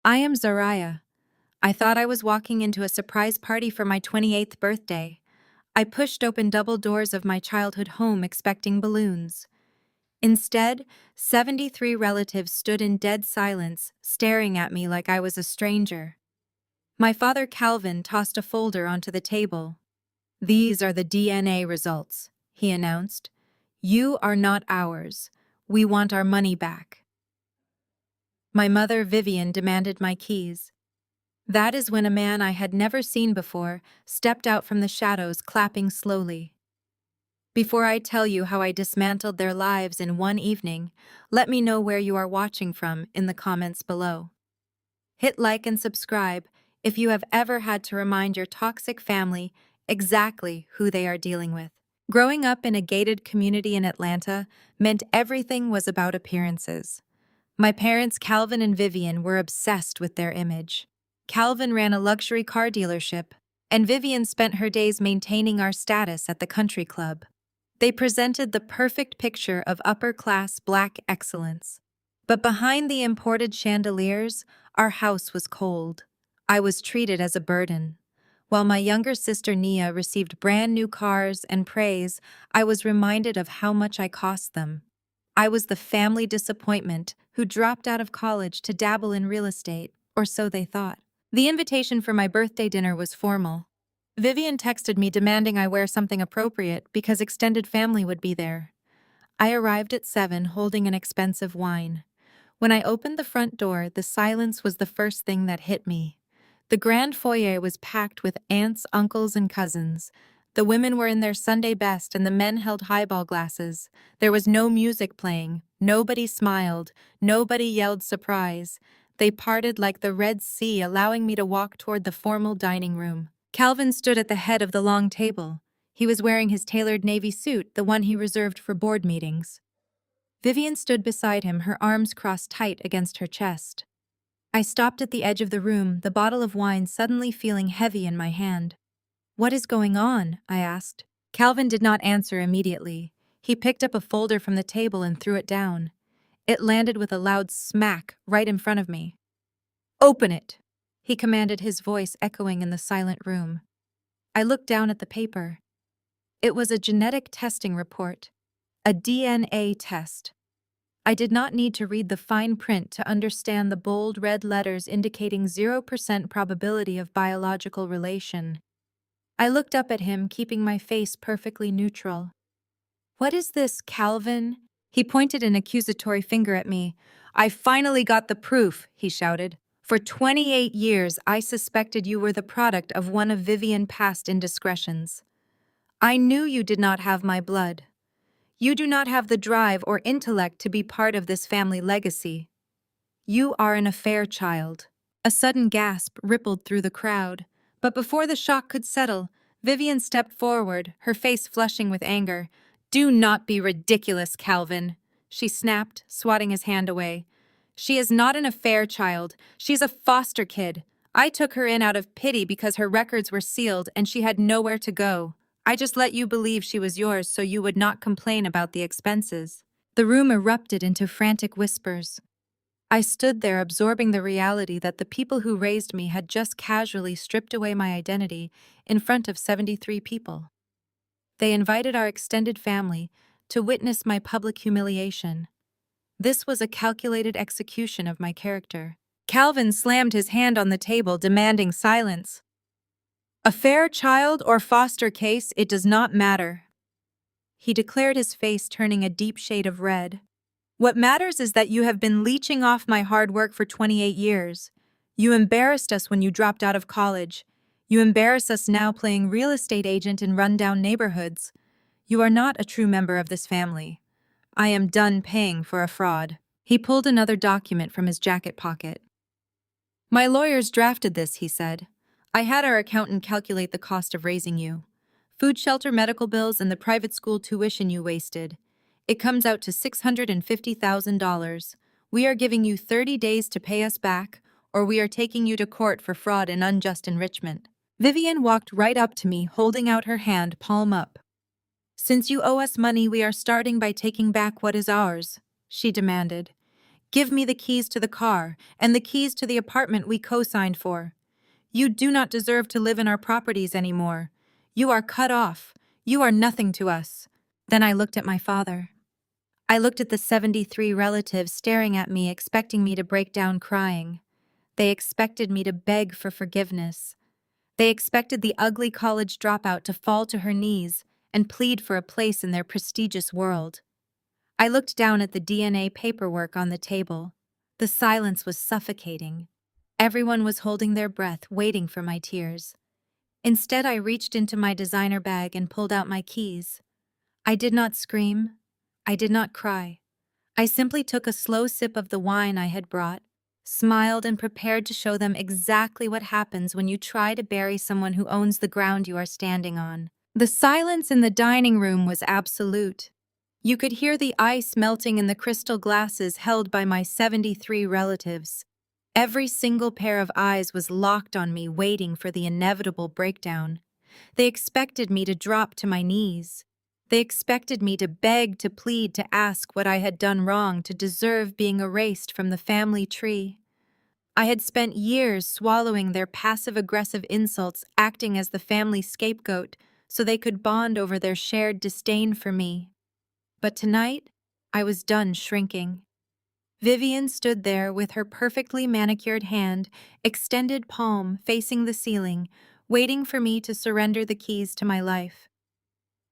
I am Zariah. I thought I was walking into a surprise party for my 28th birthday. I pushed open double doors of my childhood home expecting balloons. Instead, 73 relatives stood in dead silence, staring at me like I was a stranger. My father Calvin tossed a folder onto the table. "These are the DNA results," he announced. "You are not ours. We want our money back." My mother Vivian demanded my keys. That is when a man I had never seen before stepped out from the shadows, clapping slowly. Before I tell you how I dismantled their lives in one evening, let me know where you are watching from in the comments below. Hit like and subscribe if you have ever had to remind your toxic family exactly who they are dealing with. Growing up in a gated community in Atlanta meant everything was about appearances. My parents, Calvin and Vivian, were obsessed with their image. Calvin ran a luxury car dealership, and Vivian spent her days maintaining our status at the country club. They presented the perfect picture of upper-class Black excellence. But behind the imported chandeliers, our house was cold. I was treated as a burden. While my younger sister Nia received brand new cars and praise, I was reminded of how much I cost them. I was the family disappointment who dropped out of college to dabble in real estate, or so they thought. The invitation for my birthday dinner was formal. Vivian texted me demanding I wear something appropriate because extended family would be there. I arrived at 7 holding an expensive wine. When I opened the front door, the silence was the first thing that hit me. The grand foyer was packed with aunts, uncles, and cousins. The women were in their Sunday best and the men held highball glasses. There was no music playing, nobody smiled, nobody yelled surprise. They parted like the Red Sea, allowing me to walk toward the formal dining room. Calvin stood at the head of the long table. He was wearing his tailored navy suit, the one he reserved for board meetings. Vivian stood beside him, her arms crossed tight against her chest. I stopped at the edge of the room, the bottle of wine suddenly feeling heavy in my hand. "What is going on?" I asked. Calvin did not answer immediately. He picked up a folder from the table and threw it down. It landed with a loud smack right in front of me. "Open it!" he commanded, his voice echoing in the silent room. I looked down at the paper. It was a genetic testing report, a DNA test. I did not need to read the fine print to understand the bold red letters indicating 0% probability of biological relation. I looked up at him, keeping my face perfectly neutral. "What is this, Calvin?" He pointed an accusatory finger at me. "I finally got the proof," he shouted. "For 28 years, I suspected you were the product of one of Vivian's past indiscretions. I knew you did not have my blood. You do not have the drive or intellect to be part of this family legacy. You are an affair child." A sudden gasp rippled through the crowd, but before the shock could settle, Vivian stepped forward, her face flushing with anger. "Do not be ridiculous, Calvin," she snapped, swatting his hand away. "She is not an affair child. She's a foster kid. I took her in out of pity because her records were sealed and she had nowhere to go. I just let you believe she was yours so you would not complain about the expenses." The room erupted into frantic whispers. I stood there absorbing the reality that the people who raised me had just casually stripped away my identity in front of 73 people. They invited our extended family to witness my public humiliation. This was a calculated execution of my character. Calvin slammed his hand on the table, demanding silence. "Affair child or foster case, it does not matter," he declared, his face turning a deep shade of red. "What matters is that you have been leeching off my hard work for 28 years. You embarrassed us when you dropped out of college. You embarrass us now playing real estate agent in rundown neighborhoods. You are not a true member of this family. I am done paying for a fraud." He pulled another document from his jacket pocket. "My lawyers drafted this," he said. "I had our accountant calculate the cost of raising you. Food, shelter, medical bills, and the private school tuition you wasted. It comes out to $650,000. We are giving you 30 days to pay us back, or we are taking you to court for fraud and unjust enrichment." Vivian walked right up to me, holding out her hand, palm up. "Since you owe us money, we are starting by taking back what is ours," she demanded. Give me the keys to the car and the keys to the apartment we co-signed for. You do not deserve to live in our properties anymore. You are cut off. You are nothing to us." Then I looked at my father. I looked at the 73 relatives staring at me, expecting me to break down crying. They expected me to beg for forgiveness. They expected the ugly college dropout to fall to her knees and plead for a place in their prestigious world. I looked down at the DNA paperwork on the table. The silence was suffocating. Everyone was holding their breath, waiting for my tears. Instead, I reached into my designer bag and pulled out my keys. I did not scream. I did not cry. I simply took a slow sip of the wine I had brought, smiled, and prepared to show them exactly what happens when you try to bury someone who owns the ground you are standing on. The silence in the dining room was absolute. You could hear the ice melting in the crystal glasses held by my 73 relatives. Every single pair of eyes was locked on me, waiting for the inevitable breakdown. They expected me to drop to my knees. They expected me to beg, to plead, to ask what I had done wrong to deserve being erased from the family tree. I had spent years swallowing their passive-aggressive insults, acting as the family scapegoat so they could bond over their shared disdain for me. But tonight, I was done shrinking. Vivian stood there with her perfectly manicured hand, extended palm facing the ceiling, waiting for me to surrender the keys to my life.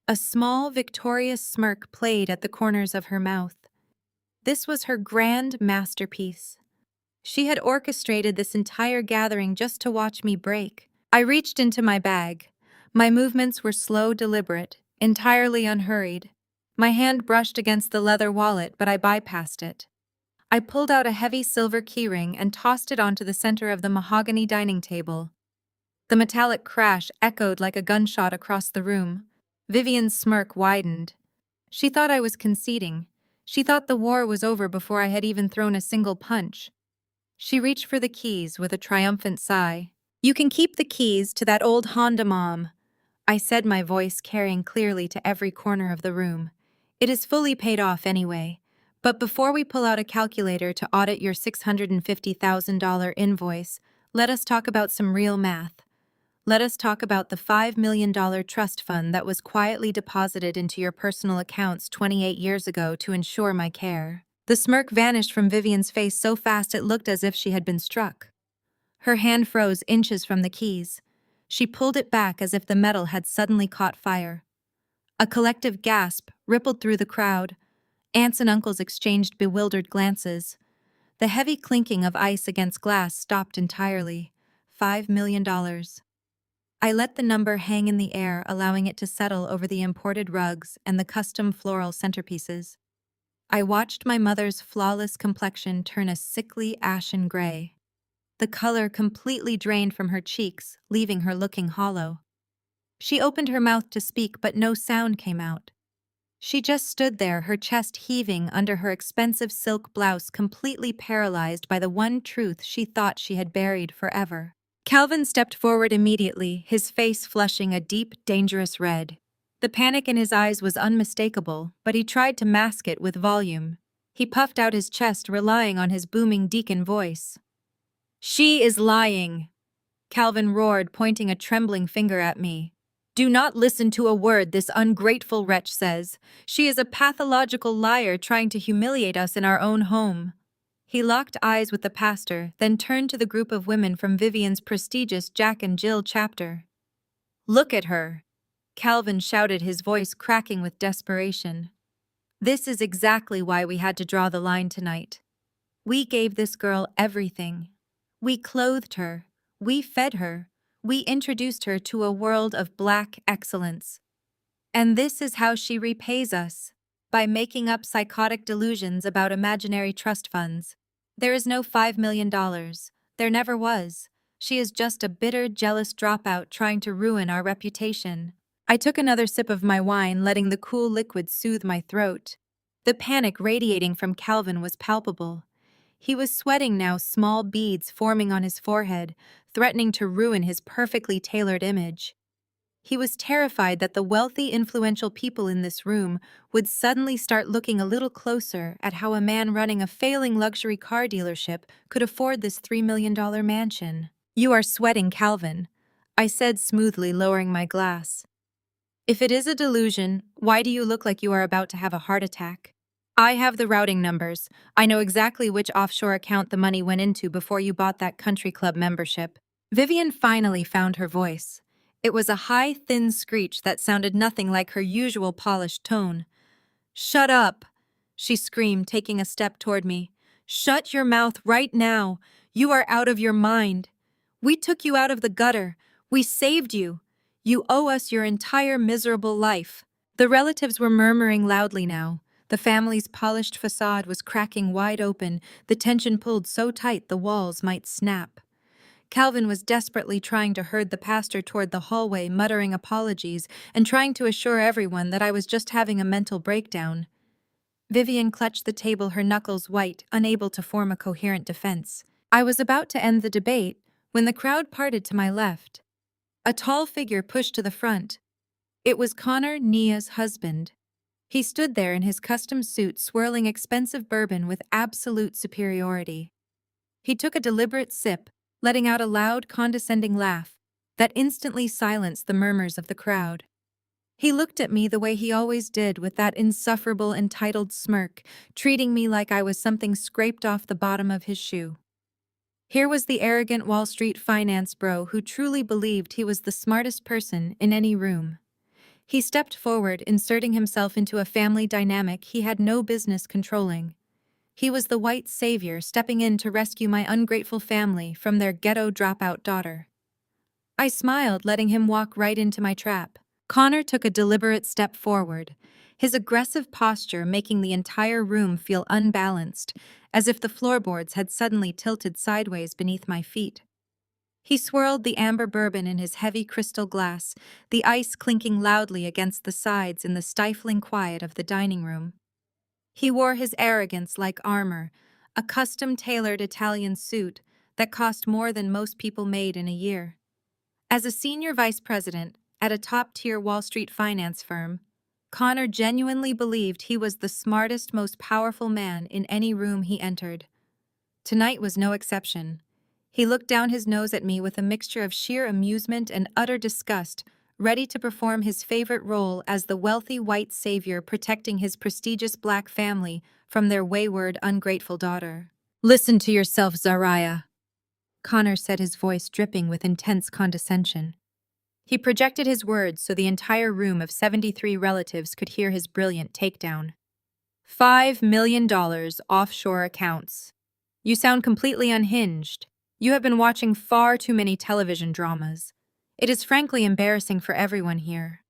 A small, victorious smirk played at the corners of her mouth. This was her grand masterpiece. She had orchestrated this entire gathering just to watch me break. I reached into my bag. My movements were slow, deliberate, entirely unhurried. My hand brushed against the leather wallet, but I bypassed it. I pulled out a heavy silver keyring and tossed it onto the center of the mahogany dining table. The metallic crash echoed like a gunshot across the room. Vivian's smirk widened. She thought I was conceding. She thought the war was over before I had even thrown a single punch. She reached for the keys with a triumphant sigh. "You can keep the keys to that old Honda, Mom," I said, my voice carrying clearly to every corner of the room. "It is fully paid off anyway. But before we pull out a calculator to audit your $650,000 invoice, let us talk about some real math. Let us talk about the $5 million trust fund that was quietly deposited into your personal accounts 28 years ago to ensure my care." The smirk vanished from Vivian's face so fast it looked as if she had been struck. Her hand froze inches from the keys. She pulled it back as if the metal had suddenly caught fire. A collective gasp rippled through the crowd. Aunts and uncles exchanged bewildered glances. The heavy clinking of ice against glass stopped entirely. $5 million. I let the number hang in the air, allowing it to settle over the imported rugs and the custom floral centerpieces. I watched my mother's flawless complexion turn a sickly ashen gray. The color completely drained from her cheeks, leaving her looking hollow. She opened her mouth to speak, but no sound came out. She just stood there, her chest heaving under her expensive silk blouse, completely paralyzed by the one truth she thought she had buried forever. Calvin stepped forward immediately, his face flushing a deep, dangerous red. The panic in his eyes was unmistakable, but he tried to mask it with volume. He puffed out his chest, relying on his booming deacon voice. "She is lying," Calvin roared, pointing a trembling finger at me. "Do not listen to a word this ungrateful wretch says. She is a pathological liar trying to humiliate us in our own home." He locked eyes with the pastor, then turned to the group of women from Vivian's prestigious Jack and Jill chapter. "Look at her," Calvin shouted, his voice cracking with desperation. "This is exactly why we had to draw the line tonight. We gave this girl everything. We clothed her. We fed her. We introduced her to a world of black excellence. And this is how she repays us, by making up psychotic delusions about imaginary trust funds. There is no $5 million. There never was. She is just a bitter, jealous dropout trying to ruin our reputation." I took another sip of my wine, letting the cool liquid soothe my throat. The panic radiating from Calvin was palpable. He was sweating now, small beads forming on his forehead, threatening to ruin his perfectly tailored image. He was terrified that the wealthy, influential people in this room would suddenly start looking a little closer at how a man running a failing luxury car dealership could afford this $3 million mansion. "You are sweating, Calvin," I said smoothly, lowering my glass. "If it is a delusion, why do you look like you are about to have a heart attack? I have the routing numbers. I know exactly which offshore account the money went into before you bought that country club membership." Vivian finally found her voice. It was a high, thin screech that sounded nothing like her usual polished tone. "Shut up!" she screamed, taking a step toward me. "Shut your mouth right now! You are out of your mind! We took you out of the gutter! We saved you! You owe us your entire miserable life!" The relatives were murmuring loudly now. The family's polished facade was cracking wide open, the tension pulled so tight the walls might snap. Calvin was desperately trying to herd the pastor toward the hallway, muttering apologies and trying to assure everyone that I was just having a mental breakdown. Vivian clutched the table, her knuckles white, unable to form a coherent defense. I was about to end the debate when the crowd parted to my left. A tall figure pushed to the front. It was Connor, Nia's husband. He stood there in his custom suit, swirling expensive bourbon with absolute superiority. He took a deliberate sip, letting out a loud, condescending laugh that instantly silenced the murmurs of the crowd. He looked at me the way he always did, with that insufferable, entitled smirk, treating me like I was something scraped off the bottom of his shoe. Here was the arrogant Wall Street finance bro who truly believed he was the smartest person in any room. He stepped forward, inserting himself into a family dynamic he had no business controlling. He was the white savior stepping in to rescue my ungrateful family from their ghetto dropout daughter. I smiled, letting him walk right into my trap. Connor took a deliberate step forward, his aggressive posture making the entire room feel unbalanced, as if the floorboards had suddenly tilted sideways beneath my feet. He swirled the amber bourbon in his heavy crystal glass, the ice clinking loudly against the sides in the stifling quiet of the dining room. He wore his arrogance like armor, a custom-tailored Italian suit that cost more than most people made in a year. As a senior vice president at a top-tier Wall Street finance firm, Connor genuinely believed he was the smartest, most powerful man in any room he entered. Tonight was no exception. He looked down his nose at me with a mixture of sheer amusement and utter disgust, ready to perform his favorite role as the wealthy white savior protecting his prestigious black family from their wayward, ungrateful daughter. "Listen to yourself, Zariah," Connor said, his voice dripping with intense condescension. He projected his words so the entire room of 73 relatives could hear his brilliant takedown. $5 million offshore accounts. You sound completely unhinged. You have been watching far too many television dramas. It is frankly embarrassing for everyone here.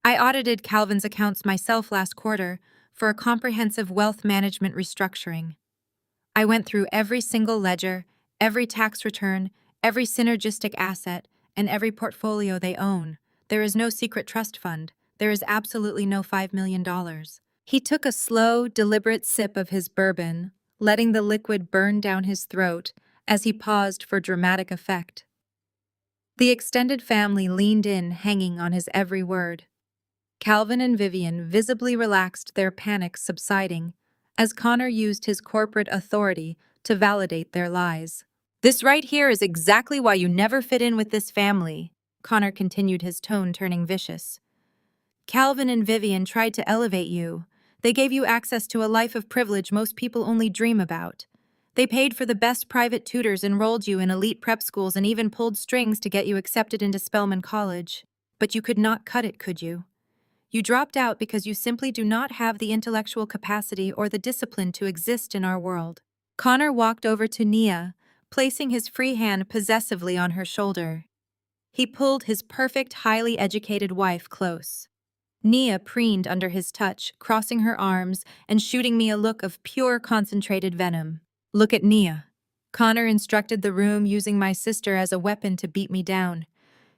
I audited Calvin's accounts myself last quarter for a comprehensive wealth management restructuring. I went through every single ledger, every tax return, every synergistic asset, and every portfolio they own. There is no secret trust fund. There is absolutely no $5 million. He took a slow, deliberate sip of his bourbon, letting the liquid burn down his throat as he paused for dramatic effect. The extended family leaned in, hanging on his every word. Calvin and Vivian visibly relaxed, their panic subsiding, as Connor used his corporate authority to validate their lies. "This right here is exactly why you never fit in with this family," Connor continued, his tone turning vicious. "Calvin and Vivian tried to elevate you. They gave you access to a life of privilege most people only dream about. They paid for the best private tutors, enrolled you in elite prep schools, and even pulled strings to get you accepted into Spelman College. But you could not cut it, could you? You dropped out because you simply do not have the intellectual capacity or the discipline to exist in our world." Connor walked over to Nia, placing his free hand possessively on her shoulder. He pulled his perfect, highly educated wife close. Nia preened under his touch, crossing her arms and shooting me a look of pure, concentrated venom. "Look at Nia." Connor instructed the room, using my sister as a weapon to beat me down.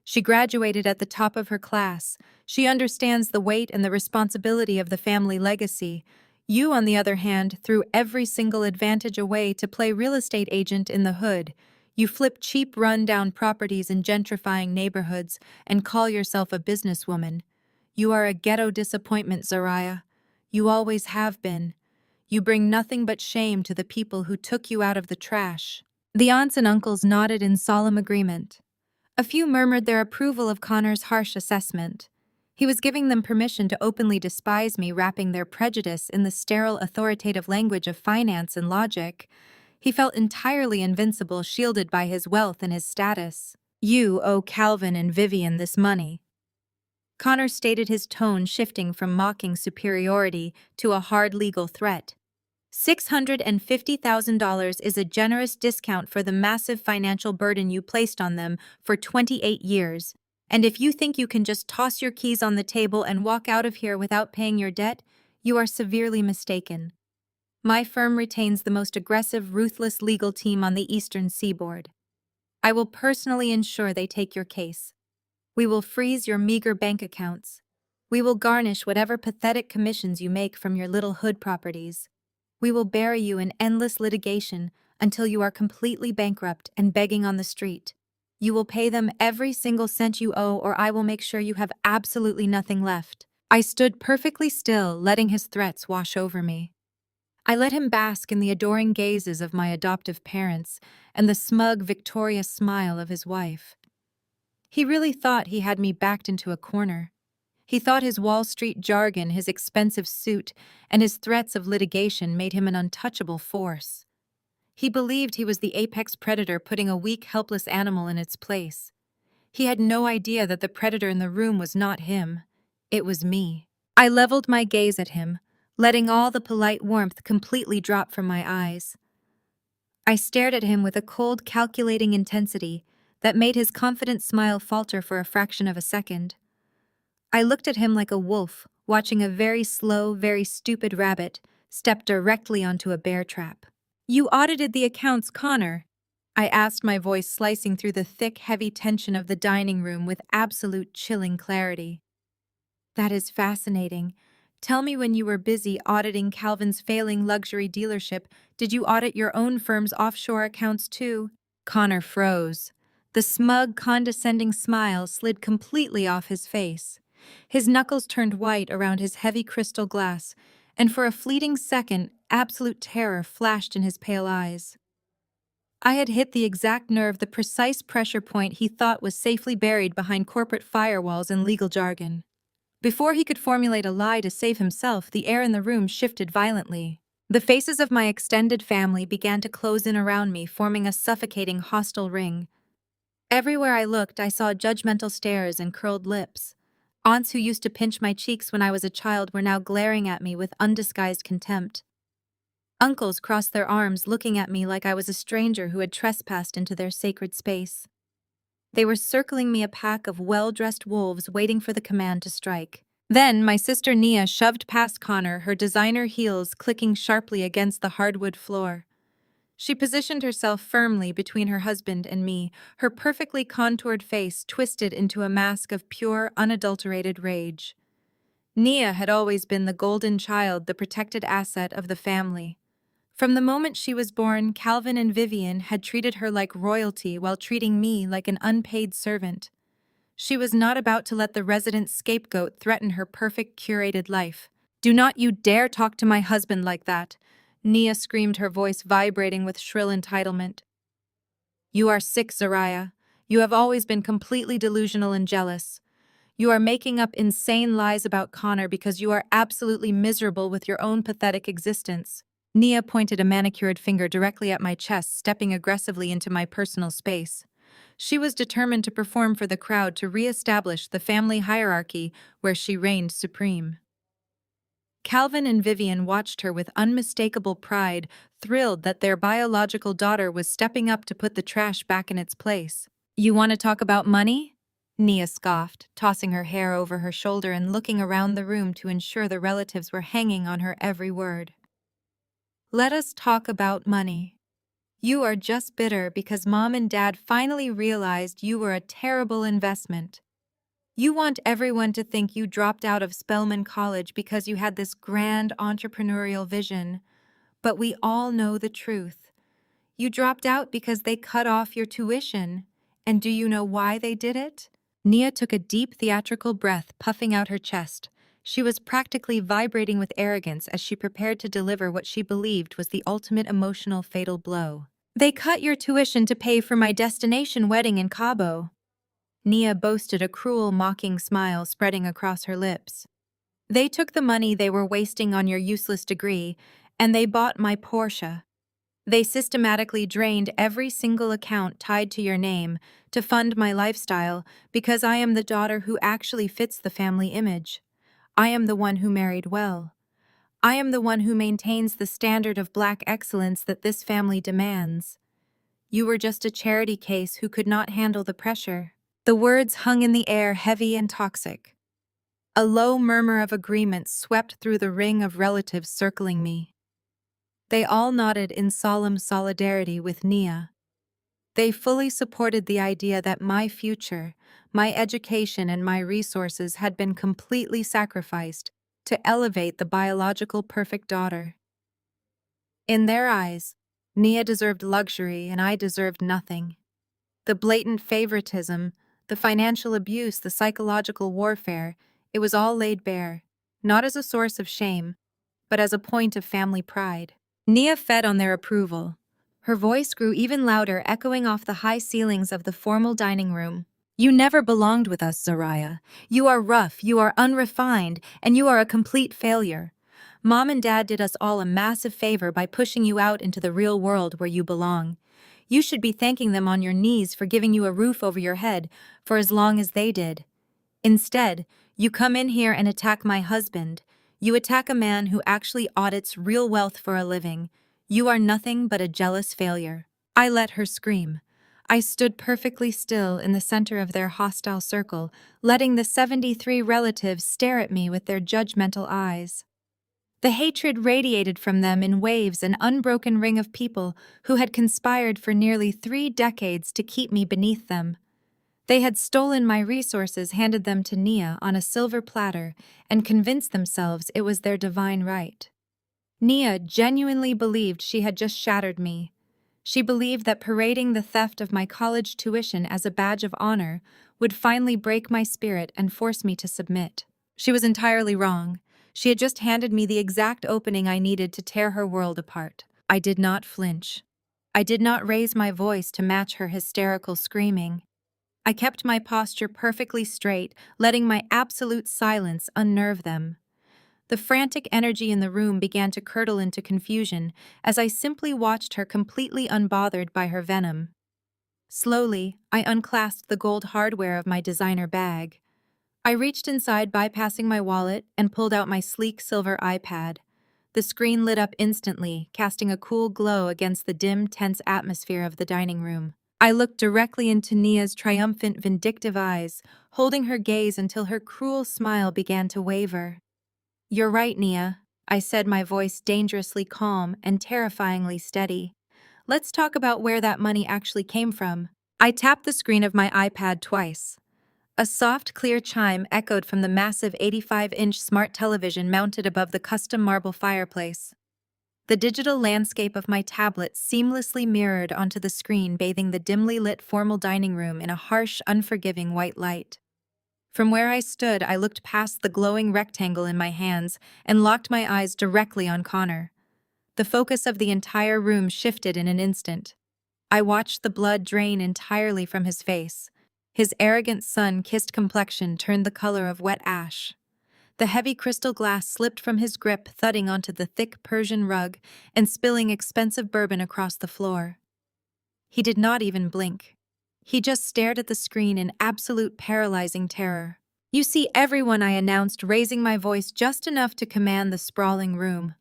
"She graduated at the top of her class. She understands the weight and the responsibility of the family legacy. You, on the other hand, threw every single advantage away to play real estate agent in the hood. You flip cheap run-down properties in gentrifying neighborhoods and call yourself a businesswoman. You are a ghetto disappointment, Zariah. You always have been. You bring nothing but shame to the people who took you out of the trash." The aunts and uncles nodded in solemn agreement. A few murmured their approval of Connor's harsh assessment. He was giving them permission to openly despise me, wrapping their prejudice in the sterile, authoritative language of finance and logic. He felt entirely invincible, shielded by his wealth and his status. "You owe Calvin and Vivian this money." Connor stated, his tone shifting from mocking superiority to a hard legal threat. $650,000 is a generous discount for the massive financial burden you placed on them for 28 years. And if you think you can just toss your keys on the table and walk out of here without paying your debt, you are severely mistaken. My firm retains the most aggressive, ruthless legal team on the Eastern Seaboard. I will personally ensure they take your case. We will freeze your meager bank accounts. We will garnish whatever pathetic commissions you make from your little hood properties. We will bury you in endless litigation until you are completely bankrupt and begging on the street. You will pay them every single cent you owe, or I will make sure you have absolutely nothing left. I stood perfectly still, letting his threats wash over me. I let him bask in the adoring gazes of my adoptive parents and the smug, victorious smile of his wife. He really thought he had me backed into a corner. He thought his Wall Street jargon, his expensive suit, and his threats of litigation made him an untouchable force. He believed he was the apex predator, putting a weak, helpless animal in its place. He had no idea that the predator in the room was not him. It was me. I leveled my gaze at him, letting all the polite warmth completely drop from my eyes. I stared at him with a cold, calculating intensity that made his confident smile falter for a fraction of a second. I looked at him like a wolf, watching a very slow, very stupid rabbit step directly onto a bear trap. "You audited the accounts, Connor?" I asked, my voice slicing through the thick, heavy tension of the dining room with absolute chilling clarity. "That is fascinating. Tell me, when you were busy auditing Calvin's failing luxury dealership, did you audit your own firm's offshore accounts too?" Connor froze. The smug, condescending smile slid completely off his face. His knuckles turned white around his heavy crystal glass, and for a fleeting second, absolute terror flashed in his pale eyes. I had hit the exact nerve, the precise pressure point he thought was safely buried behind corporate firewalls and legal jargon. Before he could formulate a lie to save himself, the air in the room shifted violently. The faces of my extended family began to close in around me, forming a suffocating, hostile ring. Everywhere I looked, I saw judgmental stares and curled lips. Aunts who used to pinch my cheeks when I was a child were now glaring at me with undisguised contempt. Uncles crossed their arms, looking at me like I was a stranger who had trespassed into their sacred space. They were circling me, a pack of well-dressed wolves waiting for the command to strike. Then my sister Nia shoved past Connor, her designer heels clicking sharply against the hardwood floor. She positioned herself firmly between her husband and me, her perfectly contoured face twisted into a mask of pure, unadulterated rage. Nia had always been the golden child, the protected asset of the family. From the moment she was born, Calvin and Vivian had treated her like royalty while treating me like an unpaid servant. She was not about to let the resident scapegoat threaten her perfect, curated life. "Do not you dare talk to my husband like that," Nia screamed, her voice vibrating with shrill entitlement. "You are sick, Zariah. You have always been completely delusional and jealous. You are making up insane lies about Connor because you are absolutely miserable with your own pathetic existence." Nia pointed a manicured finger directly at my chest, stepping aggressively into my personal space. She was determined to perform for the crowd, to re-establish the family hierarchy where she reigned supreme. Calvin and Vivian watched her with unmistakable pride, thrilled that their biological daughter was stepping up to put the trash back in its place. "You want to talk about money?" Nia scoffed, tossing her hair over her shoulder and looking around the room to ensure the relatives were hanging on her every word. "Let us talk about money. You are just bitter because Mom and Dad finally realized you were a terrible investment. You want everyone to think you dropped out of Spelman College because you had this grand entrepreneurial vision. But we all know the truth. You dropped out because they cut off your tuition. And do you know why they did it? Nia took a deep theatrical breath, puffing out her chest. She was practically vibrating with arrogance as she prepared to deliver what she believed was the ultimate emotional fatal blow. They cut your tuition to pay for my destination wedding in Cabo. Nia boasted, a cruel, mocking smile spreading across her lips. They took the money they were wasting on your useless degree, and they bought my Porsche. They systematically drained every single account tied to your name to fund my lifestyle because I am the daughter who actually fits the family image. I am the one who married well. I am the one who maintains the standard of black excellence that this family demands. You were just a charity case who could not handle the pressure. The words hung in the air, heavy and toxic. A low murmur of agreement swept through the ring of relatives circling me. They all nodded in solemn solidarity with Nia. They fully supported the idea that my future, my education, and my resources had been completely sacrificed to elevate the biological perfect daughter. In their eyes, Nia deserved luxury and I deserved nothing. The blatant favoritism, the financial abuse, the psychological warfare, it was all laid bare, not as a source of shame, but as a point of family pride. Nia fed on their approval. Her voice grew even louder, echoing off the high ceilings of the formal dining room. You never belonged with us, Zariah. You are rough, you are unrefined, and you are a complete failure. Mom and Dad did us all a massive favor by pushing you out into the real world where you belong. You should be thanking them on your knees for giving you a roof over your head for as long as they did. Instead, you come in here and attack my husband. You attack a man who actually audits real wealth for a living. You are nothing but a jealous failure. I let her scream. I stood perfectly still in the center of their hostile circle, letting the 73 relatives stare at me with their judgmental eyes. The hatred radiated from them in waves, an unbroken ring of people who had conspired for nearly 3 decades to keep me beneath them. They had stolen my resources, handed them to Nia on a silver platter, and convinced themselves it was their divine right. Nia genuinely believed she had just shattered me. She believed that parading the theft of my college tuition as a badge of honor would finally break my spirit and force me to submit. She was entirely wrong. She had just handed me the exact opening I needed to tear her world apart. I did not flinch. I did not raise my voice to match her hysterical screaming. I kept my posture perfectly straight, letting my absolute silence unnerve them. The frantic energy in the room began to curdle into confusion as I simply watched her, completely unbothered by her venom. Slowly, I unclasped the gold hardware of my designer bag. I reached inside, bypassing my wallet, and pulled out my sleek silver iPad. The screen lit up instantly, casting a cool glow against the dim, tense atmosphere of the dining room. I looked directly into Nia's triumphant, vindictive eyes, holding her gaze until her cruel smile began to waver. "You're right, Nia," I said, my voice dangerously calm and terrifyingly steady. "Let's talk about where that money actually came from." I tapped the screen of my iPad twice. A soft, clear chime echoed from the massive 85-inch smart television mounted above the custom marble fireplace. The digital landscape of my tablet seamlessly mirrored onto the screen, bathing the dimly lit formal dining room in a harsh, unforgiving white light. From where I stood, I looked past the glowing rectangle in my hands and locked my eyes directly on Connor. The focus of the entire room shifted in an instant. I watched the blood drain entirely from his face. His arrogant sun-kissed complexion turned the color of wet ash. The heavy crystal glass slipped from his grip, thudding onto the thick Persian rug and spilling expensive bourbon across the floor. He did not even blink. He just stared at the screen in absolute paralyzing terror. "You see, everyone," I announced, raising my voice just enough to command the sprawling room.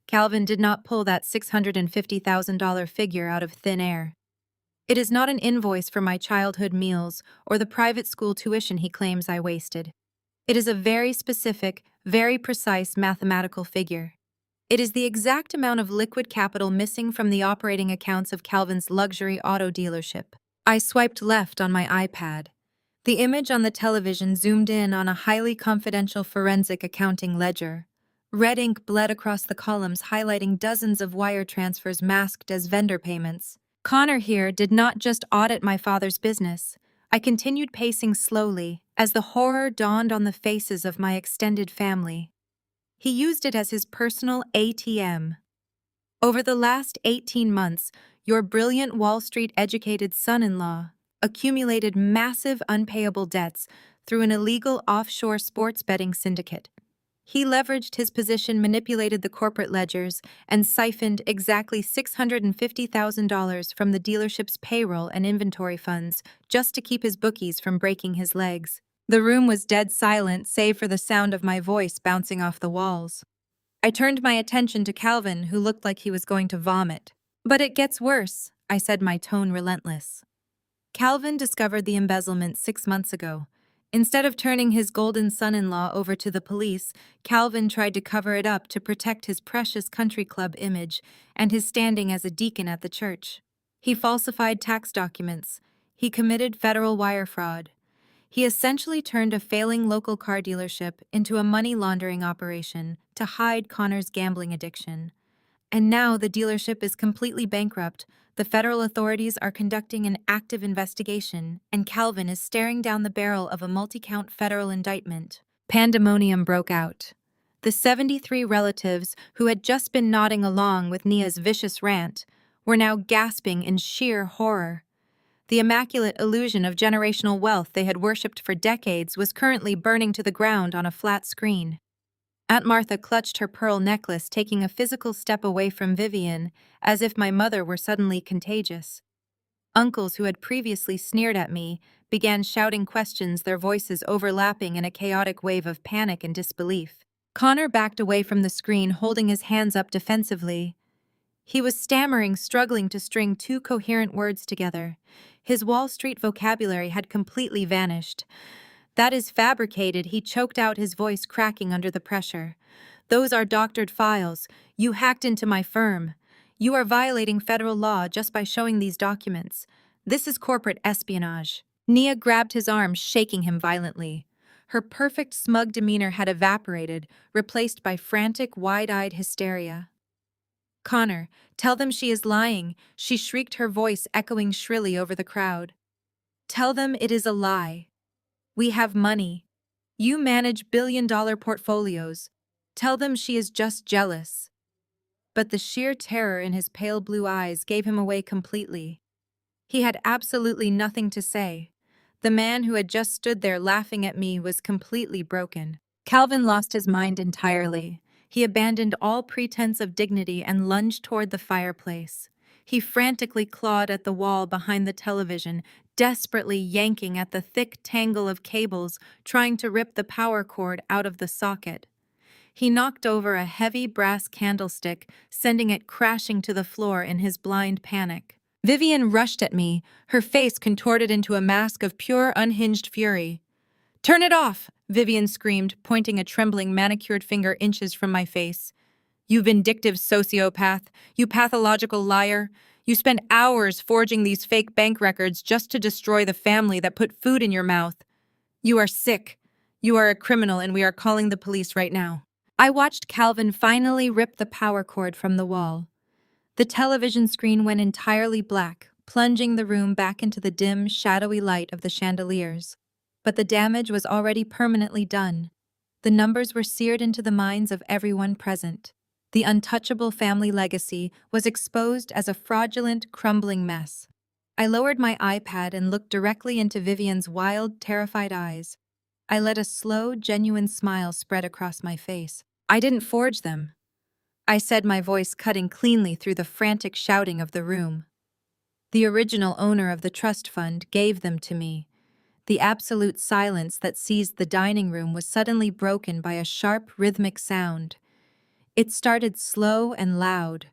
Calvin did not pull that $650,000 figure out of thin air. It is not an invoice for my childhood meals or the private school tuition he claims I wasted. It is a very specific, very precise mathematical figure. It is the exact amount of liquid capital missing from the operating accounts of Calvin's luxury auto dealership. I swiped left on my iPad. The image on the television zoomed in on a highly confidential forensic accounting ledger. Red ink bled across the columns, highlighting dozens of wire transfers masked as vendor payments. Connor here did not just audit my father's business. I continued pacing slowly as the horror dawned on the faces of my extended family. He used it as his personal ATM. Over the last 18 months, your brilliant Wall Street educated son-in-law accumulated massive unpayable debts through an illegal offshore sports betting syndicate. He leveraged his position, manipulated the corporate ledgers, and siphoned exactly $650,000 from the dealership's payroll and inventory funds just to keep his bookies from breaking his legs. The room was dead silent, save for the sound of my voice bouncing off the walls. I turned my attention to Calvin, who looked like he was going to vomit. "But it gets worse," I said, my tone relentless. Calvin discovered the embezzlement 6 months ago. Instead of turning his golden son-in-law over to the police, Calvin tried to cover it up to protect his precious country club image and his standing as a deacon at the church. He falsified tax documents. He committed federal wire fraud. He essentially turned a failing local car dealership into a money laundering operation to hide Connor's gambling addiction. And now the dealership is completely bankrupt. The federal authorities are conducting an active investigation, and Calvin is staring down the barrel of a multi-count federal indictment. Pandemonium broke out. The 73 relatives who had just been nodding along with Nia's vicious rant were now gasping in sheer horror. The immaculate illusion of generational wealth they had worshipped for decades was currently burning to the ground on a flat screen. Aunt Martha clutched her pearl necklace, taking a physical step away from Vivian, as if my mother were suddenly contagious. Uncles who had previously sneered at me began shouting questions, their voices overlapping in a chaotic wave of panic and disbelief. Connor backed away from the screen, holding his hands up defensively. He was stammering, struggling to string 2 coherent words together. His Wall Street vocabulary had completely vanished. "That is fabricated," he choked out, his voice cracking under the pressure. "Those are doctored files. You hacked into my firm. You are violating federal law just by showing these documents. This is corporate espionage." Nia grabbed his arm, shaking him violently. Her perfect, smug demeanor had evaporated, replaced by frantic, wide-eyed hysteria. "Connor, tell them she is lying," she shrieked, her voice echoing shrilly over the crowd. "Tell them it is a lie. We have money. You manage billion-dollar portfolios. Tell them she is just jealous." But the sheer terror in his pale blue eyes gave him away completely. He had absolutely nothing to say. The man who had just stood there laughing at me was completely broken. Calvin lost his mind entirely. He abandoned all pretense of dignity and lunged toward the fireplace. He frantically clawed at the wall behind the television, desperately yanking at the thick tangle of cables, trying to rip the power cord out of the socket. He knocked over a heavy brass candlestick, sending it crashing to the floor in his blind panic. Vivian rushed at me, her face contorted into a mask of pure, unhinged fury. "Turn it off!" Vivian screamed, pointing a trembling, manicured finger inches from my face. "You vindictive sociopath! You pathological liar! You spend hours forging these fake bank records just to destroy the family that put food in your mouth. You are sick. You are a criminal, and we are calling the police right now." I watched Calvin finally rip the power cord from the wall. The television screen went entirely black, plunging the room back into the dim, shadowy light of the chandeliers. But the damage was already permanently done. The numbers were seared into the minds of everyone present. The untouchable family legacy was exposed as a fraudulent, crumbling mess. I lowered my iPad and looked directly into Vivian's wild, terrified eyes. I let a slow, genuine smile spread across my face. "I didn't forge them," I said, my voice cutting cleanly through the frantic shouting of the room. "The original owner of the trust fund gave them to me." The absolute silence that seized the dining room was suddenly broken by a sharp, rhythmic sound. It started slow and loud,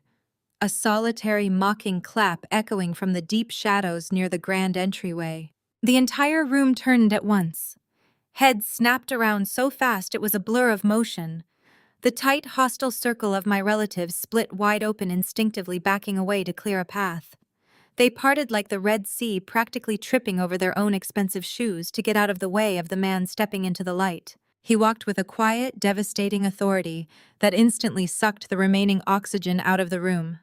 a solitary, mocking clap echoing from the deep shadows near the grand entryway. The entire room turned at once. Heads snapped around so fast it was a blur of motion. The tight, hostile circle of my relatives split wide open, instinctively backing away to clear a path. They parted like the Red Sea, practically tripping over their own expensive shoes to get out of the way of the man stepping into the light. He walked with a quiet, devastating authority that instantly sucked the remaining oxygen out of the room.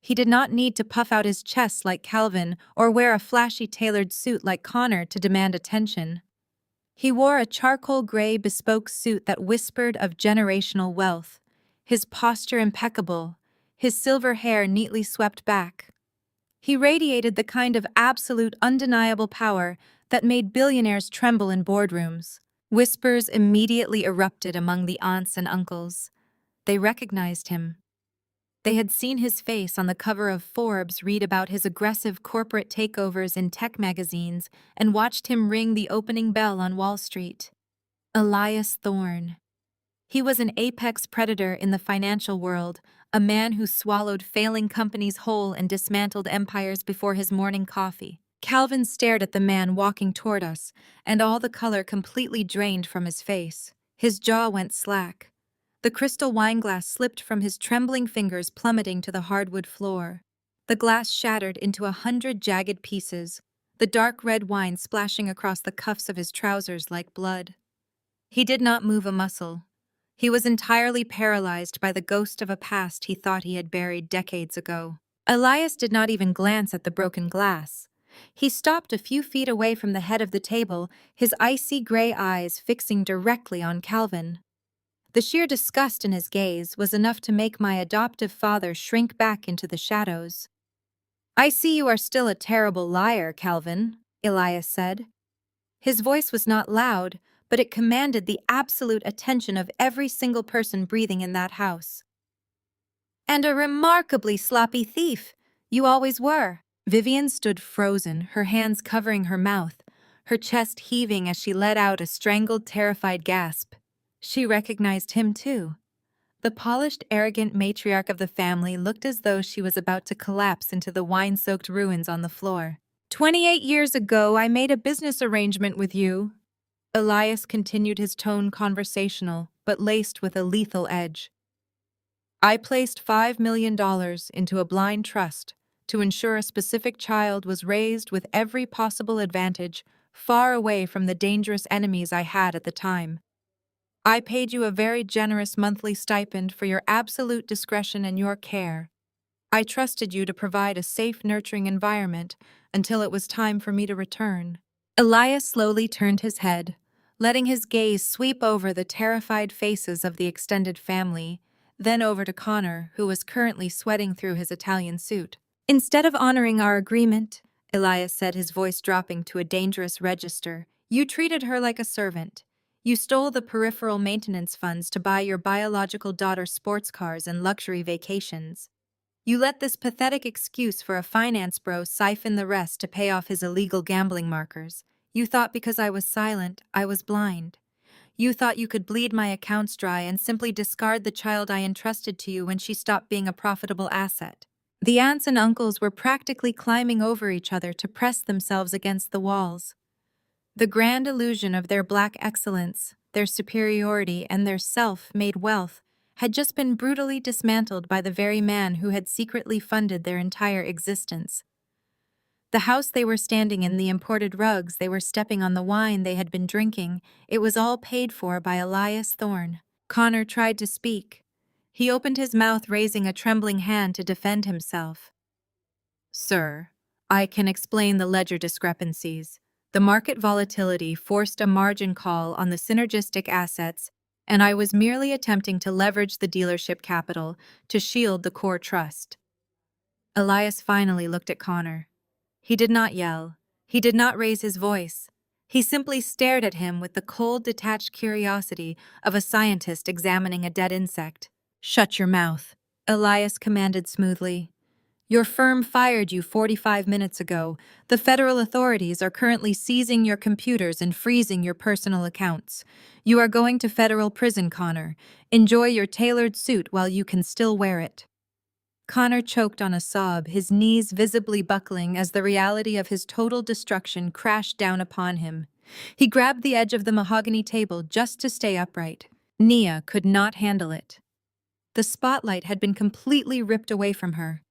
He did not need to puff out his chest like Calvin or wear a flashy tailored suit like Connor to demand attention. He wore a charcoal gray bespoke suit that whispered of generational wealth, his posture impeccable, his silver hair neatly swept back. He radiated the kind of absolute, undeniable power that made billionaires tremble in boardrooms. Whispers immediately erupted among the aunts and uncles. They recognized him. They had seen his face on the cover of Forbes, read about his aggressive corporate takeovers in tech magazines, and watched him ring the opening bell on Wall Street. Elias Thorne. He was an apex predator in the financial world, a man who swallowed failing companies whole and dismantled empires before his morning coffee. Calvin stared at the man walking toward us, and all the color completely drained from his face. His jaw went slack. The crystal wineglass slipped from his trembling fingers, plummeting to the hardwood floor. The glass shattered into 100 jagged pieces, the dark red wine splashing across the cuffs of his trousers like blood. He did not move a muscle. He was entirely paralyzed by the ghost of a past he thought he had buried decades ago. Elias did not even glance at the broken glass. He stopped a few feet away from the head of the table, his icy gray eyes fixing directly on Calvin. The sheer disgust in his gaze was enough to make my adoptive father shrink back into the shadows. "I see you are still a terrible liar, Calvin," Elias said. His voice was not loud, but it commanded the absolute attention of every single person breathing in that house. "And a remarkably sloppy thief. You always were." Vivian stood frozen, her hands covering her mouth, her chest heaving as she let out a strangled, terrified gasp. She recognized him too. The polished, arrogant matriarch of the family looked as though she was about to collapse into the wine-soaked ruins on the floor. 28 years ago, I made a business arrangement with you." Elias continued, his tone conversational, but laced with a lethal edge. "I placed $5 million into a blind trust to ensure a specific child was raised with every possible advantage, far away from the dangerous enemies I had at the time. I paid you a very generous monthly stipend for your absolute discretion and your care. I trusted you to provide a safe, nurturing environment until it was time for me to return." Elias slowly turned his head, letting his gaze sweep over the terrified faces of the extended family, then over to Connor, who was currently sweating through his Italian suit. "Instead of honoring our agreement," Elias said, his voice dropping to a dangerous register, "you treated her like a servant. You stole the peripheral maintenance funds to buy your biological daughter's sports cars and luxury vacations. You let this pathetic excuse for a finance bro siphon the rest to pay off his illegal gambling markers. You thought because I was silent, I was blind. You thought you could bleed my accounts dry and simply discard the child I entrusted to you when she stopped being a profitable asset." The aunts and uncles were practically climbing over each other to press themselves against the walls. The grand illusion of their black excellence, their superiority, and their self-made wealth had just been brutally dismantled by the very man who had secretly funded their entire existence. The house they were standing in, the imported rugs they were stepping on, the wine they had been drinking, it was all paid for by Elias Thorne. Connor tried to speak. He opened his mouth, raising a trembling hand to defend himself. "Sir, I can explain the ledger discrepancies. The market volatility forced a margin call on the synergistic assets, and I was merely attempting to leverage the dealership capital to shield the core trust." Elias finally looked at Connor. He did not yell. He did not raise his voice. He simply stared at him with the cold, detached curiosity of a scientist examining a dead insect. "Shut your mouth," Elias commanded smoothly. "Your firm fired you 45 minutes ago. The federal authorities are currently seizing your computers and freezing your personal accounts. You are going to federal prison, Connor. Enjoy your tailored suit while you can still wear it." Connor choked on a sob, his knees visibly buckling as the reality of his total destruction crashed down upon him. He grabbed the edge of the mahogany table just to stay upright. Nia could not handle it. The spotlight had been completely ripped away from her.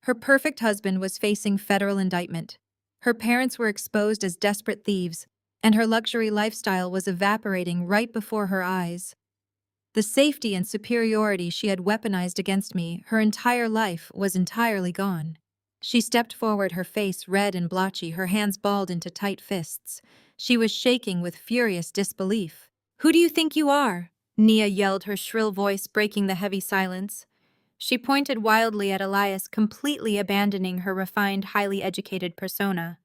Her perfect husband was facing federal indictment. Her parents were exposed as desperate thieves. and her luxury lifestyle was evaporating right before her eyes. The safety and superiority she had weaponized against me her entire life was entirely gone. She stepped forward, her face red and blotchy, her hands balled into tight fists. She was shaking with furious disbelief. "Who do you think you are?" Nia yelled, her shrill voice breaking the heavy silence. She pointed wildly at Elias, completely abandoning her refined, highly educated persona.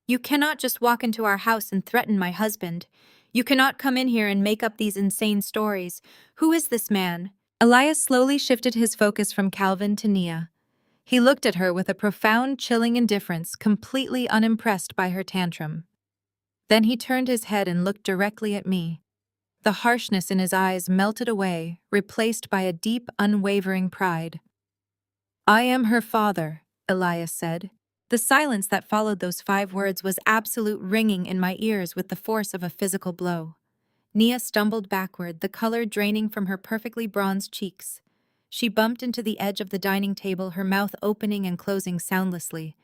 "You cannot just walk into our house and threaten my husband. You cannot come in here and make up these insane stories. Who is this man?" Elias slowly shifted his focus from Calvin to Nia. He looked at her with a profound, chilling indifference, completely unimpressed by her tantrum. Then he turned his head and looked directly at me. The harshness in his eyes melted away, replaced by a deep, unwavering pride. "I am her father," Elias said. The silence that followed those 5 words was absolute, ringing in my ears with the force of a physical blow. Nia stumbled backward, the color draining from her perfectly bronzed cheeks. She bumped into the edge of the dining table, her mouth opening and closing soundlessly.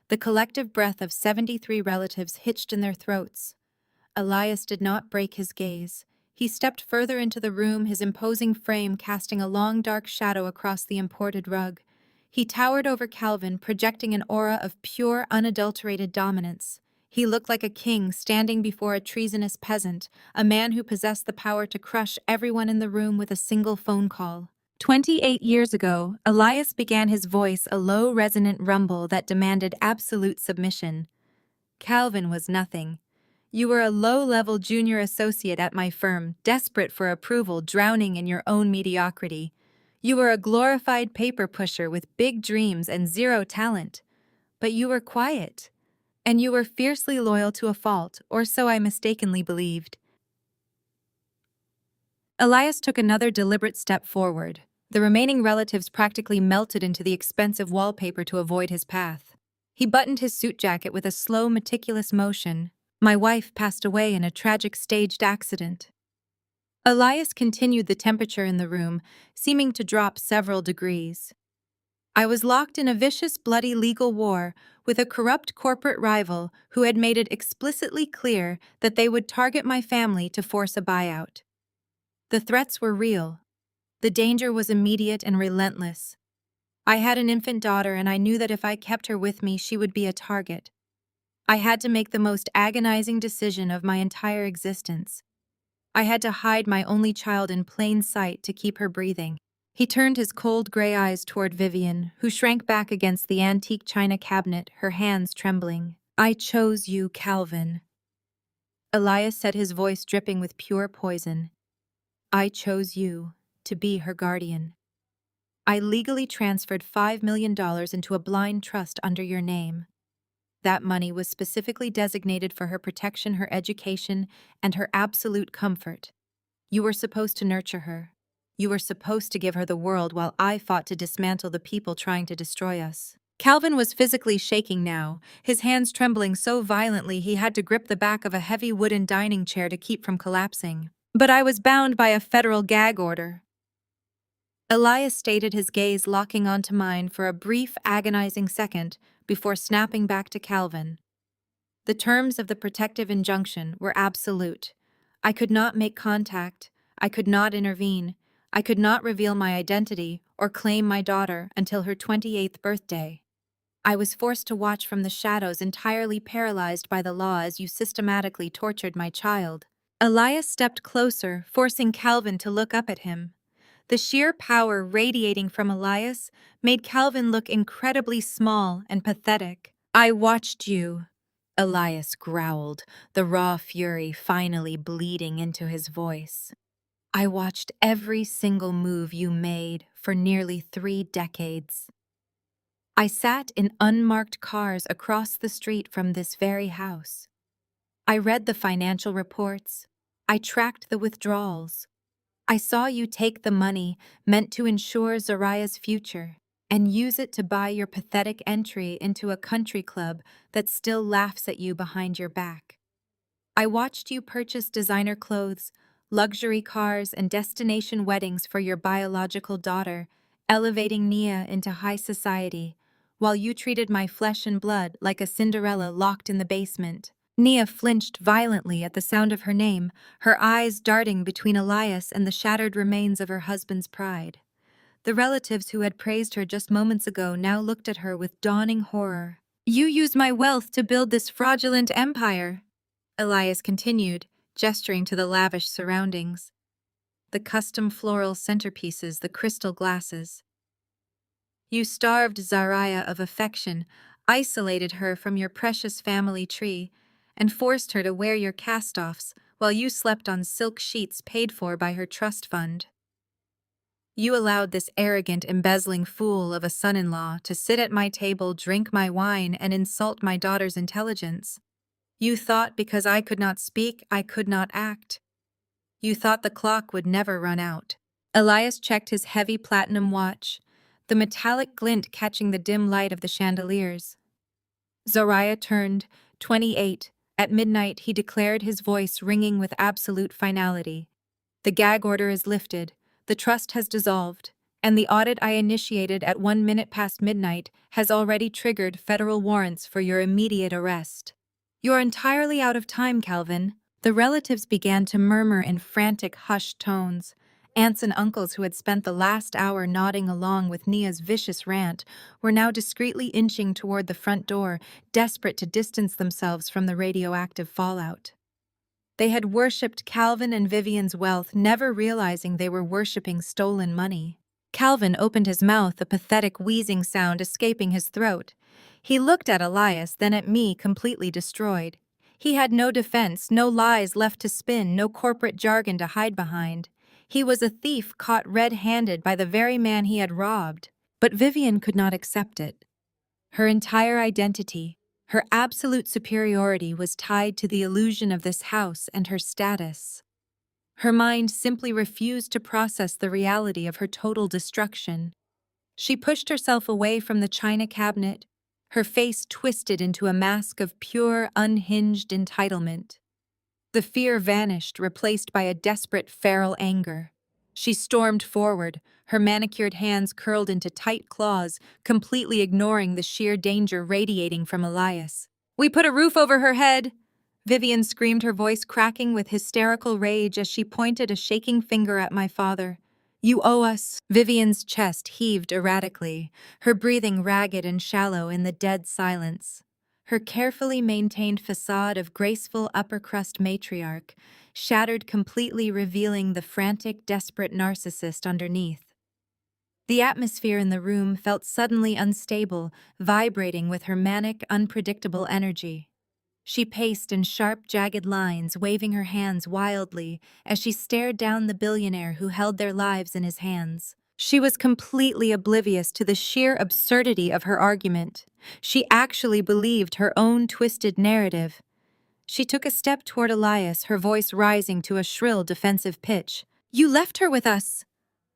The collective breath of 73 relatives hitched in their throats. Elias did not break his gaze. He stepped further into the room, his imposing frame casting a long dark shadow across the imported rug. He towered over Calvin, projecting an aura of pure, unadulterated dominance. He looked like a king standing before a treasonous peasant, a man who possessed the power to crush everyone in the room with a single phone call. 28 years ago, Elias began, his voice a low, resonant rumble that demanded absolute submission. "Calvin was nothing. You were a low-level junior associate at my firm, desperate for approval, drowning in your own mediocrity. You were a glorified paper pusher with big dreams and zero talent. But you were quiet. And you were fiercely loyal to a fault, or so I mistakenly believed." Elias took another deliberate step forward. The remaining relatives practically melted into the expensive wallpaper to avoid his path. He buttoned his suit jacket with a slow, meticulous motion. "My wife passed away in a tragic staged accident." Elias continued, the temperature in the room seeming to drop several degrees. "I was locked in a vicious, bloody legal war with a corrupt corporate rival who had made it explicitly clear that they would target my family to force a buyout. The threats were real. The danger was immediate and relentless. I had an infant daughter, and I knew that if I kept her with me, she would be a target. I had to make the most agonizing decision of my entire existence. I had to hide my only child in plain sight to keep her breathing." He turned his cold gray eyes toward Vivian, who shrank back against the antique china cabinet, her hands trembling. "I chose you, Calvin." Elias said, his voice dripping with pure poison. "I chose you to be her guardian. I legally transferred $5 million into a blind trust under your name. That money was specifically designated for her protection, her education, and her absolute comfort. You were supposed to nurture her. You were supposed to give her the world while I fought to dismantle the people trying to destroy us." Calvin was physically shaking now, his hands trembling so violently he had to grip the back of a heavy wooden dining chair to keep from collapsing. "But I was bound by a federal gag order." Elias stated, his gaze locking onto mine for a brief, agonizing second before snapping back to Calvin. "The terms of the protective injunction were absolute. I could not make contact. I could not intervene. I could not reveal my identity or claim my daughter until her 28th birthday. I was forced to watch from the shadows, entirely paralyzed by the law as you systematically tortured my child." Elias stepped closer, forcing Calvin to look up at him. The sheer power radiating from Elias made Calvin look incredibly small and pathetic. "I watched you," Elias growled, the raw fury finally bleeding into his voice. "I watched every single move you made for nearly 3 decades. I sat in unmarked cars across the street from this very house. I read the financial reports. I tracked the withdrawals. I saw you take the money meant to ensure Zariah's future and use it to buy your pathetic entry into a country club that still laughs at you behind your back. I watched you purchase designer clothes, luxury cars, and destination weddings for your biological daughter, elevating Nia into high society, while you treated my flesh and blood like a Cinderella locked in the basement." Nia flinched violently at the sound of her name, her eyes darting between Elias and the shattered remains of her husband's pride. The relatives who had praised her just moments ago now looked at her with dawning horror. "You used my wealth to build this fraudulent empire," Elias continued, gesturing to the lavish surroundings. The custom floral centerpieces, the crystal glasses. "You starved Zariah of affection, isolated her from your precious family tree, and forced her to wear your cast-offs while you slept on silk sheets paid for by her trust fund. You allowed this arrogant, embezzling fool of a son-in-law to sit at my table, drink my wine, and insult my daughter's intelligence. You thought because I could not speak, I could not act. You thought the clock would never run out." Elias checked his heavy platinum watch, the metallic glint catching the dim light of the chandeliers. Zariah turned 28. At midnight, he declared, his voice ringing with absolute finality. "The gag order is lifted, the trust has dissolved, and the audit I initiated at 1 minute past midnight has already triggered federal warrants for your immediate arrest." "You're entirely out of time, Calvin." The relatives began to murmur in frantic, hushed tones. Aunts and uncles who had spent the last hour nodding along with Nia's vicious rant were now discreetly inching toward the front door, desperate to distance themselves from the radioactive fallout. They had worshipped Calvin and Vivian's wealth, never realizing they were worshipping stolen money. Calvin opened his mouth, a pathetic wheezing sound escaping his throat. He looked at Elias, then at me, completely destroyed. He had no defense, no lies left to spin, no corporate jargon to hide behind. He was a thief caught red-handed by the very man he had robbed. But Vivian could not accept it. Her entire identity, her absolute superiority, was tied to the illusion of this house and her status. Her mind simply refused to process the reality of her total destruction. She pushed herself away from the china cabinet, her face twisted into a mask of pure, unhinged entitlement. The fear vanished, replaced by a desperate, feral anger. She stormed forward, her manicured hands curled into tight claws, completely ignoring the sheer danger radiating from Elias. "We put a roof over her head!" Vivian screamed, her voice cracking with hysterical rage as she pointed a shaking finger at my father. "You owe us!" Vivian's chest heaved erratically, her breathing ragged and shallow in the dead silence. Her carefully maintained facade of graceful upper-crust matriarch shattered completely, revealing the frantic, desperate narcissist underneath. The atmosphere in the room felt suddenly unstable, vibrating with her manic, unpredictable energy. She paced in sharp, jagged lines, waving her hands wildly as she stared down the billionaire who held their lives in his hands. She was completely oblivious to the sheer absurdity of her argument. She actually believed her own twisted narrative. She took a step toward Elias, her voice rising to a shrill, defensive pitch. "You left her with us!"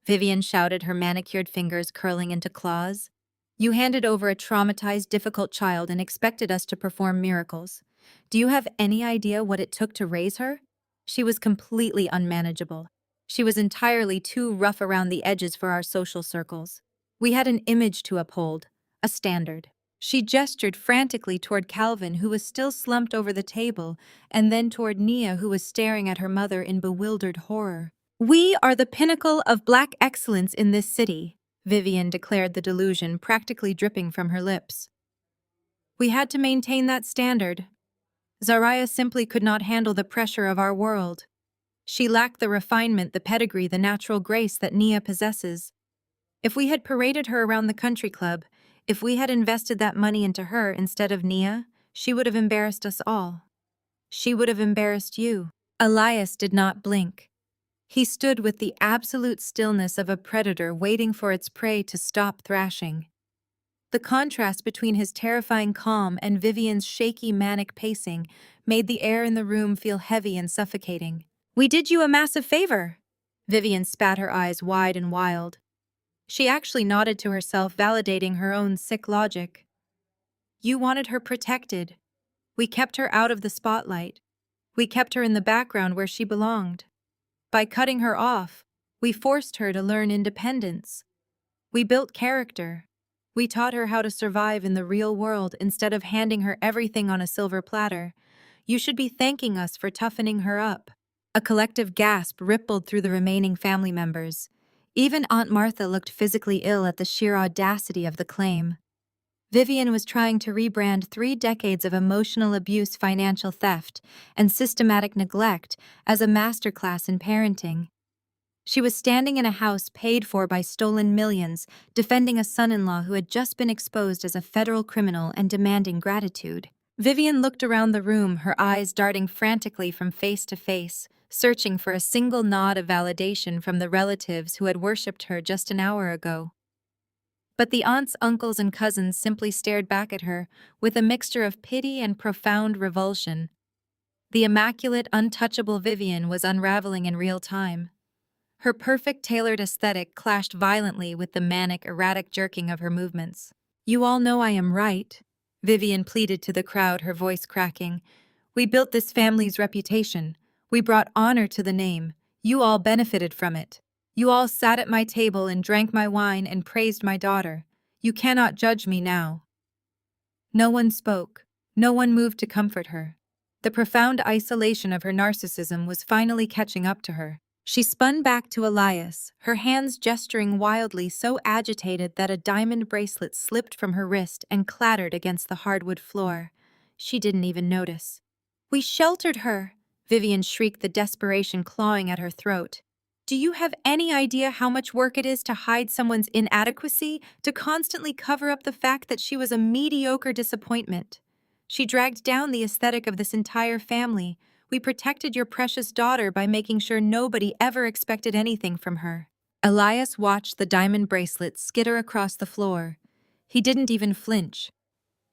Vivian shouted, her manicured fingers curling into claws. "You handed over a traumatized, difficult child and expected us to perform miracles. Do you have any idea what it took to raise her? She was completely unmanageable. She was entirely too rough around the edges for our social circles. We had an image to uphold, a standard." She gestured frantically toward Calvin, who was still slumped over the table, and then toward Nia, who was staring at her mother in bewildered horror. "We are the pinnacle of Black excellence in this city," Vivian declared, the delusion practically dripping from her lips. "We had to maintain that standard. Zariah simply could not handle the pressure of our world. She lacked the refinement, the pedigree, the natural grace that Nia possesses. If we had paraded her around the country club, if we had invested that money into her instead of Nia, she would have embarrassed us all. She would have embarrassed you." Elias did not blink. He stood with the absolute stillness of a predator waiting for its prey to stop thrashing. The contrast between his terrifying calm and Vivian's shaky, manic pacing made the air in the room feel heavy and suffocating. "We did you a massive favor." Vivian spat, her eyes wide and wild. She actually nodded to herself, validating her own sick logic. "You wanted her protected. We kept her out of the spotlight. We kept her in the background where she belonged. By cutting her off, we forced her to learn independence. We built character. We taught her how to survive in the real world instead of handing her everything on a silver platter. You should be thanking us for toughening her up." A collective gasp rippled through the remaining family members. Even Aunt Martha looked physically ill at the sheer audacity of the claim. Vivian was trying to rebrand 3 decades of emotional abuse, financial theft, and systematic neglect as a masterclass in parenting. She was standing in a house paid for by stolen millions, defending a son-in-law who had just been exposed as a federal criminal and demanding gratitude. Vivian looked around the room, her eyes darting frantically from face to face, searching for a single nod of validation from the relatives who had worshipped her just an hour ago. But the aunts, uncles, and cousins simply stared back at her with a mixture of pity and profound revulsion. The immaculate, untouchable Vivian was unraveling in real time. Her perfect tailored aesthetic clashed violently with the manic, erratic jerking of her movements. "You all know I am right," Vivian pleaded to the crowd, her voice cracking. "We built this family's reputation. We brought honor to the name. You all benefited from it. You all sat at my table and drank my wine and praised my daughter. You cannot judge me now." No one spoke. No one moved to comfort her. The profound isolation of her narcissism was finally catching up to her. She spun back to Elias, her hands gesturing wildly, so agitated that a diamond bracelet slipped from her wrist and clattered against the hardwood floor. She didn't even notice. "We sheltered her," Vivian shrieked, the desperation clawing at her throat. "Do you have any idea how much work it is to hide someone's inadequacy, to constantly cover up the fact that she was a mediocre disappointment? She dragged down the aesthetic of this entire family. We protected your precious daughter by making sure nobody ever expected anything from her." Elias watched the diamond bracelet skitter across the floor. He didn't even flinch.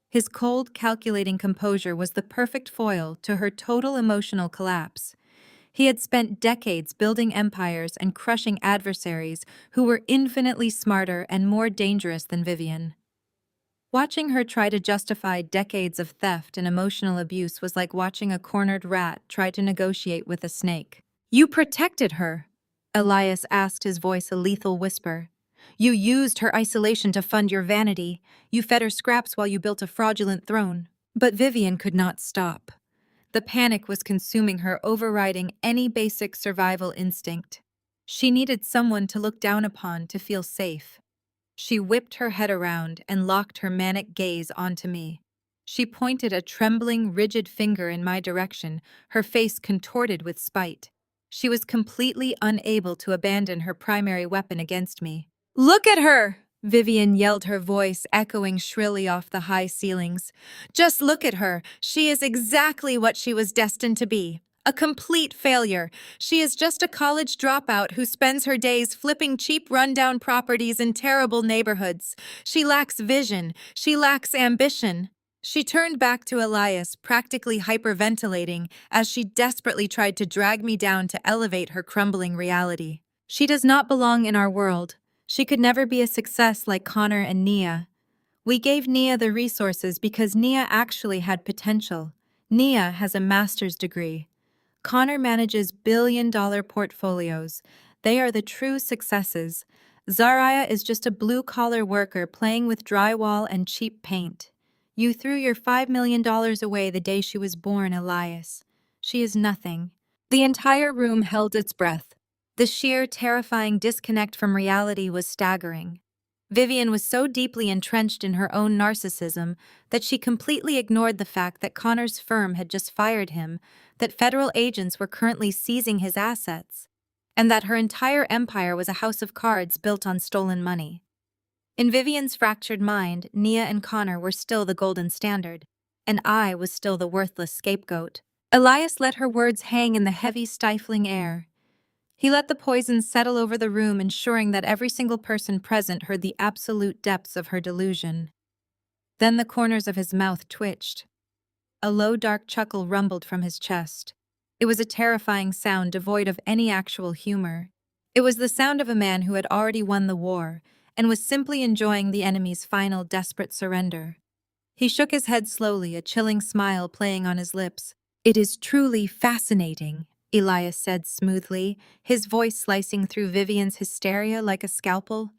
His cold, calculating composure was the perfect foil to her total emotional collapse. He had spent decades building empires and crushing adversaries who were infinitely smarter and more dangerous than Vivian. Watching her try to justify decades of theft and emotional abuse was like watching a cornered rat try to negotiate with a snake. "You protected her," Elias asked, his voice a lethal whisper. "You used her isolation to fund your vanity. You fed her scraps while you built a fraudulent throne." But Vivian could not stop. The panic was consuming her, overriding any basic survival instinct. She needed someone to look down upon, to feel safe. She whipped her head around and locked her manic gaze onto me. She pointed a trembling, rigid finger in my direction, her face contorted with spite. She was completely unable to abandon her primary weapon against me. "Look at her!" Vivian yelled, her voice echoing shrilly off the high ceilings. "Just look at her. She is exactly what she was destined to be. A complete failure. She is just a college dropout who spends her days flipping cheap rundown properties in terrible neighborhoods. She lacks vision. She lacks ambition." She turned back to Elias, practically hyperventilating as she desperately tried to drag me down to elevate her crumbling reality. "She does not belong in our world. She could never be a success like Connor and Nia. We gave Nia the resources because Nia actually had potential. Nia has a master's degree. Connor manages billion-dollar portfolios. They are the true successes. Zariah is just a blue-collar worker playing with drywall and cheap paint. You threw your $5 million away the day she was born, Elias. She is nothing." The entire room held its breath. The sheer, terrifying disconnect from reality was staggering. Vivian was so deeply entrenched in her own narcissism that she completely ignored the fact that Connor's firm had just fired him, that federal agents were currently seizing his assets, and that her entire empire was a house of cards built on stolen money. In Vivian's fractured mind, Nia and Connor were still the golden standard, and I was still the worthless scapegoat. Elias let her words hang in the heavy, stifling air. He let the poison settle over the room, ensuring that every single person present heard the absolute depths of her delusion. Then the corners of his mouth twitched. A low, dark chuckle rumbled from his chest. It was a terrifying sound devoid of any actual humor. It was the sound of a man who had already won the war and was simply enjoying the enemy's final, desperate surrender. He shook his head slowly, a chilling smile playing on his lips. "It is truly fascinating," Elias said smoothly, his voice slicing through Vivian's hysteria like a scalpel.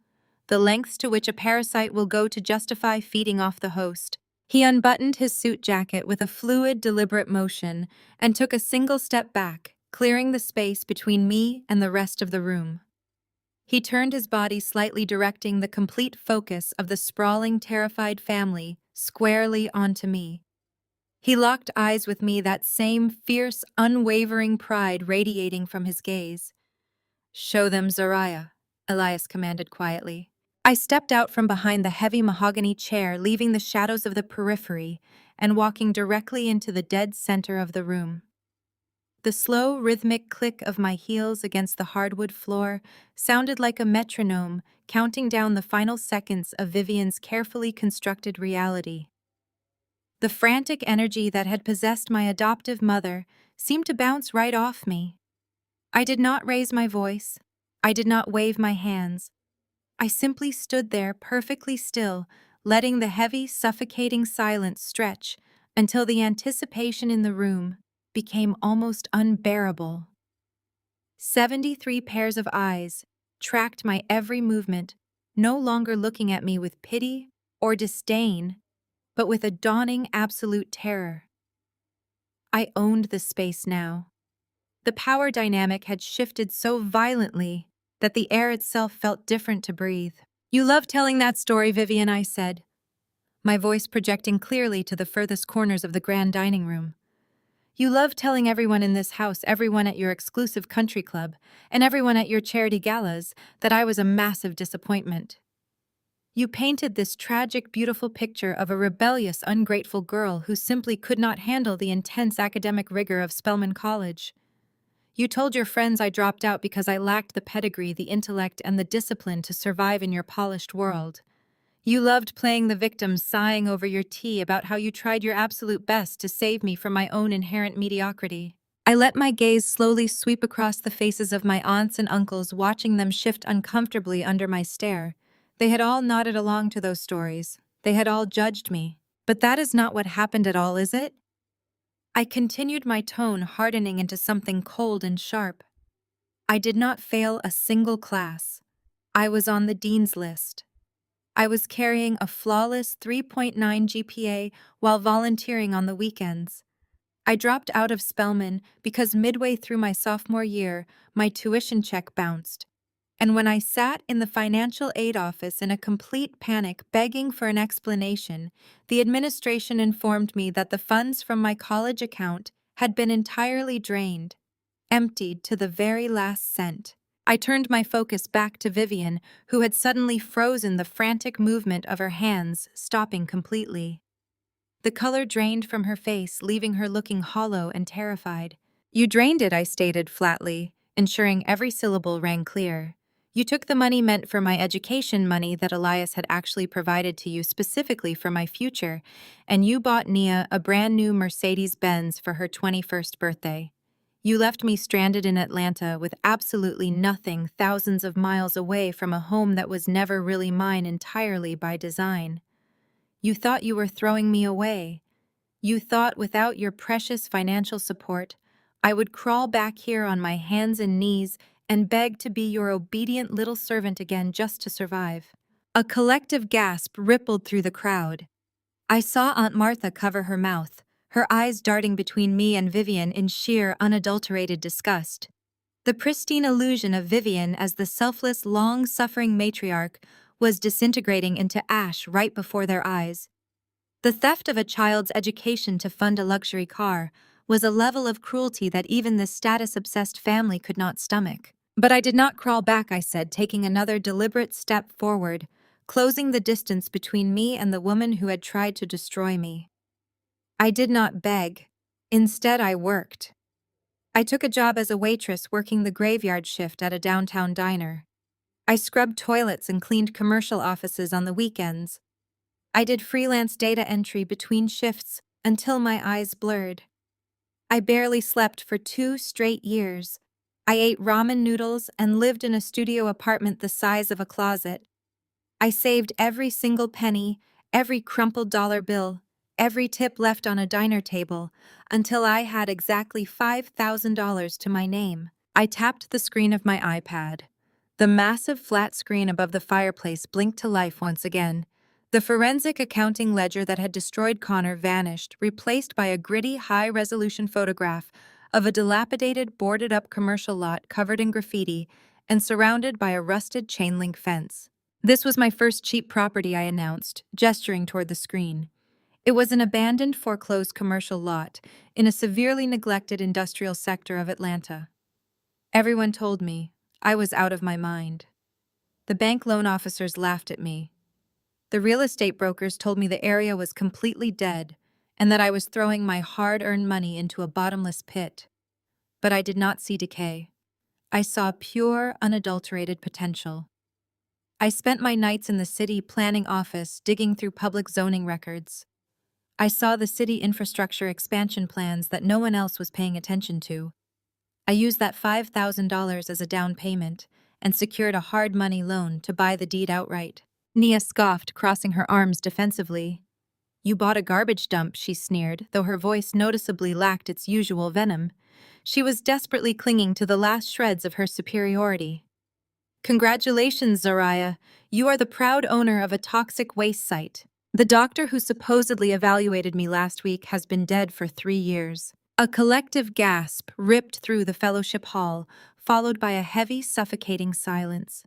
"The lengths to which a parasite will go to justify feeding off the host. He unbuttoned his suit jacket with a fluid, deliberate motion and took a single step back, clearing the space between me and the rest of the room. He turned his body slightly, directing the complete focus of the sprawling, terrified family squarely onto me. He locked eyes with me, that same fierce, unwavering pride radiating from his gaze. "Show them Zariah," Elias commanded quietly. I stepped out from behind the heavy mahogany chair, leaving the shadows of the periphery and walking directly into the dead center of the room. The slow, rhythmic click of my heels against the hardwood floor sounded like a metronome, counting down the final seconds of Vivian's carefully constructed reality. The frantic energy that had possessed my adoptive mother seemed to bounce right off me. I did not raise my voice. I did not wave my hands. I simply stood there perfectly still, letting the heavy, suffocating silence stretch until the anticipation in the room became almost unbearable. 73 pairs of eyes tracked my every movement, no longer looking at me with pity or disdain, but with a dawning absolute terror. I owned the space now. The power dynamic had shifted so violently that the air itself felt different to breathe. "You love telling that story, Vivian," I said, my voice projecting clearly to the furthest corners of the grand dining room. "You love telling everyone in this house, everyone at your exclusive country club, and everyone at your charity galas, that I was a massive disappointment. You painted this tragic, beautiful picture of a rebellious, ungrateful girl who simply could not handle the intense academic rigor of Spelman College. You told your friends I dropped out because I lacked the pedigree, the intellect, and the discipline to survive in your polished world. You loved playing the victim, sighing over your tea about how you tried your absolute best to save me from my own inherent mediocrity." I let my gaze slowly sweep across the faces of my aunts and uncles, watching them shift uncomfortably under my stare. They had all nodded along to those stories. They had all judged me. But that is not what happened at all, is it? I continued, my tone hardening into something cold and sharp. I did not fail a single class. I was on the dean's list. I was carrying a flawless 3.9 GPA while volunteering on the weekends. I dropped out of Spelman because midway through my sophomore year, my tuition check bounced. And when I sat in the financial aid office in a complete panic, begging for an explanation, the administration informed me that the funds from my college account had been entirely drained, emptied to the very last cent. I turned my focus back to Vivian, who had suddenly frozen, the frantic movement of her hands stopping completely. The color drained from her face, leaving her looking hollow and terrified. "You drained it," I stated flatly, ensuring every syllable rang clear. "You took the money meant for my education, money that Elias had actually provided to you specifically for my future, and you bought Nia a brand new Mercedes-Benz for her 21st birthday. You left me stranded in Atlanta with absolutely nothing, thousands of miles away from a home that was never really mine, entirely by design. You thought you were throwing me away. You thought without your precious financial support, I would crawl back here on my hands and knees and beg to be your obedient little servant again just to survive." A collective gasp rippled through the crowd. I saw Aunt Martha cover her mouth, her eyes darting between me and Vivian in sheer, unadulterated disgust. The pristine illusion of Vivian as the selfless, long-suffering matriarch was disintegrating into ash right before their eyes. The theft of a child's education to fund a luxury car was a level of cruelty that even this status-obsessed family could not stomach. But I did not crawl back, I said, taking another deliberate step forward, closing the distance between me and the woman who had tried to destroy me. I did not beg. Instead, I worked. I took a job as a waitress, working the graveyard shift at a downtown diner. I scrubbed toilets and cleaned commercial offices on the weekends. I did freelance data entry between shifts until my eyes blurred. I barely slept for 2 straight years. I ate ramen noodles and lived in a studio apartment the size of a closet. I saved every single penny, every crumpled dollar bill, every tip left on a diner table, until I had exactly $5,000 to my name. I tapped the screen of my iPad. The massive flat screen above the fireplace blinked to life once again, The forensic accounting ledger that had destroyed Connor vanished, replaced by a gritty, high-resolution photograph of a dilapidated, boarded-up commercial lot covered in graffiti and surrounded by a rusted chain-link fence. This was my first cheap property, I announced, gesturing toward the screen. It was an abandoned, foreclosed commercial lot in a severely neglected industrial sector of Atlanta. Everyone told me I was out of my mind. The bank loan officers laughed at me. The real estate brokers told me the area was completely dead and that I was throwing my hard-earned money into a bottomless pit. But I did not see decay. I saw pure, unadulterated potential. I spent my nights in the city planning office, digging through public zoning records. I saw the city infrastructure expansion plans that no one else was paying attention to. I used that $5,000 as a down payment and secured a hard money loan to buy the deed outright. Nia scoffed, crossing her arms defensively. "You bought a garbage dump," she sneered, though her voice noticeably lacked its usual venom. She was desperately clinging to the last shreds of her superiority. "Congratulations, Zariah. You are the proud owner of a toxic waste site. The doctor who supposedly evaluated me last week has been dead for 3 years." A collective gasp ripped through the fellowship hall, followed by a heavy, suffocating silence.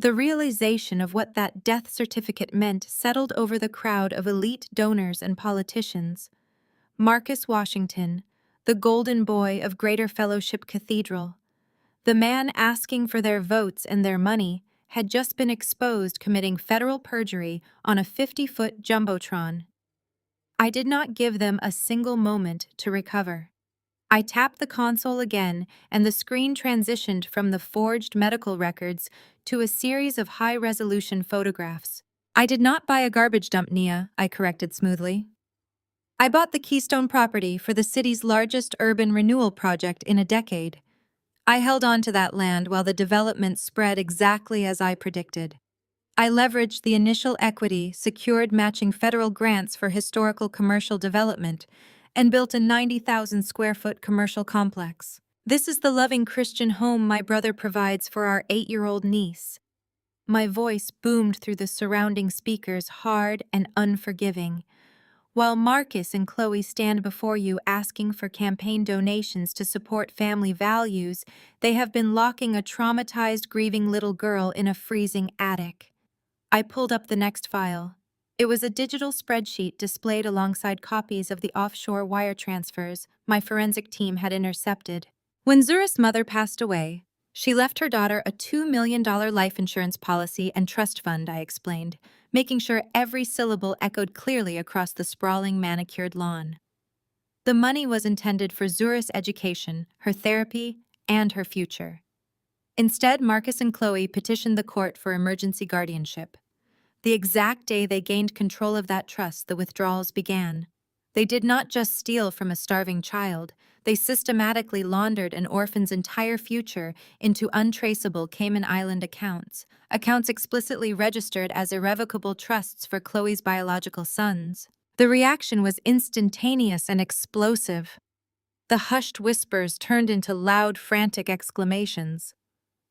The realization of what that death certificate meant settled over the crowd of elite donors and politicians. Marcus Washington, the golden boy of Greater Fellowship Cathedral, the man asking for their votes and their money, had just been exposed committing federal perjury on a 50-foot jumbotron. I did not give them a single moment to recover. I tapped the console again, and the screen transitioned from the forged medical records to a series of high-resolution photographs. "I did not buy a garbage dump, Nia," I corrected smoothly. "I bought the Keystone property for the city's largest urban renewal project in a decade. I held on to that land while the development spread exactly as I predicted. I leveraged the initial equity, secured matching federal grants for historical commercial development, and built a 90,000-square-foot commercial complex. This is the loving Christian home my brother provides for our 8-year-old niece." My voice boomed through the surrounding speakers, hard and unforgiving. "While Marcus and Chloe stand before you asking for campaign donations to support family values, they have been locking a traumatized, grieving little girl in a freezing attic." I pulled up the next file. It was a digital spreadsheet displayed alongside copies of the offshore wire transfers my forensic team had intercepted. When Zura's mother passed away, she left her daughter a $2 million life insurance policy and trust fund, I explained, making sure every syllable echoed clearly across the sprawling, manicured lawn. The money was intended for Zura's education, her therapy, and her future. Instead, Marcus and Chloe petitioned the court for emergency guardianship. The exact day they gained control of that trust, the withdrawals began. They did not just steal from a starving child, they systematically laundered an orphan's entire future into untraceable Cayman Island accounts explicitly registered as irrevocable trusts for Chloe's biological sons. The reaction was instantaneous and explosive. The hushed whispers turned into loud, frantic exclamations.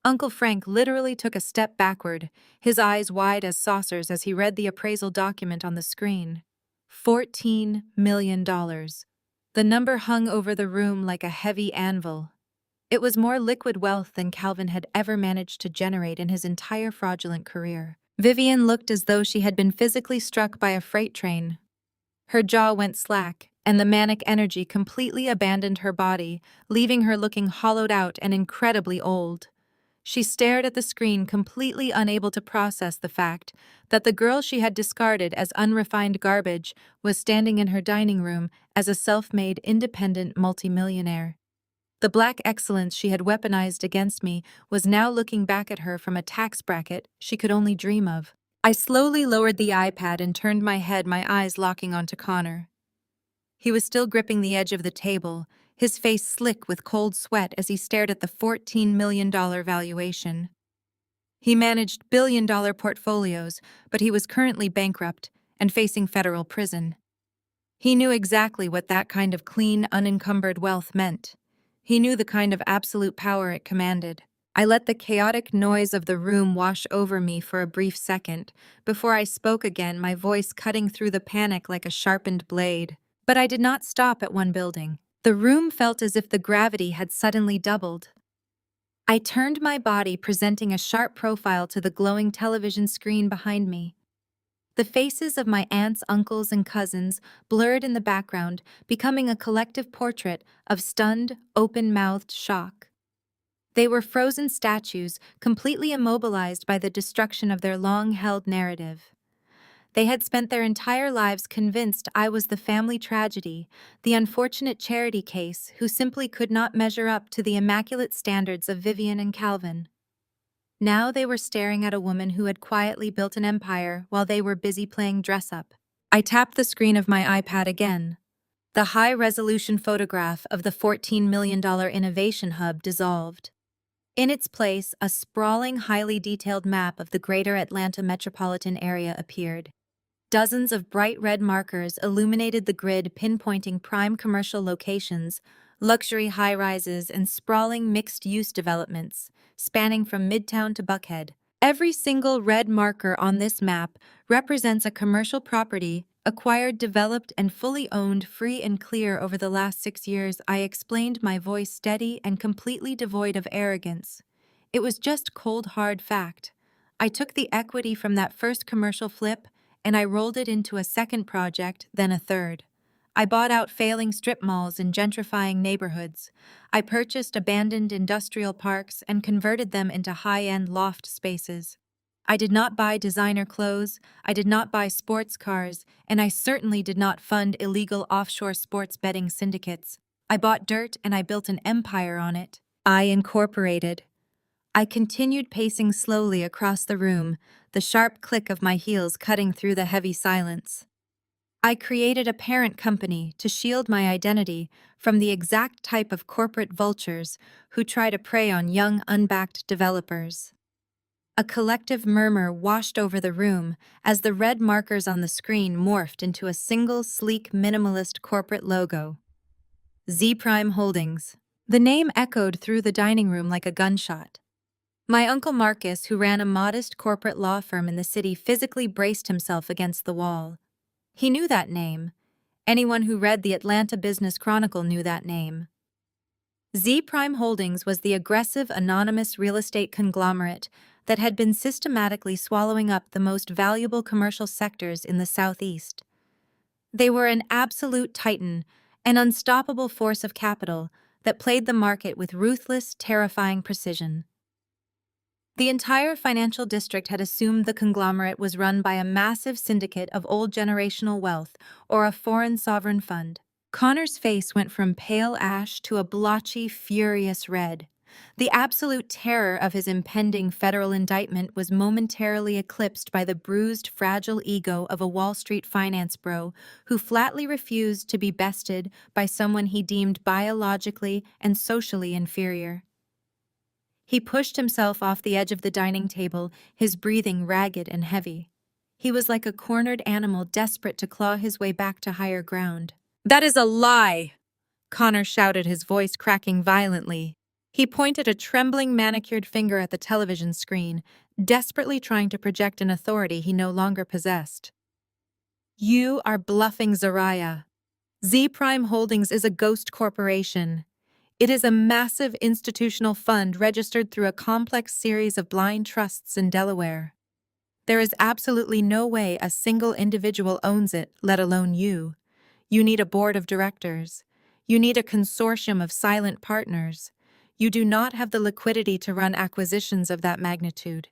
Uncle Frank literally took a step backward, his eyes wide as saucers as he read the appraisal document on the screen. $14 million. The number hung over the room like a heavy anvil. It was more liquid wealth than Calvin had ever managed to generate in his entire fraudulent career. Vivian looked as though she had been physically struck by a freight train. Her jaw went slack, and the manic energy completely abandoned her body, leaving her looking hollowed out and incredibly old. She stared at the screen, completely unable to process the fact that the girl she had discarded as unrefined garbage was standing in her dining room as a self-made, independent multimillionaire. The black excellence she had weaponized against me was now looking back at her from a tax bracket she could only dream of. I slowly lowered the iPad and turned my head, my eyes locking onto Connor. He was still gripping the edge of the table, his face slick with cold sweat as he stared at the $14 million valuation. He managed billion-dollar portfolios, but he was currently bankrupt and facing federal prison. He knew exactly what that kind of clean, unencumbered wealth meant. He knew the kind of absolute power it commanded. I let the chaotic noise of the room wash over me for a brief second, before I spoke again, my voice cutting through the panic like a sharpened blade. But I did not stop at one building. The room felt as if the gravity had suddenly doubled. I turned my body, presenting a sharp profile to the glowing television screen behind me. The faces of my aunts, uncles, and cousins blurred in the background, becoming a collective portrait of stunned, open-mouthed shock. They were frozen statues, completely immobilized by the destruction of their long-held narrative. They had spent their entire lives convinced I was the family tragedy, the unfortunate charity case who simply could not measure up to the immaculate standards of Vivian and Calvin. Now they were staring at a woman who had quietly built an empire while they were busy playing dress-up. I tapped the screen of my iPad again. The high-resolution photograph of the $14 million innovation hub dissolved. In its place, a sprawling, highly detailed map of the greater Atlanta metropolitan area appeared. Dozens of bright red markers illuminated the grid, pinpointing prime commercial locations, luxury high-rises, and sprawling mixed-use developments, spanning from Midtown to Buckhead. Every single red marker on this map represents a commercial property acquired, developed, and fully owned, free and clear over the last 6 years. I explained, my voice steady and completely devoid of arrogance. It was just cold, hard fact. I took the equity from that first commercial flip and I rolled it into a second project, then a third. I bought out failing strip malls in gentrifying neighborhoods. I purchased abandoned industrial parks and converted them into high-end loft spaces. I did not buy designer clothes, I did not buy sports cars, and I certainly did not fund illegal offshore sports betting syndicates. I bought dirt and I built an empire on it. I incorporated. I continued pacing slowly across the room, the sharp click of my heels cutting through the heavy silence. I created a parent company to shield my identity from the exact type of corporate vultures who try to prey on young, unbacked developers. A collective murmur washed over the room as the red markers on the screen morphed into a single, sleek, minimalist corporate logo. Z Prime Holdings. The name echoed through the dining room like a gunshot. My uncle Marcus, who ran a modest corporate law firm in the city, physically braced himself against the wall. He knew that name. Anyone who read the Atlanta Business Chronicle knew that name. Z Prime Holdings was the aggressive, anonymous real estate conglomerate that had been systematically swallowing up the most valuable commercial sectors in the Southeast. They were an absolute titan, an unstoppable force of capital that played the market with ruthless, terrifying precision. The entire financial district had assumed the conglomerate was run by a massive syndicate of old generational wealth or a foreign sovereign fund. Connor's face went from pale ash to a blotchy, furious red. The absolute terror of his impending federal indictment was momentarily eclipsed by the bruised, fragile ego of a Wall Street finance bro who flatly refused to be bested by someone he deemed biologically and socially inferior. He pushed himself off the edge of the dining table, his breathing ragged and heavy. He was like a cornered animal desperate to claw his way back to higher ground. "That is a lie!" Connor shouted, his voice cracking violently. He pointed a trembling, manicured finger at the television screen, desperately trying to project an authority he no longer possessed. "You are bluffing, Zariah. Z Prime Holdings is a ghost corporation. It is a massive institutional fund registered through a complex series of blind trusts in Delaware. There is absolutely no way a single individual owns it, let alone you. You need a board of directors. You need a consortium of silent partners. You do not have the liquidity to run acquisitions of that magnitude.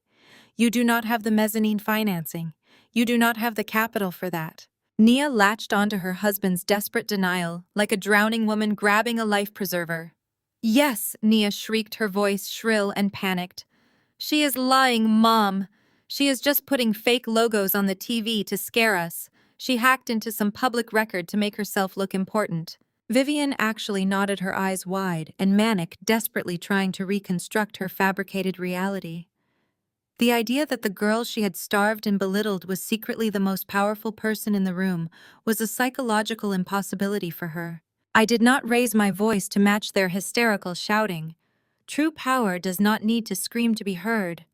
You do not have the mezzanine financing. You do not have the capital for that." Nia latched onto her husband's desperate denial, like a drowning woman grabbing a life preserver. "Yes," Nia shrieked, her voice shrill and panicked. "She is lying, Mom. She is just putting fake logos on the TV to scare us. She hacked into some public record to make herself look important." Vivian actually nodded, her eyes wide and manic, desperately trying to reconstruct her fabricated reality. The idea that the girl she had starved and belittled was secretly the most powerful person in the room was a psychological impossibility for her. I did not raise my voice to match their hysterical shouting. True power does not need to scream to be heard.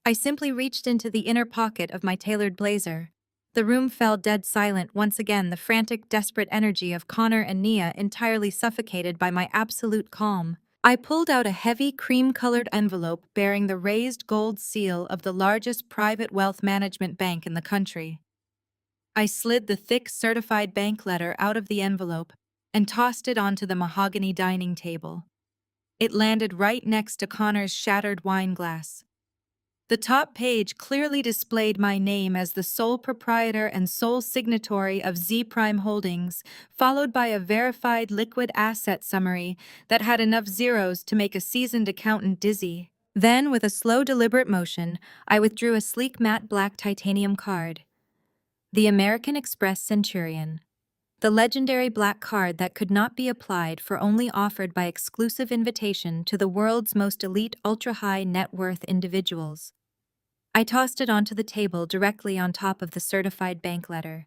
I simply reached into the inner pocket of my tailored blazer. The room fell dead silent once again, the frantic, desperate energy of Connor and Nia entirely suffocated by my absolute calm. I pulled out a heavy, cream-colored envelope bearing the raised gold seal of the largest private wealth management bank in the country. I slid the thick, certified bank letter out of the envelope and tossed it onto the mahogany dining table. It landed right next to Connor's shattered wine glass. The top page clearly displayed my name as the sole proprietor and sole signatory of Z Prime Holdings, followed by a verified liquid asset summary that had enough zeros to make a seasoned accountant dizzy. Then, with a slow, deliberate motion, I withdrew a sleek matte black titanium card. The American Express Centurion. The legendary black card that could not be applied for, only offered by exclusive invitation to the world's most elite ultra-high net worth individuals. I tossed it onto the table directly on top of the certified bank letter.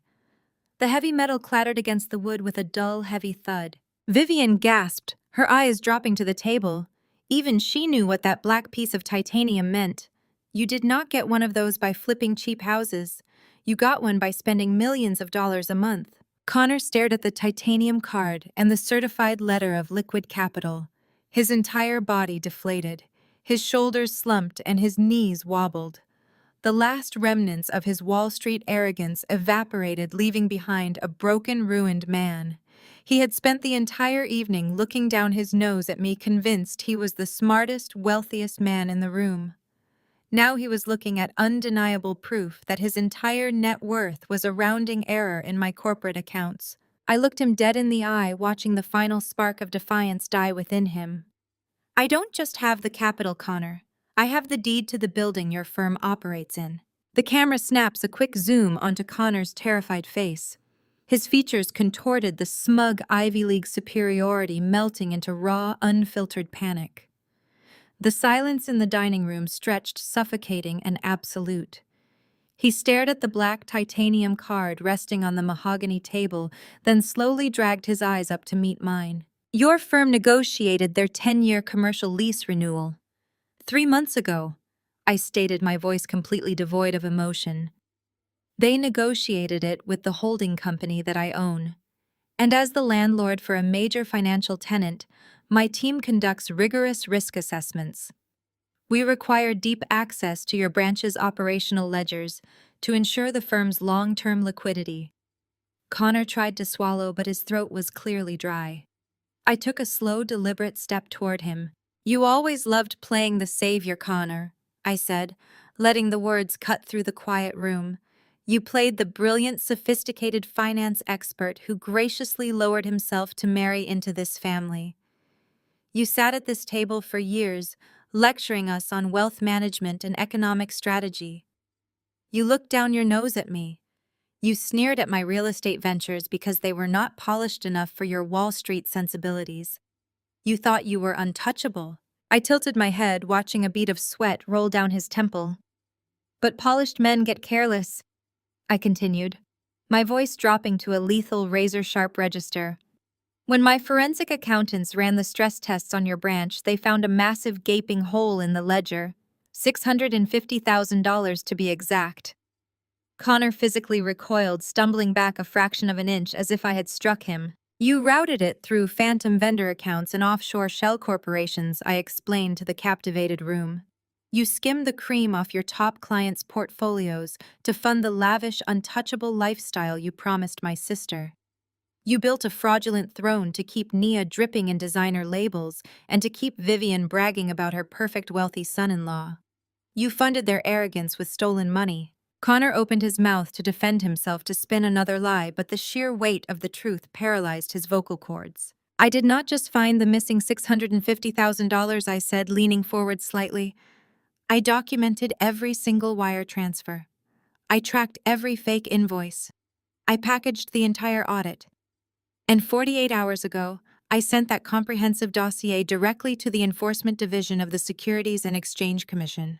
The heavy metal clattered against the wood with a dull, heavy thud. Vivian gasped, her eyes dropping to the table. Even she knew what that black piece of titanium meant. You did not get one of those by flipping cheap houses. You got one by spending millions of dollars a month. Connor stared at the titanium card and the certified letter of liquid capital. His entire body deflated. His shoulders slumped and his knees wobbled. The last remnants of his Wall Street arrogance evaporated, leaving behind a broken, ruined man. He had spent the entire evening looking down his nose at me, convinced he was the smartest, wealthiest man in the room. Now he was looking at undeniable proof that his entire net worth was a rounding error in my corporate accounts. I looked him dead in the eye, watching the final spark of defiance die within him. I don't just have the capital, Connor. I have the deed to the building your firm operates in. The camera snaps a quick zoom onto Connor's terrified face. His features contorted, the smug Ivy League superiority melting into raw, unfiltered panic. The silence in the dining room stretched, suffocating and absolute. He stared at the black titanium card resting on the mahogany table, then slowly dragged his eyes up to meet mine. Your firm negotiated their 10-year commercial lease renewal 3 months ago, I stated, my voice completely devoid of emotion. They negotiated it with the holding company that I own. And as the landlord for a major financial tenant, my team conducts rigorous risk assessments. We require deep access to your branch's operational ledgers to ensure the firm's long-term liquidity. Connor tried to swallow, but his throat was clearly dry. I took a slow, deliberate step toward him. You always loved playing the savior, Connor, I said, letting the words cut through the quiet room. You played the brilliant, sophisticated finance expert who graciously lowered himself to marry into this family. You sat at this table for years, lecturing us on wealth management and economic strategy. You looked down your nose at me. You sneered at my real estate ventures because they were not polished enough for your Wall Street sensibilities. You thought you were untouchable. I tilted my head, watching a bead of sweat roll down his temple. But polished men get careless, I continued, my voice dropping to a lethal, razor-sharp register. When my forensic accountants ran the stress tests on your branch, they found a massive gaping hole in the ledger, $650,000 to be exact. Connor physically recoiled, stumbling back a fraction of an inch as if I had struck him. You routed it through phantom vendor accounts and offshore shell corporations, I explained to the captivated room. You skimmed the cream off your top clients' portfolios to fund the lavish, untouchable lifestyle you promised my sister. You built a fraudulent throne to keep Nia dripping in designer labels and to keep Vivian bragging about her perfect wealthy son-in-law. You funded their arrogance with stolen money. Connor opened his mouth to defend himself, to spin another lie, but the sheer weight of the truth paralyzed his vocal cords. I did not just find the missing $650,000, I said, leaning forward slightly. I documented every single wire transfer. I tracked every fake invoice. I packaged the entire audit. And 48 hours ago, I sent that comprehensive dossier directly to the Enforcement Division of the Securities and Exchange Commission.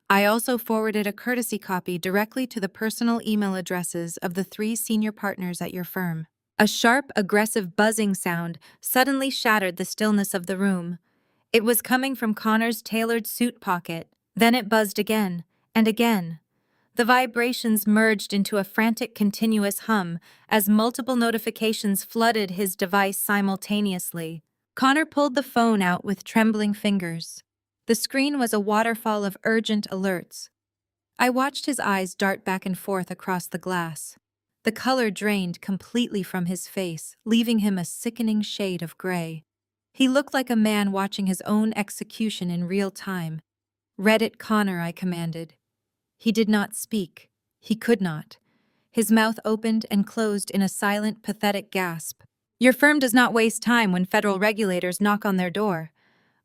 I also forwarded a courtesy copy directly to the personal email addresses of the 3 senior partners at your firm. A sharp, aggressive buzzing sound suddenly shattered the stillness of the room. It was coming from Connor's tailored suit pocket. Then it buzzed again, and again. The vibrations merged into a frantic continuous hum as multiple notifications flooded his device simultaneously. Connor pulled the phone out with trembling fingers. The screen was a waterfall of urgent alerts. I watched his eyes dart back and forth across the glass. The color drained completely from his face, leaving him a sickening shade of gray. He looked like a man watching his own execution in real time. "Read it, Connor," I commanded. He did not speak. He could not. His mouth opened and closed in a silent, pathetic gasp. "Your firm does not waste time when federal regulators knock on their door,"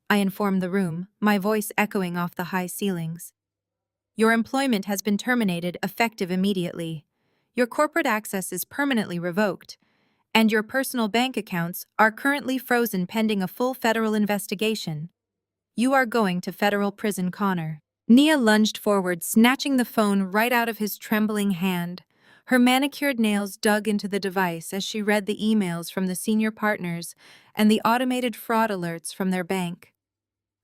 I informed the room, my voice echoing off the high ceilings. "Your employment has been terminated effective immediately. Your corporate access is permanently revoked, and your personal bank accounts are currently frozen pending a full federal investigation. You are going to federal prison, Connor." Nia lunged forward, snatching the phone right out of his trembling hand. Her manicured nails dug into the device as she read the emails from the senior partners and the automated fraud alerts from their bank.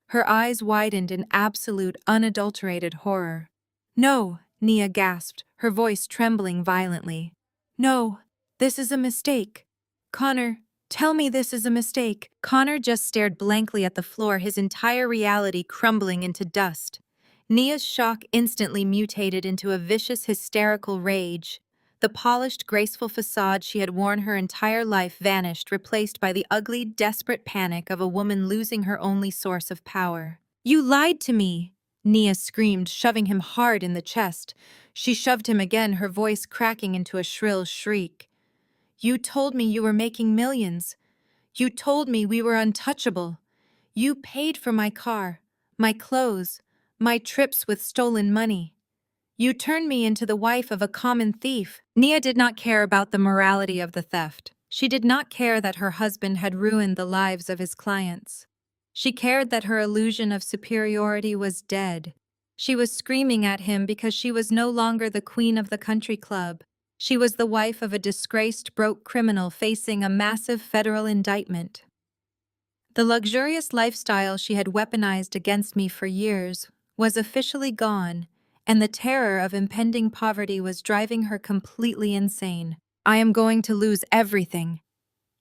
Her eyes widened in absolute, unadulterated horror. "No," Nia gasped, her voice trembling violently. "No, this is a mistake. Connor, tell me this is a mistake." Connor just stared blankly at the floor, his entire reality crumbling into dust. Nia's shock instantly mutated into a vicious, hysterical rage. The polished, graceful facade she had worn her entire life vanished, replaced by the ugly, desperate panic of a woman losing her only source of power. "You lied to me!" Nia screamed, shoving him hard in the chest. She shoved him again, her voice cracking into a shrill shriek. "You told me you were making millions. You told me we were untouchable. You paid for my car, my clothes, my trips with stolen money. You turned me into the wife of a common thief." Nia did not care about the morality of the theft. She did not care that her husband had ruined the lives of his clients. She cared that her illusion of superiority was dead. She was screaming at him because she was no longer the queen of the country club. She was the wife of a disgraced, broke criminal facing a massive federal indictment. The luxurious lifestyle she had weaponized against me for years was officially gone, and the terror of impending poverty was driving her completely insane. "I am going to lose everything,"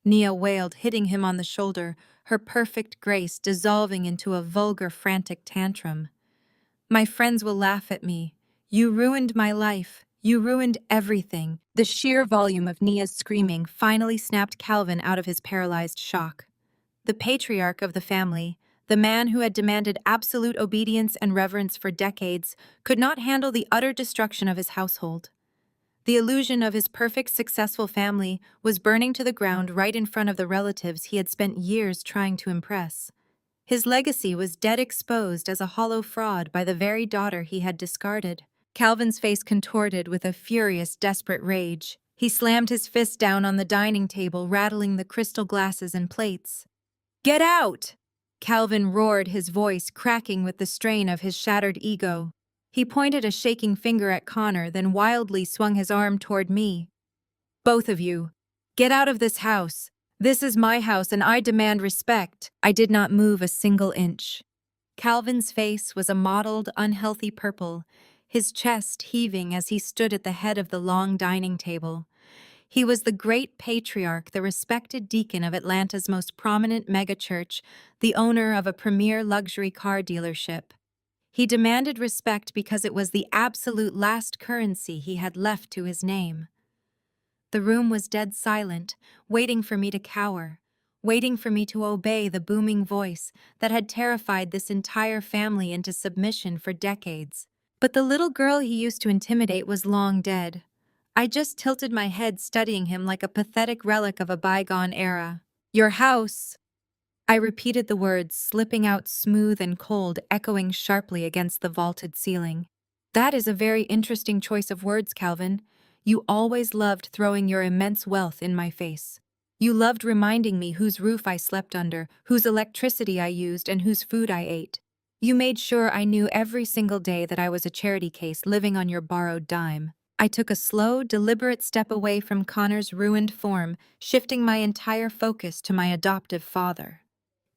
Nia wailed, hitting him on the shoulder, her perfect grace dissolving into a vulgar, frantic tantrum. "My friends will laugh at me. You ruined my life. You ruined everything." The sheer volume of Nia's screaming finally snapped Calvin out of his paralyzed shock. The patriarch of the family, the man who had demanded absolute obedience and reverence for decades, could not handle the utter destruction of his household. The illusion of his perfect, successful family was burning to the ground right in front of the relatives he had spent years trying to impress. His legacy was dead, exposed as a hollow fraud by the very daughter he had discarded. Calvin's face contorted with a furious, desperate rage. He slammed his fist down on the dining table, rattling the crystal glasses and plates. "Get out!" Calvin roared, his voice cracking with the strain of his shattered ego. He pointed a shaking finger at Connor, then wildly swung his arm toward me. "Both of you, get out of this house. This is my house and I demand respect." I did not move a single inch. Calvin's face was a mottled, unhealthy purple, his chest heaving as he stood at the head of the long dining table. He was the great patriarch, the respected deacon of Atlanta's most prominent megachurch, the owner of a premier luxury car dealership. He demanded respect because it was the absolute last currency he had left to his name. The room was dead silent, waiting for me to cower, waiting for me to obey the booming voice that had terrified this entire family into submission for decades. But the little girl he used to intimidate was long dead. I just tilted my head, studying him like a pathetic relic of a bygone era. "Your house." I repeated the words, slipping out smooth and cold, echoing sharply against the vaulted ceiling. "That is a very interesting choice of words, Calvin. You always loved throwing your immense wealth in my face. You loved reminding me whose roof I slept under, whose electricity I used, and whose food I ate. You made sure I knew every single day that I was a charity case living on your borrowed dime." I took a slow, deliberate step away from Connor's ruined form, shifting my entire focus to my adoptive father.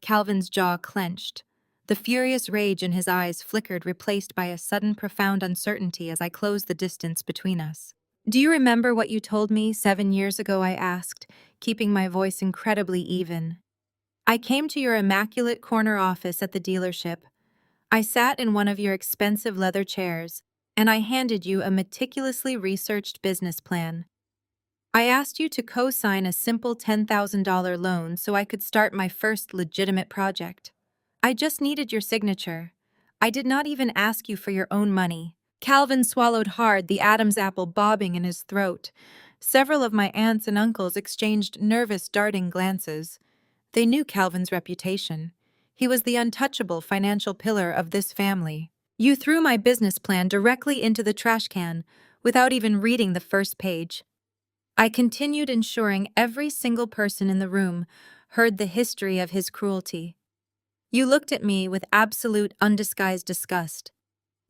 Calvin's jaw clenched. The furious rage in his eyes flickered, replaced by a sudden profound uncertainty as I closed the distance between us. "Do you remember what you told me 7 years ago?" I asked, keeping my voice incredibly even. "I came to your immaculate corner office at the dealership. I sat in one of your expensive leather chairs, and I handed you a meticulously researched business plan. I asked you to co-sign a simple $10,000 loan so I could start my first legitimate project. I just needed your signature. I did not even ask you for your own money." Calvin swallowed hard, the Adam's apple bobbing in his throat. Several of my aunts and uncles exchanged nervous, darting glances. They knew Calvin's reputation. He was the untouchable financial pillar of this family. "You threw my business plan directly into the trash can, without even reading the first page." I continued, ensuring every single person in the room heard the history of his cruelty. "You looked at me with absolute, undisguised disgust.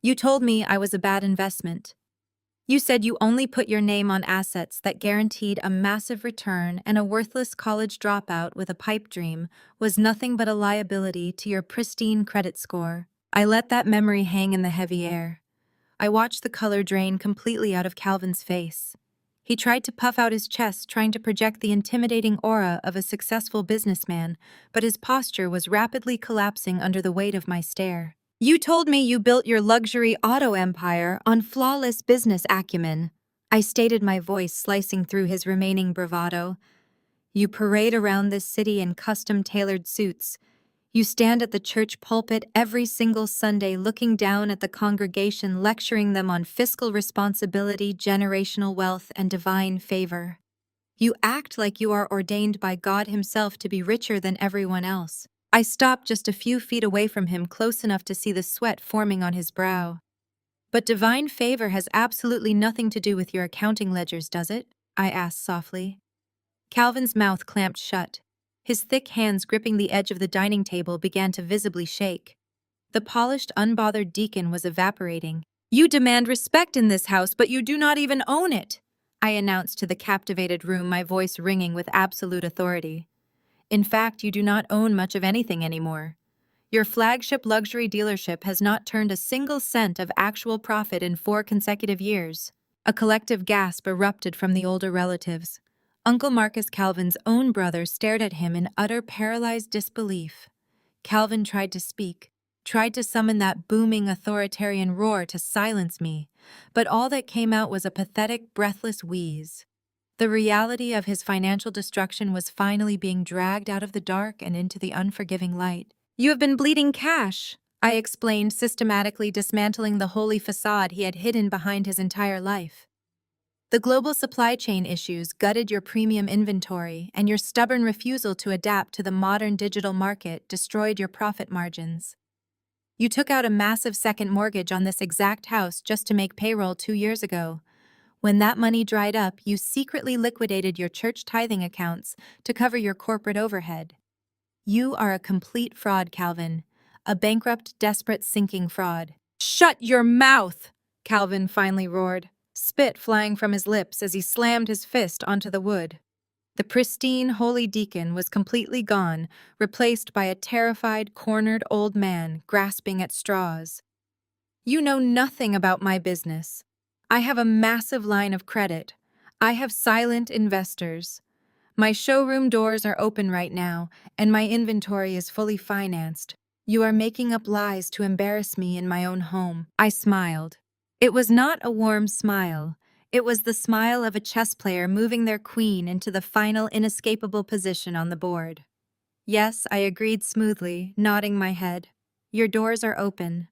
You told me I was a bad investment. You said you only put your name on assets that guaranteed a massive return, and a worthless college dropout with a pipe dream was nothing but a liability to your pristine credit score." I let that memory hang in the heavy air. I watched the color drain completely out of Calvin's face. He tried to puff out his chest, trying to project the intimidating aura of a successful businessman, but his posture was rapidly collapsing under the weight of my stare. "You told me you built your luxury auto empire on flawless business acumen." I stated, my voice slicing through his remaining bravado. "You parade around this city in custom-tailored suits. You stand at the church pulpit every single Sunday looking down at the congregation, lecturing them on fiscal responsibility, generational wealth, and divine favor. You act like you are ordained by God Himself to be richer than everyone else." I stopped just a few feet away from him, close enough to see the sweat forming on his brow. "But divine favor has absolutely nothing to do with your accounting ledgers, does it?" I asked softly. Calvin's mouth clamped shut. His thick hands gripping the edge of the dining table began to visibly shake. The polished, unbothered deacon was evaporating. "You demand respect in this house, but you do not even own it," I announced to the captivated room, my voice ringing with absolute authority. "In fact, you do not own much of anything anymore. Your flagship luxury dealership has not turned a single cent of actual profit in 4 consecutive years." A collective gasp erupted from the older relatives. Uncle Marcus, Calvin's own brother, stared at him in utter paralyzed disbelief. Calvin tried to speak, tried to summon that booming authoritarian roar to silence me, but all that came out was a pathetic, breathless wheeze. The reality of his financial destruction was finally being dragged out of the dark and into the unforgiving light. "You have been bleeding cash," I explained, systematically dismantling the holy facade he had hidden behind his entire life. "The global supply chain issues gutted your premium inventory, and your stubborn refusal to adapt to the modern digital market destroyed your profit margins. You took out a massive second mortgage on this exact house just to make payroll 2 years ago. When that money dried up, you secretly liquidated your church tithing accounts to cover your corporate overhead. You are a complete fraud, Calvin. A bankrupt, desperate, sinking fraud." "Shut your mouth!" Calvin finally roared, spit flying from his lips as he slammed his fist onto the wood. The pristine, holy deacon was completely gone, replaced by a terrified, cornered old man grasping at straws. "You know nothing about my business. I have a massive line of credit. I have silent investors. My showroom doors are open right now, and my inventory is fully financed. You are making up lies to embarrass me in my own home." I smiled. It was not a warm smile. It was the smile of a chess player moving their queen into the final inescapable position on the board. "Yes," I agreed smoothly, nodding my head. "Your doors are open.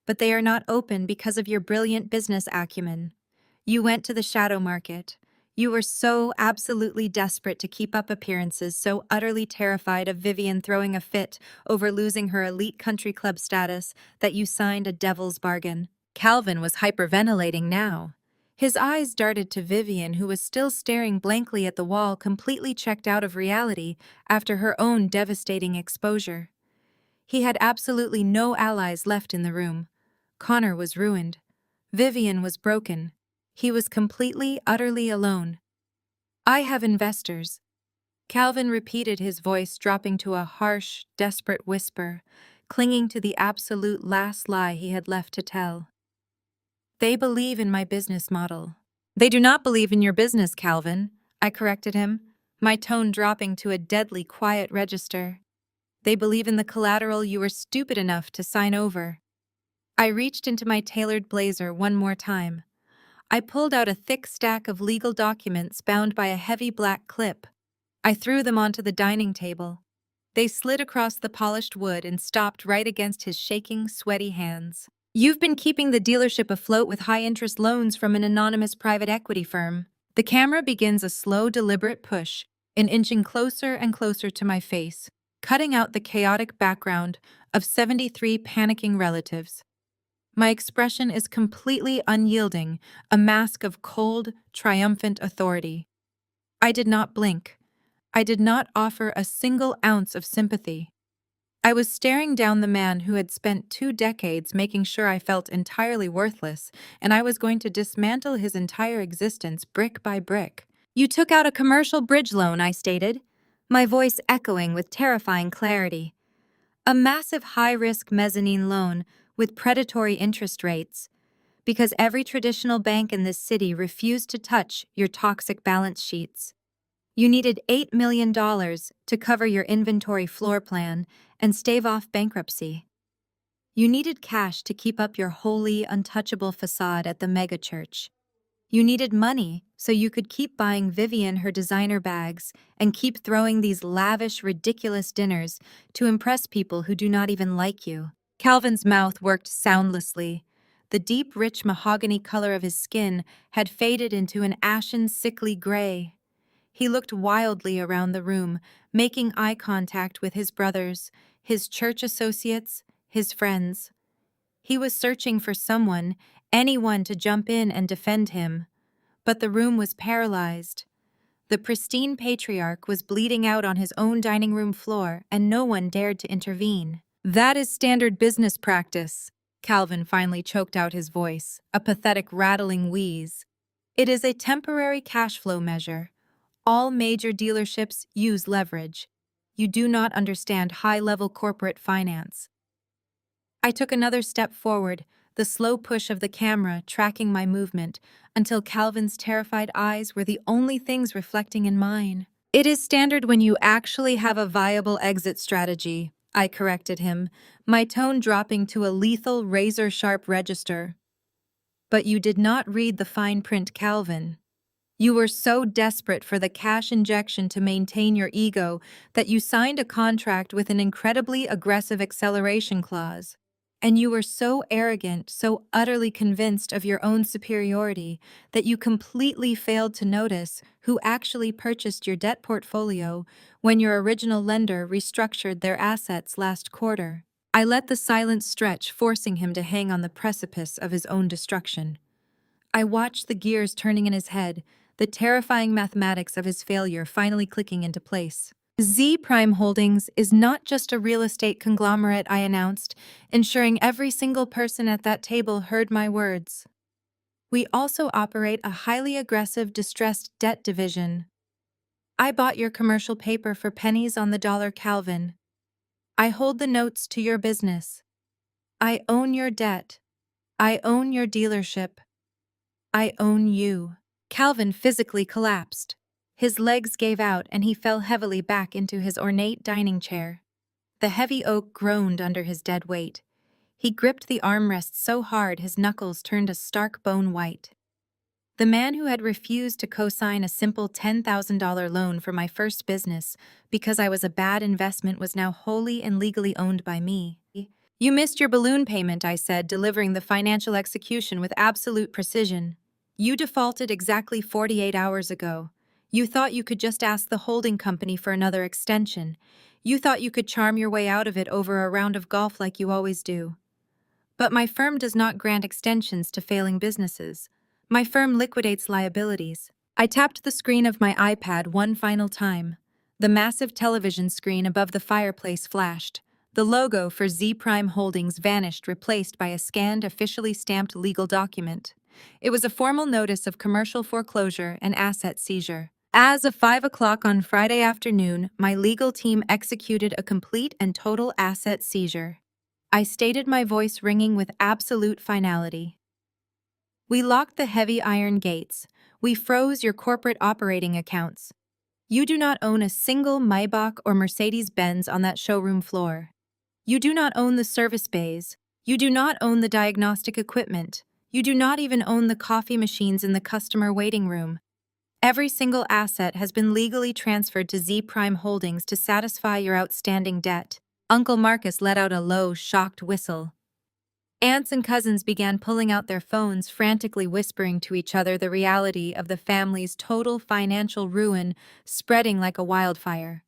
But they are not open because of your brilliant business acumen. You went to the shadow market. You were so absolutely desperate to keep up appearances, so utterly terrified of Vivian throwing a fit over losing her elite country club status, that you signed a devil's bargain." Calvin was hyperventilating now. His eyes darted to Vivian, who was still staring blankly at the wall, completely checked out of reality after her own devastating exposure. He had absolutely no allies left in the room. Connor was ruined. Vivian was broken. He was completely, utterly alone. "I have investors. Calvin repeated, his voice dropping to a harsh, desperate whisper, clinging to the absolute last lie he had left to tell. They believe in my business model. They do not believe in your business, Calvin, I corrected him, my tone dropping to a deadly quiet register. They believe in the collateral you were stupid enough to sign over. I reached into my tailored blazer one more time. I pulled out a thick stack of legal documents bound by a heavy black clip. I threw them onto the dining table. They slid across the polished wood and stopped right against his shaking, sweaty hands. You've been keeping the dealership afloat with high-interest loans from an anonymous private equity firm. The camera begins a slow, deliberate push, and inching closer and closer to my face, cutting out the chaotic background of 73 panicking relatives. My expression is completely unyielding, a mask of cold, triumphant authority. I did not blink. I did not offer a single ounce of sympathy. I was staring down the man who had spent 2 decades making sure I felt entirely worthless, and I was going to dismantle his entire existence brick by brick. You took out a commercial bridge loan, I stated, my voice echoing with terrifying clarity. A massive high-risk mezzanine loan with predatory interest rates, because every traditional bank in this city refused to touch your toxic balance sheets. You needed $8 million to cover your inventory floor plan and stave off bankruptcy. You needed cash to keep up your wholly untouchable facade at the megachurch. You needed money so you could keep buying Vivian her designer bags and keep throwing these lavish, ridiculous dinners to impress people who do not even like you. Calvin's mouth worked soundlessly. The deep, rich mahogany color of his skin had faded into an ashen, sickly gray. He looked wildly around the room, making eye contact with his brothers, his church associates, his friends. He was searching for someone, anyone to jump in and defend him. But the room was paralyzed. The pristine patriarch was bleeding out on his own dining room floor, and no one dared to intervene. That is standard business practice. Calvin finally choked out his voice, a pathetic rattling wheeze. It is a temporary cash flow measure. All major dealerships use leverage. You do not understand high-level corporate finance. I took another step forward, the slow push of the camera tracking my movement, until Calvin's terrified eyes were the only things reflecting in mine. It is standard when you actually have a viable exit strategy, I corrected him, my tone dropping to a lethal, razor-sharp register. But you did not read the fine print, Calvin. You were so desperate for the cash injection to maintain your ego that you signed a contract with an incredibly aggressive acceleration clause. And you were so arrogant, so utterly convinced of your own superiority, that you completely failed to notice who actually purchased your debt portfolio when your original lender restructured their assets last quarter. I let the silence stretch, forcing him to hang on the precipice of his own destruction. I watched the gears turning in his head, the terrifying mathematics of his failure finally clicking into place. Z Prime Holdings is not just a real estate conglomerate, I announced, ensuring every single person at that table heard my words. We also operate a highly aggressive distressed debt division. I bought your commercial paper for pennies on the dollar, Calvin. I hold the notes to your business. I own your debt. I own your dealership. I own you. Calvin physically collapsed. His legs gave out and he fell heavily back into his ornate dining chair. The heavy oak groaned under his dead weight. He gripped the armrest so hard his knuckles turned a stark bone white. The man who had refused to co-sign a simple $10,000 loan for my first business because I was a bad investment was now wholly and legally owned by me. You missed your balloon payment, I said, delivering the financial execution with absolute precision. You defaulted exactly 48 hours ago. You thought you could just ask the holding company for another extension. You thought you could charm your way out of it over a round of golf like you always do. But my firm does not grant extensions to failing businesses. My firm liquidates liabilities. I tapped the screen of my iPad one final time. The massive television screen above the fireplace flashed. The logo for Z Prime Holdings vanished, replaced by a scanned, officially stamped legal document. It was a formal notice of commercial foreclosure and asset seizure. As of 5 o'clock on Friday afternoon, my legal team executed a complete and total asset seizure. I stated, my voice ringing with absolute finality. We locked the heavy iron gates. We froze your corporate operating accounts. You do not own a single Maybach or Mercedes-Benz on that showroom floor. You do not own the service bays. You do not own the diagnostic equipment. You do not even own the coffee machines in the customer waiting room. Every single asset has been legally transferred to Z Prime Holdings to satisfy your outstanding debt. Uncle Marcus let out a low, shocked whistle. Aunts and cousins began pulling out their phones, frantically whispering to each other the reality of the family's total financial ruin spreading like a wildfire.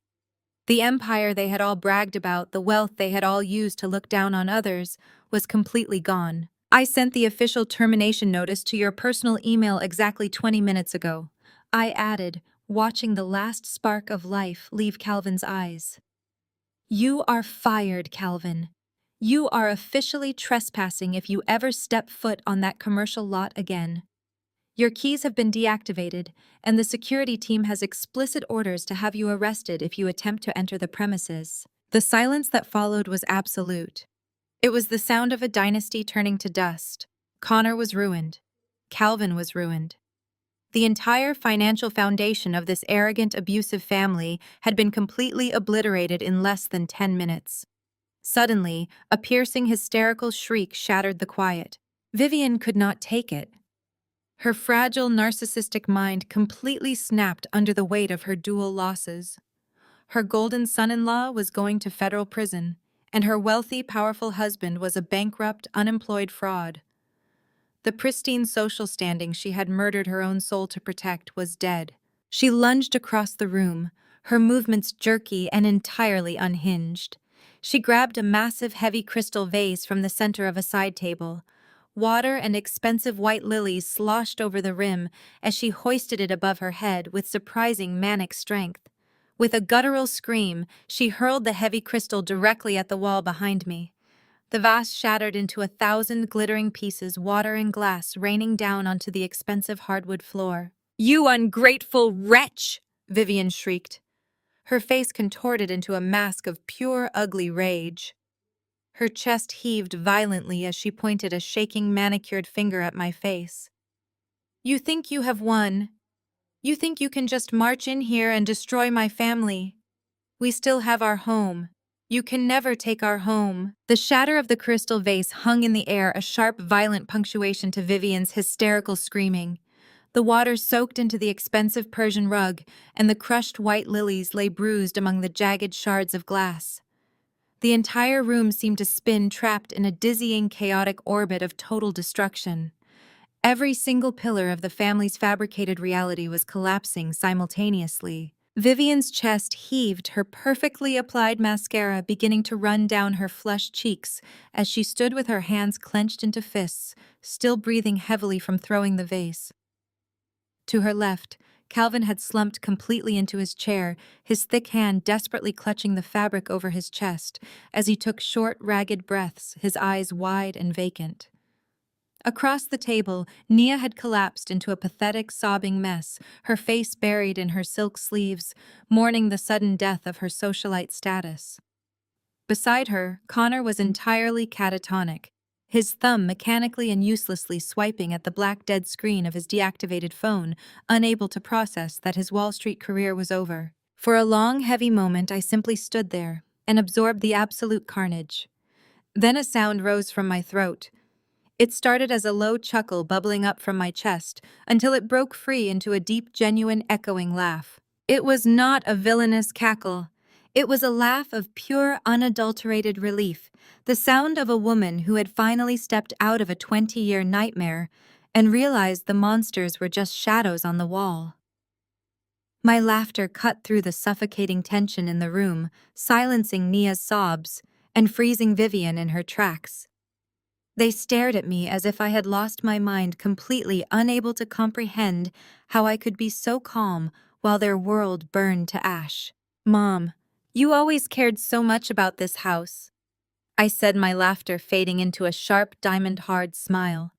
The empire they had all bragged about, the wealth they had all used to look down on others, was completely gone. I sent the official termination notice to your personal email exactly 20 minutes ago. I added, watching the last spark of life leave Calvin's eyes. You are fired, Calvin. You are officially trespassing if you ever step foot on that commercial lot again. Your keys have been deactivated, and the security team has explicit orders to have you arrested if you attempt to enter the premises. The silence that followed was absolute. It was the sound of a dynasty turning to dust. Connor was ruined. Calvin was ruined. The entire financial foundation of this arrogant, abusive family had been completely obliterated in less than 10 minutes. Suddenly, a piercing, hysterical shriek shattered the quiet. Vivian could not take it. Her fragile, narcissistic mind completely snapped under the weight of her dual losses. Her golden son-in-law was going to federal prison, and her wealthy, powerful husband was a bankrupt, unemployed fraud. The pristine social standing she had murdered her own soul to protect was dead. She lunged across the room, her movements jerky and entirely unhinged. She grabbed a massive, heavy crystal vase from the center of a side table. Water and expensive white lilies sloshed over the rim as she hoisted it above her head with surprising manic strength. With a guttural scream, she hurled the heavy crystal directly at the wall behind me. The vase shattered into 1,000 glittering pieces, water and glass raining down onto the expensive hardwood floor. "You ungrateful wretch!" Vivian shrieked. Her face contorted into a mask of pure, ugly rage. Her chest heaved violently as she pointed a shaking, manicured finger at my face. "You think you have won. You think you can just march in here and destroy my family. We still have our home. You can never take our home." The shatter of the crystal vase hung in the air, a sharp, violent punctuation to Vivian's hysterical screaming. The water soaked into the expensive Persian rug, and the crushed white lilies lay bruised among the jagged shards of glass. The entire room seemed to spin, trapped in a dizzying, chaotic orbit of total destruction. Every single pillar of the family's fabricated reality was collapsing simultaneously. Vivian's chest heaved, her perfectly applied mascara beginning to run down her flushed cheeks as she stood with her hands clenched into fists, still breathing heavily from throwing the vase. To her left, Calvin had slumped completely into his chair, his thick hand desperately clutching the fabric over his chest as he took short, ragged breaths, his eyes wide and vacant. Across the table, Nia had collapsed into a pathetic, sobbing mess, her face buried in her silk sleeves, mourning the sudden death of her socialite status. Beside her, Connor was entirely catatonic, his thumb mechanically and uselessly swiping at the black dead screen of his deactivated phone, unable to process that his Wall Street career was over. For a long, heavy moment, I simply stood there and absorbed the absolute carnage. Then a sound rose from my throat. It started as a low chuckle bubbling up from my chest until it broke free into a deep, genuine, echoing laugh. It was not a villainous cackle. It was a laugh of pure, unadulterated relief, the sound of a woman who had finally stepped out of a 20-year nightmare and realized the monsters were just shadows on the wall. My laughter cut through the suffocating tension in the room, silencing Nia's sobs and freezing Vivian in her tracks. They stared at me as if I had lost my mind, completely unable to comprehend how I could be so calm while their world burned to ash. "Mom, you always cared so much about this house," I said, my laughter fading into a sharp, diamond-hard smile.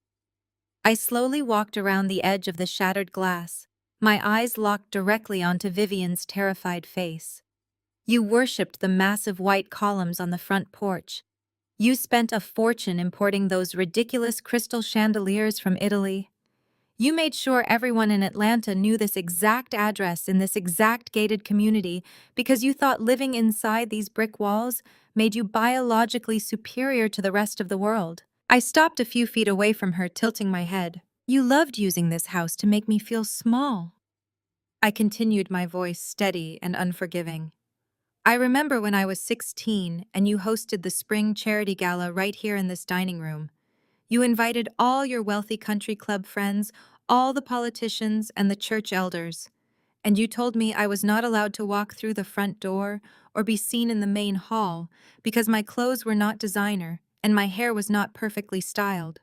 I slowly walked around the edge of the shattered glass, My eyes locked directly onto Vivian's terrified face. You worshipped the massive white columns on the front porch. You spent a fortune importing those ridiculous crystal chandeliers from Italy. You made sure everyone in Atlanta knew this exact address in this exact gated community because you thought living inside these brick walls made you biologically superior to the rest of the world. I stopped a few feet away from her, tilting my head. You loved using this house to make me feel small. I continued, my voice steady and unforgiving. I remember when I was 16 and you hosted the spring charity gala right here in this dining room. You invited all your wealthy country club friends, all the politicians, and the church elders. And you told me I was not allowed to walk through the front door or be seen in the main hall because my clothes were not designer and my hair was not perfectly styled.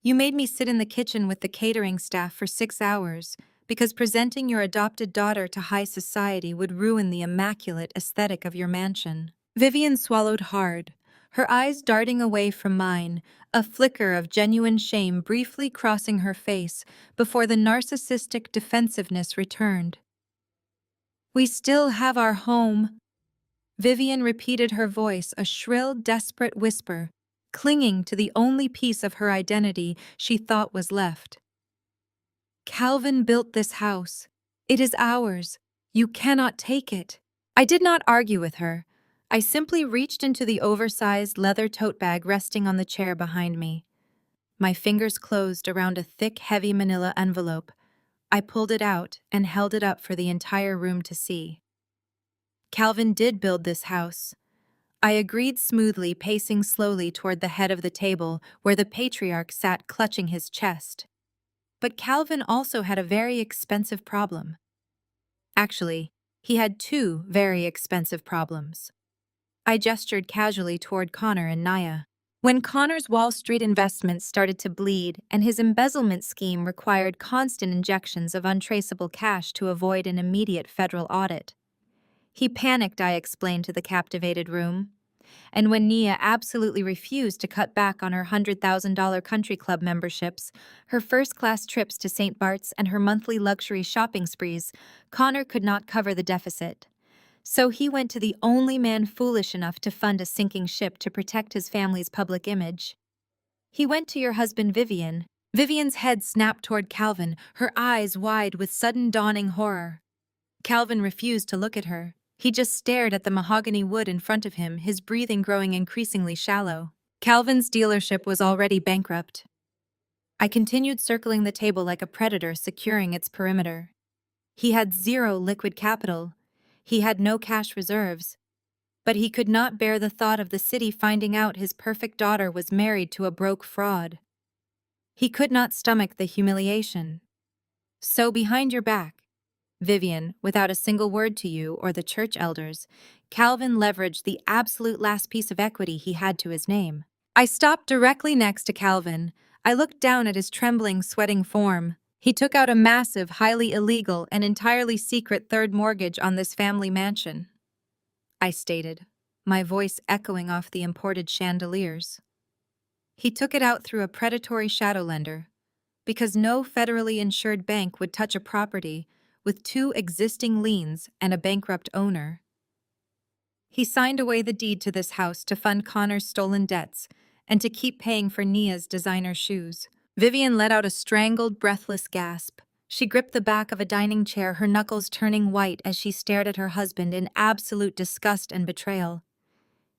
You made me sit in the kitchen with the catering staff for 6 hours because presenting your adopted daughter to high society would ruin the immaculate aesthetic of your mansion. Vivian swallowed hard, her eyes darting away from mine, a flicker of genuine shame briefly crossing her face before the narcissistic defensiveness returned. We still have our home. Vivian repeated, her voice a shrill, desperate whisper, clinging to the only piece of her identity she thought was left. Calvin built this house. It is ours. You cannot take it. I did not argue with her. I simply reached into the oversized leather tote bag resting on the chair behind me. My fingers closed around a thick, heavy manila envelope. I pulled it out and held it up for the entire room to see. Calvin did build this house. I agreed smoothly, pacing slowly toward the head of the table where the patriarch sat clutching his chest. But Calvin also had a very expensive problem. Actually, he had two very expensive problems. I gestured casually toward Connor and Naya. When Connor's Wall Street investments started to bleed and his embezzlement scheme required constant injections of untraceable cash to avoid an immediate federal audit. He panicked, I explained to the captivated room. And when Nia absolutely refused to cut back on her $100,000 country club memberships, her first-class trips to St. Bart's, and her monthly luxury shopping sprees, Connor could not cover the deficit. So he went to the only man foolish enough to fund a sinking ship to protect his family's public image. He went to your husband, Vivian. Vivian's head snapped toward Calvin, her eyes wide with sudden dawning horror. Calvin refused to look at her. He just stared at the mahogany wood in front of him, his breathing growing increasingly shallow. Calvin's dealership was already bankrupt. I continued circling the table like a predator securing its perimeter. He had zero liquid capital. He had no cash reserves. But he could not bear the thought of the city finding out his perfect daughter was married to a broke fraud. He could not stomach the humiliation. So behind your back, Vivian, without a single word to you or the church elders, Calvin leveraged the absolute last piece of equity he had to his name. I stopped directly next to Calvin. I looked down at his trembling, sweating form. He took out a massive, highly illegal, and entirely secret third mortgage on this family mansion, I stated, my voice echoing off the imported chandeliers. He took it out through a predatory shadow lender, because no federally insured bank would touch a property with two existing liens and a bankrupt owner. He signed away the deed to this house to fund Connor's stolen debts and to keep paying for Nia's designer shoes. Vivian let out a strangled, breathless gasp. She gripped the back of a dining chair, her knuckles turning white as she stared at her husband in absolute disgust and betrayal.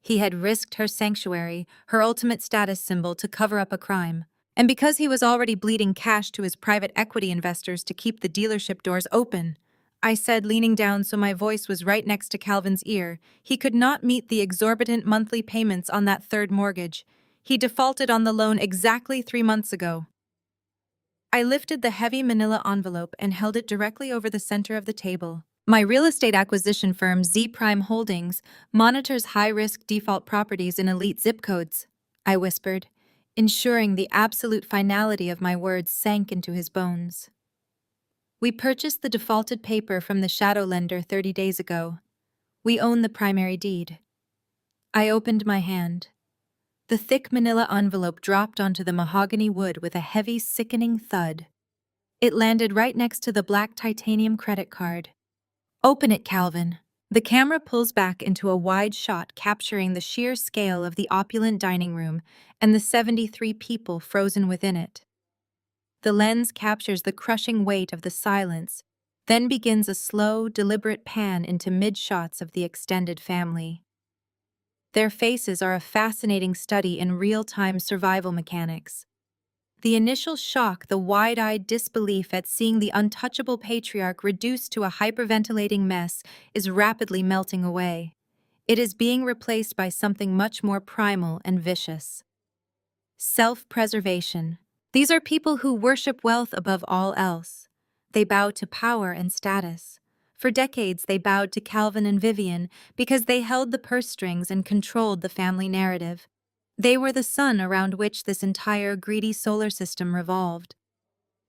He had risked her sanctuary, her ultimate status symbol, to cover up a crime. And because he was already bleeding cash to his private equity investors to keep the dealership doors open, I said, leaning down so my voice was right next to Calvin's ear, he could not meet the exorbitant monthly payments on that third mortgage. He defaulted on the loan exactly 3 months ago. I lifted the heavy manila envelope and held it directly over the center of the table. My real estate acquisition firm, Z Prime Holdings, monitors high-risk default properties in elite zip codes, I whispered, ensuring the absolute finality of my words sank into his bones. We purchased the defaulted paper from the shadow lender 30 days ago. We own the primary deed. I opened my hand. The thick manila envelope dropped onto the mahogany wood with a heavy, sickening thud. It landed right next to the black titanium credit card. Open it, Calvin. The camera pulls back into a wide shot capturing the sheer scale of the opulent dining room and the 73 people frozen within it. The lens captures the crushing weight of the silence, then begins a slow, deliberate pan into mid-shots of the extended family. Their faces are a fascinating study in real-time survival mechanics. The initial shock, the wide-eyed disbelief at seeing the untouchable patriarch reduced to a hyperventilating mess, is rapidly melting away. It is being replaced by something much more primal and vicious. Self-preservation. These are people who worship wealth above all else. They bow to power and status. For decades, they bowed to Calvin and Vivian because they held the purse strings and controlled the family narrative. They were the sun around which this entire greedy solar system revolved.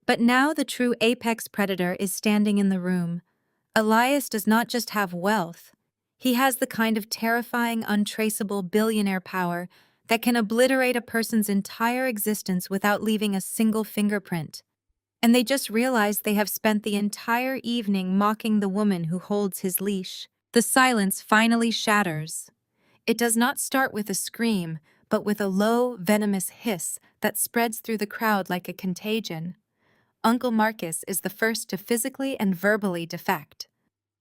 But now the true apex predator is standing in the room. Elias does not just have wealth. He has the kind of terrifying, untraceable billionaire power that can obliterate a person's entire existence without leaving a single fingerprint. And they just realize they have spent the entire evening mocking the woman who holds his leash. The silence finally shatters. It does not start with a scream, but with a low, venomous hiss that spreads through the crowd like a contagion. Uncle Marcus is the first to physically and verbally defect.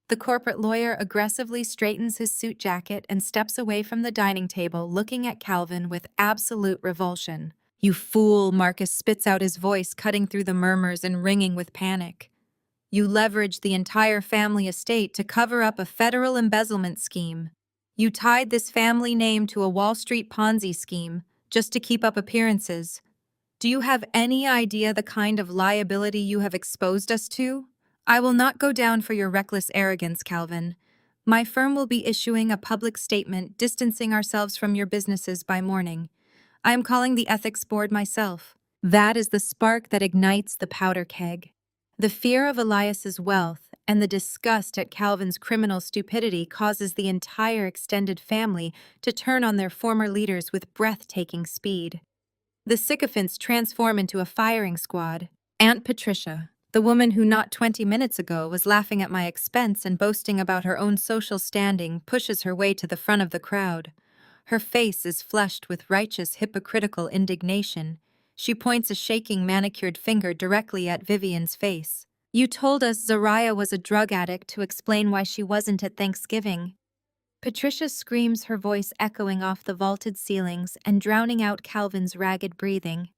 The corporate lawyer aggressively straightens his suit jacket and steps away from the dining table, looking at Calvin with absolute revulsion. "You fool," Marcus spits out, his voice cutting through the murmurs and ringing with panic. "You leveraged the entire family estate to cover up a federal embezzlement scheme. You tied this family name to a Wall Street Ponzi scheme just to keep up appearances. Do you have any idea the kind of liability you have exposed us to? I will not go down for your reckless arrogance, Calvin. My firm will be issuing a public statement distancing ourselves from your businesses by morning. I am calling the ethics board myself." That is the spark that ignites the powder keg. The fear of Elias's wealth and the disgust at Calvin's criminal stupidity causes the entire extended family to turn on their former leaders with breathtaking speed. The sycophants transform into a firing squad. Aunt Patricia, the woman who not 20 minutes ago was laughing at my expense and boasting about her own social standing, pushes her way to the front of the crowd. Her face is flushed with righteous, hypocritical indignation. She points a shaking, manicured finger directly at Vivian's face. "You told us Zariah was a drug addict to explain why she wasn't at Thanksgiving." Patricia screams, her voice echoing off the vaulted ceilings and drowning out Calvin's ragged breathing.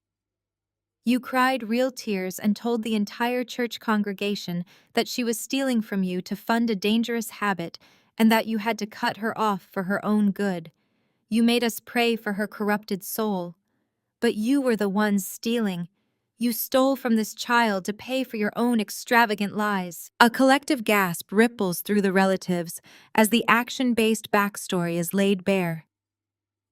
"You cried real tears and told the entire church congregation that she was stealing from you to fund a dangerous habit and that you had to cut her off for her own good. You made us pray for her corrupted soul. But you were the ones stealing. You stole from this child to pay for your own extravagant lies." A collective gasp ripples through the relatives as the action-based backstory is laid bare.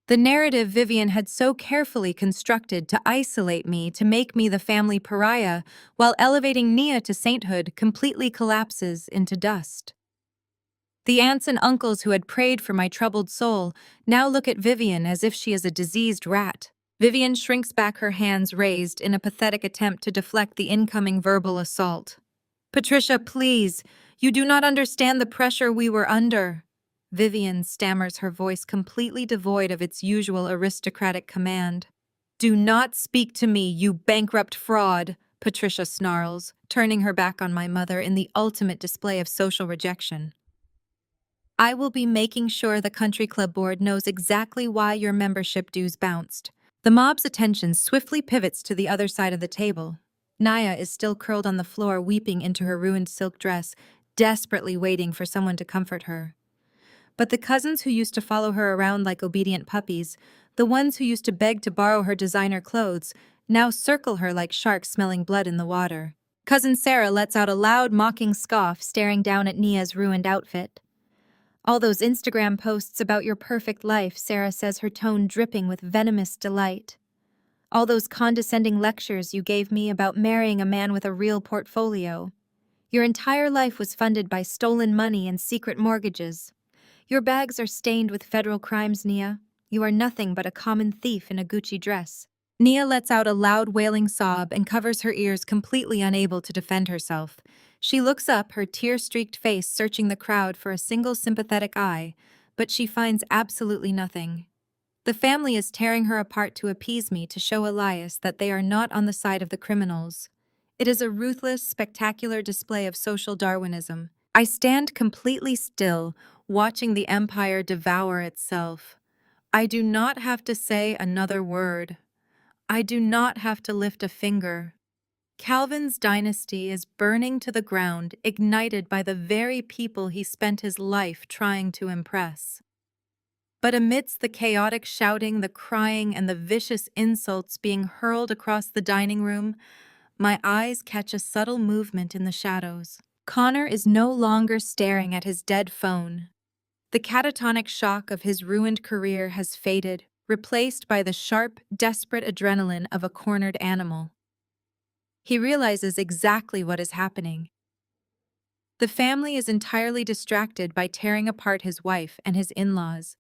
The narrative Vivian had so carefully constructed to isolate me, to make me the family pariah, while elevating Nia to sainthood, completely collapses into dust. The aunts and uncles who had prayed for my troubled soul now look at Vivian as if she is a diseased rat. Vivian shrinks back, her hands raised in a pathetic attempt to deflect the incoming verbal assault. "Patricia, please, you do not understand the pressure we were under." Vivian stammers, her voice completely devoid of its usual aristocratic command. "Do not speak to me, you bankrupt fraud," Patricia snarls, turning her back on my mother in the ultimate display of social rejection. "I will be making sure the country club board knows exactly why your membership dues bounced." The mob's attention swiftly pivots to the other side of the table. Naya is still curled on the floor, weeping into her ruined silk dress, desperately waiting for someone to comfort her. But the cousins who used to follow her around like obedient puppies, the ones who used to beg to borrow her designer clothes, now circle her like sharks smelling blood in the water. Cousin Sarah lets out a loud, mocking scoff, staring down at Nia's ruined outfit. "All those Instagram posts about your perfect life," Sarah says, her tone dripping with venomous delight. "All those condescending lectures you gave me about marrying a man with a real portfolio. Your entire life was funded by stolen money and secret mortgages. Your bags are stained with federal crimes, Nia. You are nothing but a common thief in a Gucci dress." Nia lets out a loud wailing sob and covers her ears, completely unable to defend herself. She looks up, her tear-streaked face searching the crowd for a single sympathetic eye, but she finds absolutely nothing. The family is tearing her apart to appease me, to show Elias that they are not on the side of the criminals. It is a ruthless, spectacular display of social Darwinism. I stand completely still, watching the empire devour itself. I do not have to say another word. I do not have to lift a finger. Calvin's dynasty is burning to the ground, ignited by the very people he spent his life trying to impress. But amidst the chaotic shouting, the crying, and the vicious insults being hurled across the dining room, my eyes catch a subtle movement in the shadows. Connor is no longer staring at his dead phone. The catatonic shock of his ruined career has faded, replaced by the sharp, desperate adrenaline of a cornered animal. He realizes exactly what is happening. The family is entirely distracted by tearing apart his wife and his in-laws.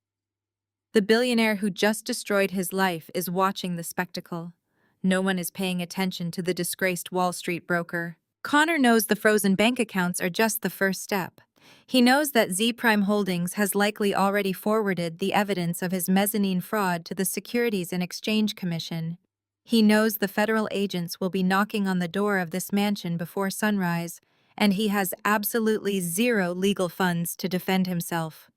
The billionaire who just destroyed his life is watching the spectacle. No one is paying attention to the disgraced Wall Street broker. Connor knows the frozen bank accounts are just the first step. He knows that Z Prime Holdings has likely already forwarded the evidence of his mezzanine fraud to the Securities and Exchange Commission. He knows the federal agents will be knocking on the door of this mansion before sunrise, and he has absolutely zero legal funds to defend himself.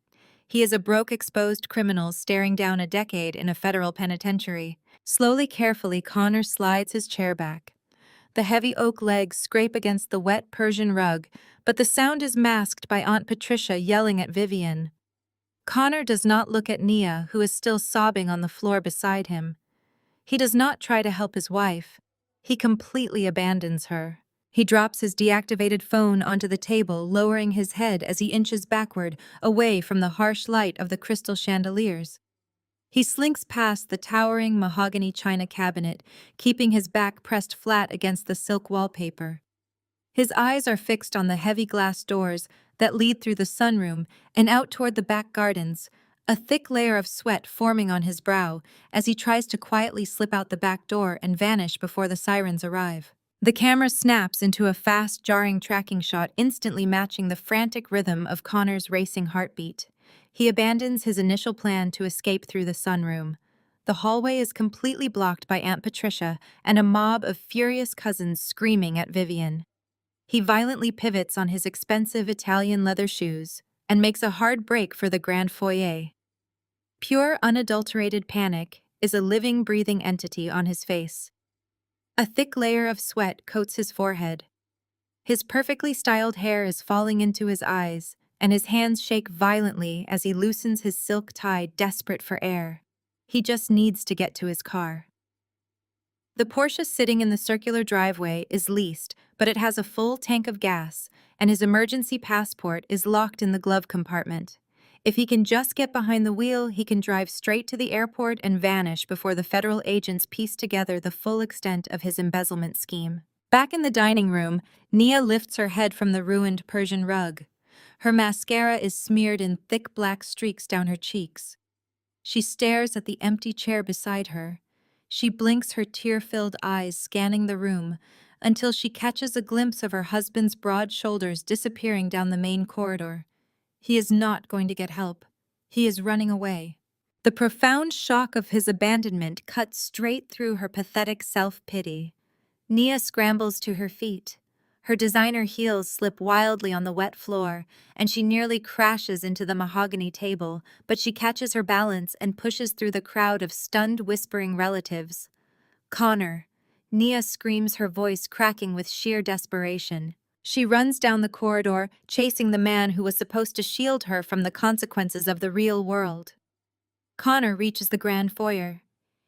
He is a broke, exposed criminal staring down a decade in a federal penitentiary. Slowly, carefully, Connor slides his chair back. The heavy oak legs scrape against the wet Persian rug, but the sound is masked by Aunt Patricia yelling at Vivian. Connor does not look at Nia, who is still sobbing on the floor beside him. He does not try to help his wife. He completely abandons her. He drops his deactivated phone onto the table, lowering his head as he inches backward, away from the harsh light of the crystal chandeliers. He slinks past the towering mahogany china cabinet, keeping his back pressed flat against the silk wallpaper. His eyes are fixed on the heavy glass doors that lead through the sunroom and out toward the back gardens, a thick layer of sweat forming on his brow as he tries to quietly slip out the back door and vanish before the sirens arrive. The camera snaps into a fast, jarring tracking shot, instantly matching the frantic rhythm of Connor's racing heartbeat. He abandons his initial plan to escape through the sunroom. The hallway is completely blocked by Aunt Patricia and a mob of furious cousins screaming at Vivian. He violently pivots on his expensive Italian leather shoes and makes a hard break for the grand foyer. Pure, unadulterated panic is a living, breathing entity on his face. A thick layer of sweat coats his forehead. His perfectly styled hair is falling into his eyes, and his hands shake violently as he loosens his silk tie, desperate for air. He just needs to get to his car. The Porsche sitting in the circular driveway is leased, but it has a full tank of gas, and his emergency passport is locked in the glove compartment. If he can just get behind the wheel, he can drive straight to the airport and vanish before the federal agents piece together the full extent of his embezzlement scheme. Back in the dining room, Nia lifts her head from the ruined Persian rug. Her mascara is smeared in thick black streaks down her cheeks. She stares at the empty chair beside her. She blinks her tear-filled eyes, scanning the room, until she catches a glimpse of her husband's broad shoulders disappearing down the main corridor. He is not going to get help. He is running away. The profound shock of his abandonment cuts straight through her pathetic self-pity. Nia scrambles to her feet. Her designer heels slip wildly on the wet floor, and she nearly crashes into the mahogany table, but she catches her balance and pushes through the crowd of stunned, whispering relatives. "Connor!" Nia screams, her voice cracking with sheer desperation. She runs down the corridor, chasing the man who was supposed to shield her from the consequences of the real world. Connor reaches the grand foyer.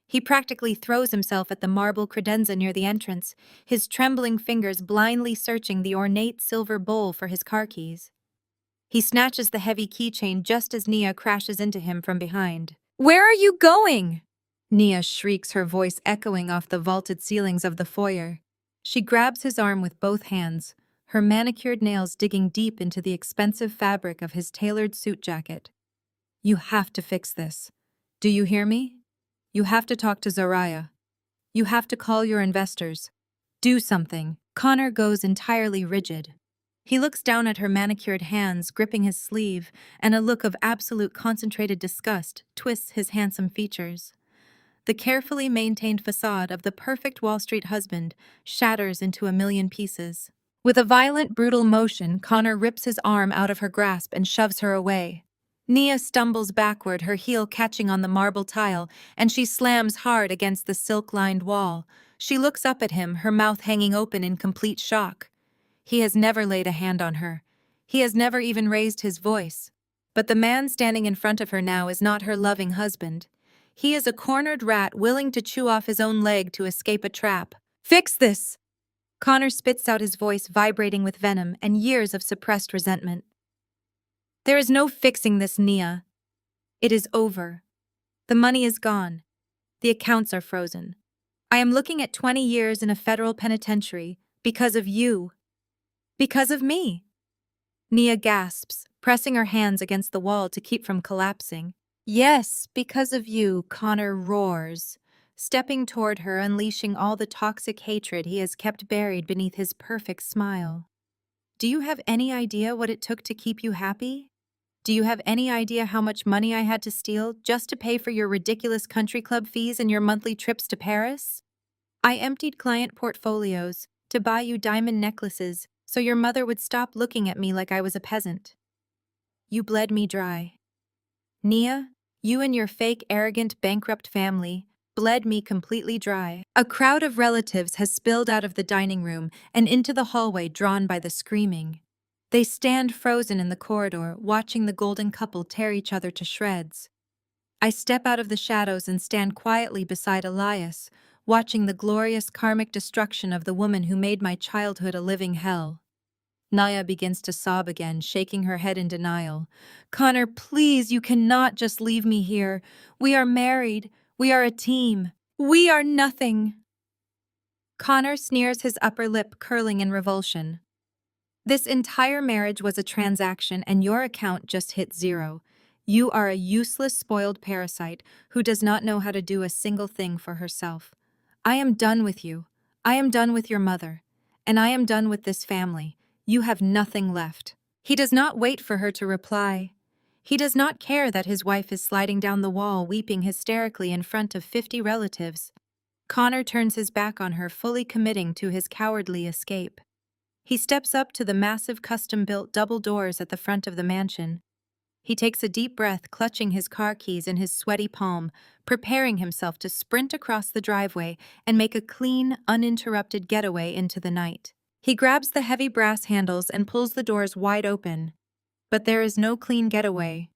He practically throws himself at the marble credenza near the entrance, his trembling fingers blindly searching the ornate silver bowl for his car keys. He snatches the heavy keychain just as Nia crashes into him from behind. "Where are you going?" Nia shrieks, her voice echoing off the vaulted ceilings of the foyer. She grabs his arm with both hands, her manicured nails digging deep into the expensive fabric of his tailored suit jacket. "You have to fix this. Do you hear me? You have to talk to Zariah. You have to call your investors. Do something. Connor goes entirely rigid. He looks down at her manicured hands, gripping his sleeve, and a look of absolute concentrated disgust twists his handsome features. The carefully maintained facade of the perfect Wall Street husband shatters into a million pieces. With a violent, brutal motion, Connor rips his arm out of her grasp and shoves her away. Nia stumbles backward, her heel catching on the marble tile, and she slams hard against the silk-lined wall. She looks up at him, her mouth hanging open in complete shock. He has never laid a hand on her. He has never even raised his voice. But the man standing in front of her now is not her loving husband. He is a cornered rat willing to chew off his own leg to escape a trap. Fix this! Connor spits out his voice vibrating with venom and years of suppressed resentment. There is no fixing this, Nia. It is over. The money is gone. The accounts are frozen. I am looking at 20 years in a federal penitentiary because of you. Because of me. Nia gasps, pressing her hands against the wall to keep from collapsing. Yes, because of you, Connor roars, stepping toward her, unleashing all the toxic hatred he has kept buried beneath his perfect smile. Do you have any idea what it took to keep you happy? Do you have any idea how much money I had to steal just to pay for your ridiculous country club fees and your monthly trips to Paris? I emptied client portfolios to buy you diamond necklaces so your mother would stop looking at me like I was a peasant. You bled me dry. Nia, you and your fake, arrogant, bankrupt family bled me completely dry. A crowd of relatives has spilled out of the dining room and into the hallway drawn by the screaming. They stand frozen in the corridor, watching the golden couple tear each other to shreds. I step out of the shadows and stand quietly beside Elias, watching the glorious karmic destruction of the woman who made my childhood a living hell. Naya begins to sob again, shaking her head in denial. Connor, please, you cannot just leave me here. We are married. We are a team. We are nothing. Connor sneers, his upper lip curling in revulsion. This entire marriage was a transaction and your account just hit zero. You are a useless, spoiled parasite who does not know how to do a single thing for herself. I am done with you. I am done with your mother. And I am done with this family. You have nothing left. He does not wait for her to reply. He does not care that his wife is sliding down the wall, weeping hysterically in front of 50 relatives. Connor turns his back on her, fully committing to his cowardly escape. He steps up to the massive custom-built double doors at the front of the mansion. He takes a deep breath, clutching his car keys in his sweaty palm, preparing himself to sprint across the driveway and make a clean, uninterrupted getaway into the night. He grabs the heavy brass handles and pulls the doors wide open. But there is no clean getaway.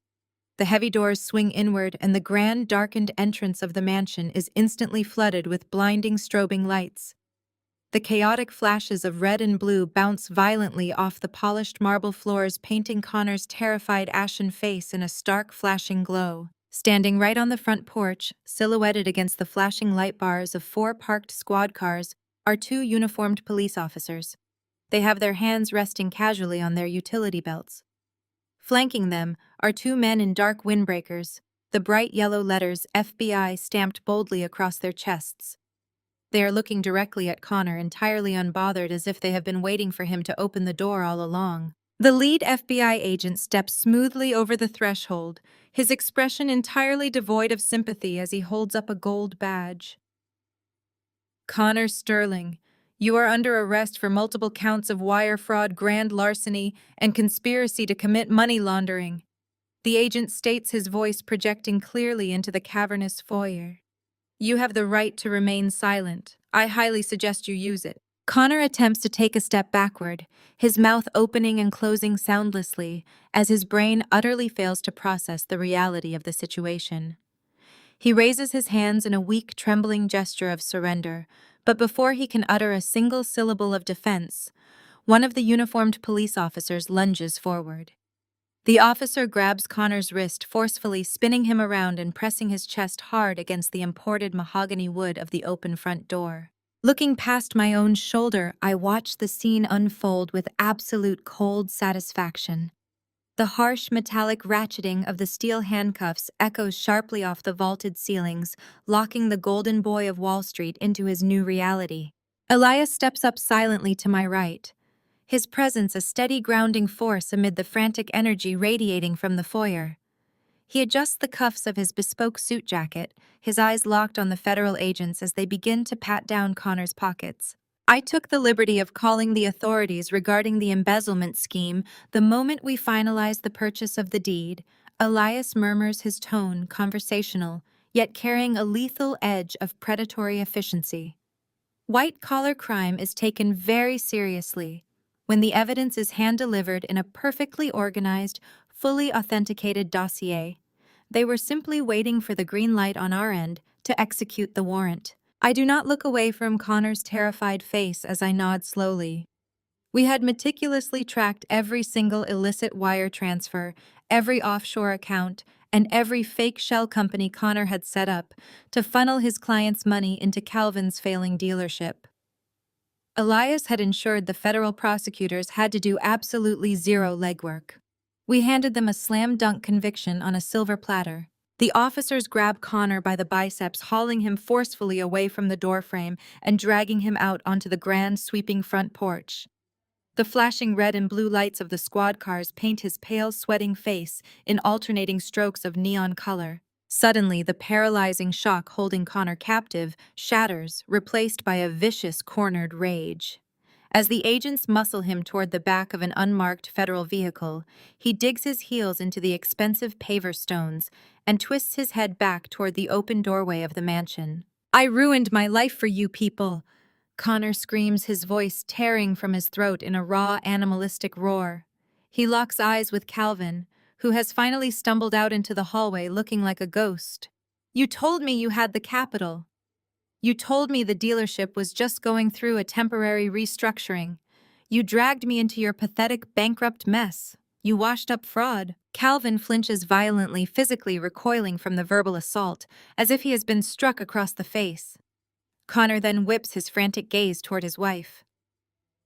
The heavy doors swing inward and the grand, darkened entrance of the mansion is instantly flooded with blinding, strobing lights. The chaotic flashes of red and blue bounce violently off the polished marble floors, painting Connor's terrified ashen face in a stark, flashing glow. Standing right on the front porch, silhouetted against the flashing light bars of 4 parked squad cars, are 2 uniformed police officers. They have their hands resting casually on their utility belts. Flanking them are 2 men in dark windbreakers, the bright yellow letters FBI stamped boldly across their chests. They are looking directly at Connor, entirely unbothered, as if they have been waiting for him to open the door all along. The lead FBI agent steps smoothly over the threshold, his expression entirely devoid of sympathy as he holds up a gold badge. Connor Sterling, you are under arrest for multiple counts of wire fraud, grand larceny, and conspiracy to commit money laundering. The agent states, his voice projecting clearly into the cavernous foyer. You have the right to remain silent. I highly suggest you use it. Connor attempts to take a step backward, his mouth opening and closing soundlessly as his brain utterly fails to process the reality of the situation. He raises his hands in a weak, trembling gesture of surrender, but before he can utter a single syllable of defense, one of the uniformed police officers lunges forward. The officer grabs Connor's wrist, forcefully spinning him around and pressing his chest hard against the imported mahogany wood of the open front door. Looking past my own shoulder, I watch the scene unfold with absolute cold satisfaction. The harsh metallic ratcheting of the steel handcuffs echoes sharply off the vaulted ceilings, locking the golden boy of Wall Street into his new reality. Elias steps up silently to my right, his presence a steady grounding force amid the frantic energy radiating from the foyer. He adjusts the cuffs of his bespoke suit jacket, his eyes locked on the federal agents as they begin to pat down Connor's pockets. I took the liberty of calling the authorities regarding the embezzlement scheme the moment we finalized the purchase of the deed. Elias murmurs, his tone conversational, yet carrying a lethal edge of predatory efficiency. White-collar crime is taken very seriously when the evidence is hand-delivered in a perfectly organized, fully authenticated dossier. They were simply waiting for the green light on our end to execute the warrant. I do not look away from Connor's terrified face as I nod slowly. We had meticulously tracked every single illicit wire transfer, every offshore account, and every fake shell company Connor had set up to funnel his client's money into Calvin's failing dealership. Elias had ensured the federal prosecutors had to do absolutely zero legwork. We handed them a slam-dunk conviction on a silver platter. The officers grabbed Connor by the biceps, hauling him forcefully away from the doorframe and dragging him out onto the grand, sweeping front porch. The flashing red and blue lights of the squad cars paint his pale, sweating face in alternating strokes of neon color. Suddenly, the paralyzing shock holding Connor captive shatters, replaced by a vicious, cornered rage. As the agents muscle him toward the back of an unmarked federal vehicle, he digs his heels into the expensive paver stones and twists his head back toward the open doorway of the mansion. "I ruined my life for you people!" Connor screams, his voice tearing from his throat in a raw, animalistic roar. He locks eyes with Calvin, who has finally stumbled out into the hallway looking like a ghost. "You told me you had the capital. You told me the dealership was just going through a temporary restructuring. You dragged me into your pathetic, bankrupt mess. You washed up fraud." Calvin flinches violently, physically recoiling from the verbal assault, as if he has been struck across the face. Connor then whips his frantic gaze toward his wife.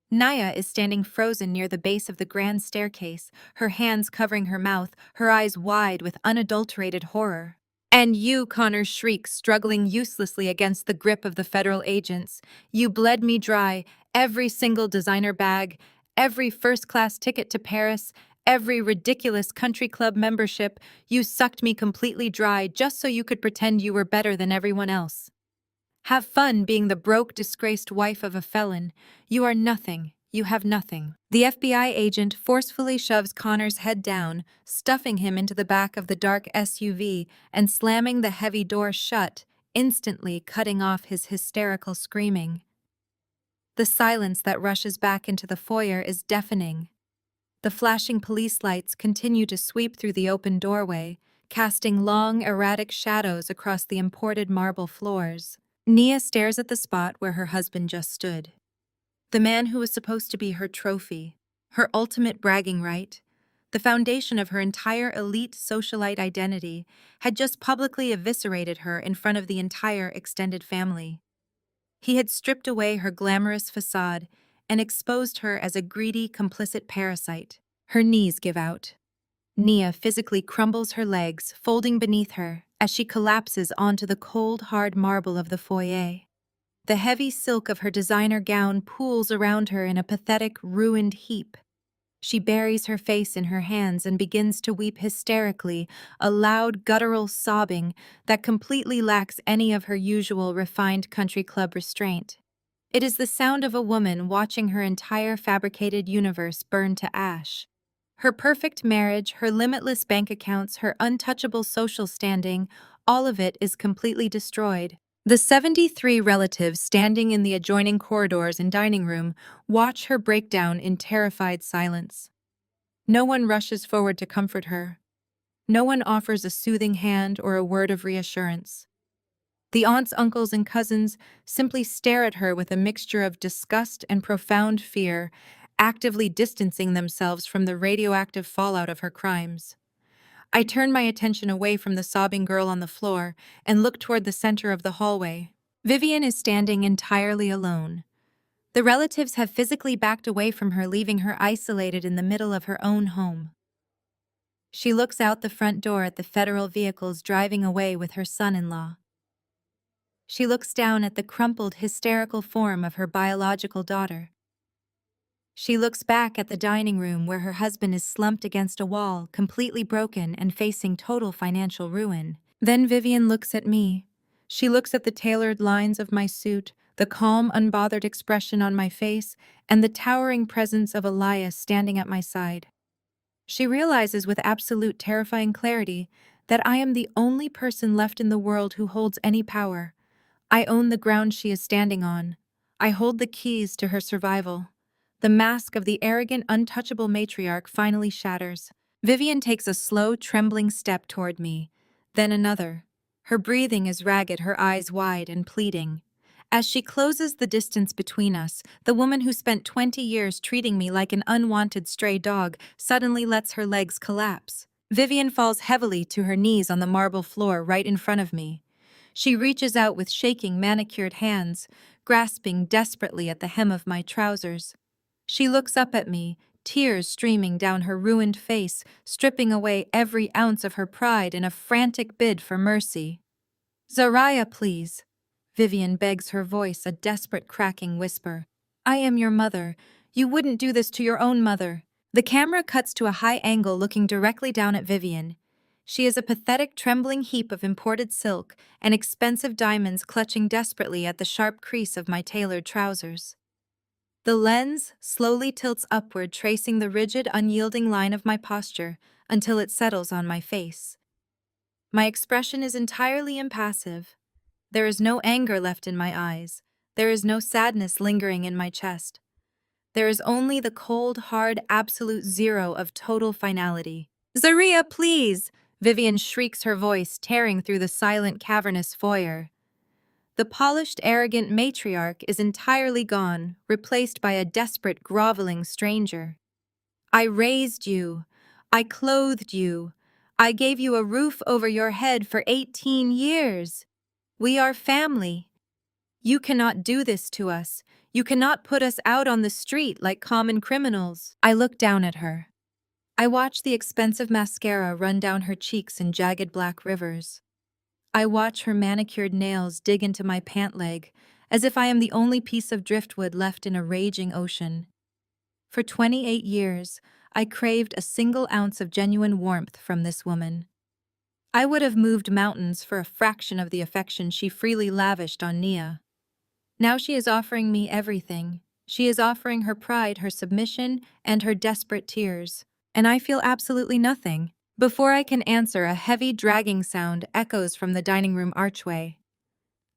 Naya is standing frozen near the base of the grand staircase, her hands covering her mouth, her eyes wide with unadulterated horror. "And you," Connor shrieks, struggling uselessly against the grip of the federal agents. "You bled me dry, every single designer bag, every first-class ticket to Paris, every ridiculous country club membership. You sucked me completely dry just so you could pretend you were better than everyone else. Have fun being the broke, disgraced wife of a felon. You are nothing. You have nothing." The FBI agent forcefully shoves Connor's head down, stuffing him into the back of the dark SUV and slamming the heavy door shut, instantly cutting off his hysterical screaming. The silence that rushes back into the foyer is deafening. The flashing police lights continue to sweep through the open doorway, casting long, erratic shadows across the imported marble floors. Nia stares at the spot where her husband just stood. The man who was supposed to be her trophy, her ultimate bragging right, the foundation of her entire elite socialite identity, had just publicly eviscerated her in front of the entire extended family. He had stripped away her glamorous facade and exposed her as a greedy, complicit parasite. Her knees give out. Nia physically crumbles her legs, folding beneath her, as she collapses onto the cold, hard marble of the foyer. The heavy silk of her designer gown pools around her in a pathetic, ruined heap. She buries her face in her hands and begins to weep hysterically, a loud, guttural sobbing that completely lacks any of her usual refined country club restraint. It is the sound of a woman watching her entire fabricated universe burn to ash. Her perfect marriage, her limitless bank accounts, her untouchable social standing, all of it is completely destroyed. The 73 relatives standing in the adjoining corridors and dining room watch her break down in terrified silence. No one rushes forward to comfort her. No one offers a soothing hand or a word of reassurance. The aunts, uncles, and cousins simply stare at her with a mixture of disgust and profound fear, actively distancing themselves from the radioactive fallout of her crimes. I turn my attention away from the sobbing girl on the floor and look toward the center of the hallway. Vivian is standing entirely alone. The relatives have physically backed away from her, leaving her isolated in the middle of her own home. She looks out the front door at the federal vehicles driving away with her son-in-law. She looks down at the crumpled, hysterical form of her biological daughter. She looks back at the dining room where her husband is slumped against a wall, completely broken and facing total financial ruin. Then Vivian looks at me. She looks at the tailored lines of my suit, the calm, unbothered expression on my face, and the towering presence of Elias standing at my side. She realizes with absolute terrifying clarity that I am the only person left in the world who holds any power. I own the ground she is standing on. I hold the keys to her survival. The mask of the arrogant, untouchable matriarch finally shatters. Vivian takes a slow, trembling step toward me, then another. Her breathing is ragged, her eyes wide and pleading. As she closes the distance between us, the woman who spent 20 years treating me like an unwanted stray dog suddenly lets her legs collapse. Vivian falls heavily to her knees on the marble floor right in front of me. She reaches out with shaking, manicured hands, grasping desperately at the hem of my trousers. She looks up at me, tears streaming down her ruined face, stripping away every ounce of her pride in a frantic bid for mercy. "Zariah, please." Vivian begs, her voice a desperate cracking whisper. "I am your mother. You wouldn't do this to your own mother." The camera cuts to a high angle looking directly down at Vivian. She is a pathetic, trembling heap of imported silk and expensive diamonds clutching desperately at the sharp crease of my tailored trousers. The lens slowly tilts upward, tracing the rigid, unyielding line of my posture until it settles on my face. My expression is entirely impassive. There is no anger left in my eyes. There is no sadness lingering in my chest. There is only the cold, hard, absolute zero of total finality. "Zariah, please!" Vivian shrieks, her voice tearing through the silent, cavernous foyer. The polished, arrogant matriarch is entirely gone, replaced by a desperate, groveling stranger. "I raised you. I clothed you. I gave you a roof over your head for 18 years. We are family. You cannot do this to us. You cannot put us out on the street like common criminals." I look down at her. I watch the expensive mascara run down her cheeks in jagged black rivers. I watch her manicured nails dig into my pant leg, as if I am the only piece of driftwood left in a raging ocean. For 28 years, I craved a single ounce of genuine warmth from this woman. I would have moved mountains for a fraction of the affection she freely lavished on Nia. Now she is offering me everything. She is offering her pride, her submission, and her desperate tears. And I feel absolutely nothing. Before I can answer, a heavy, dragging sound echoes from the dining room archway.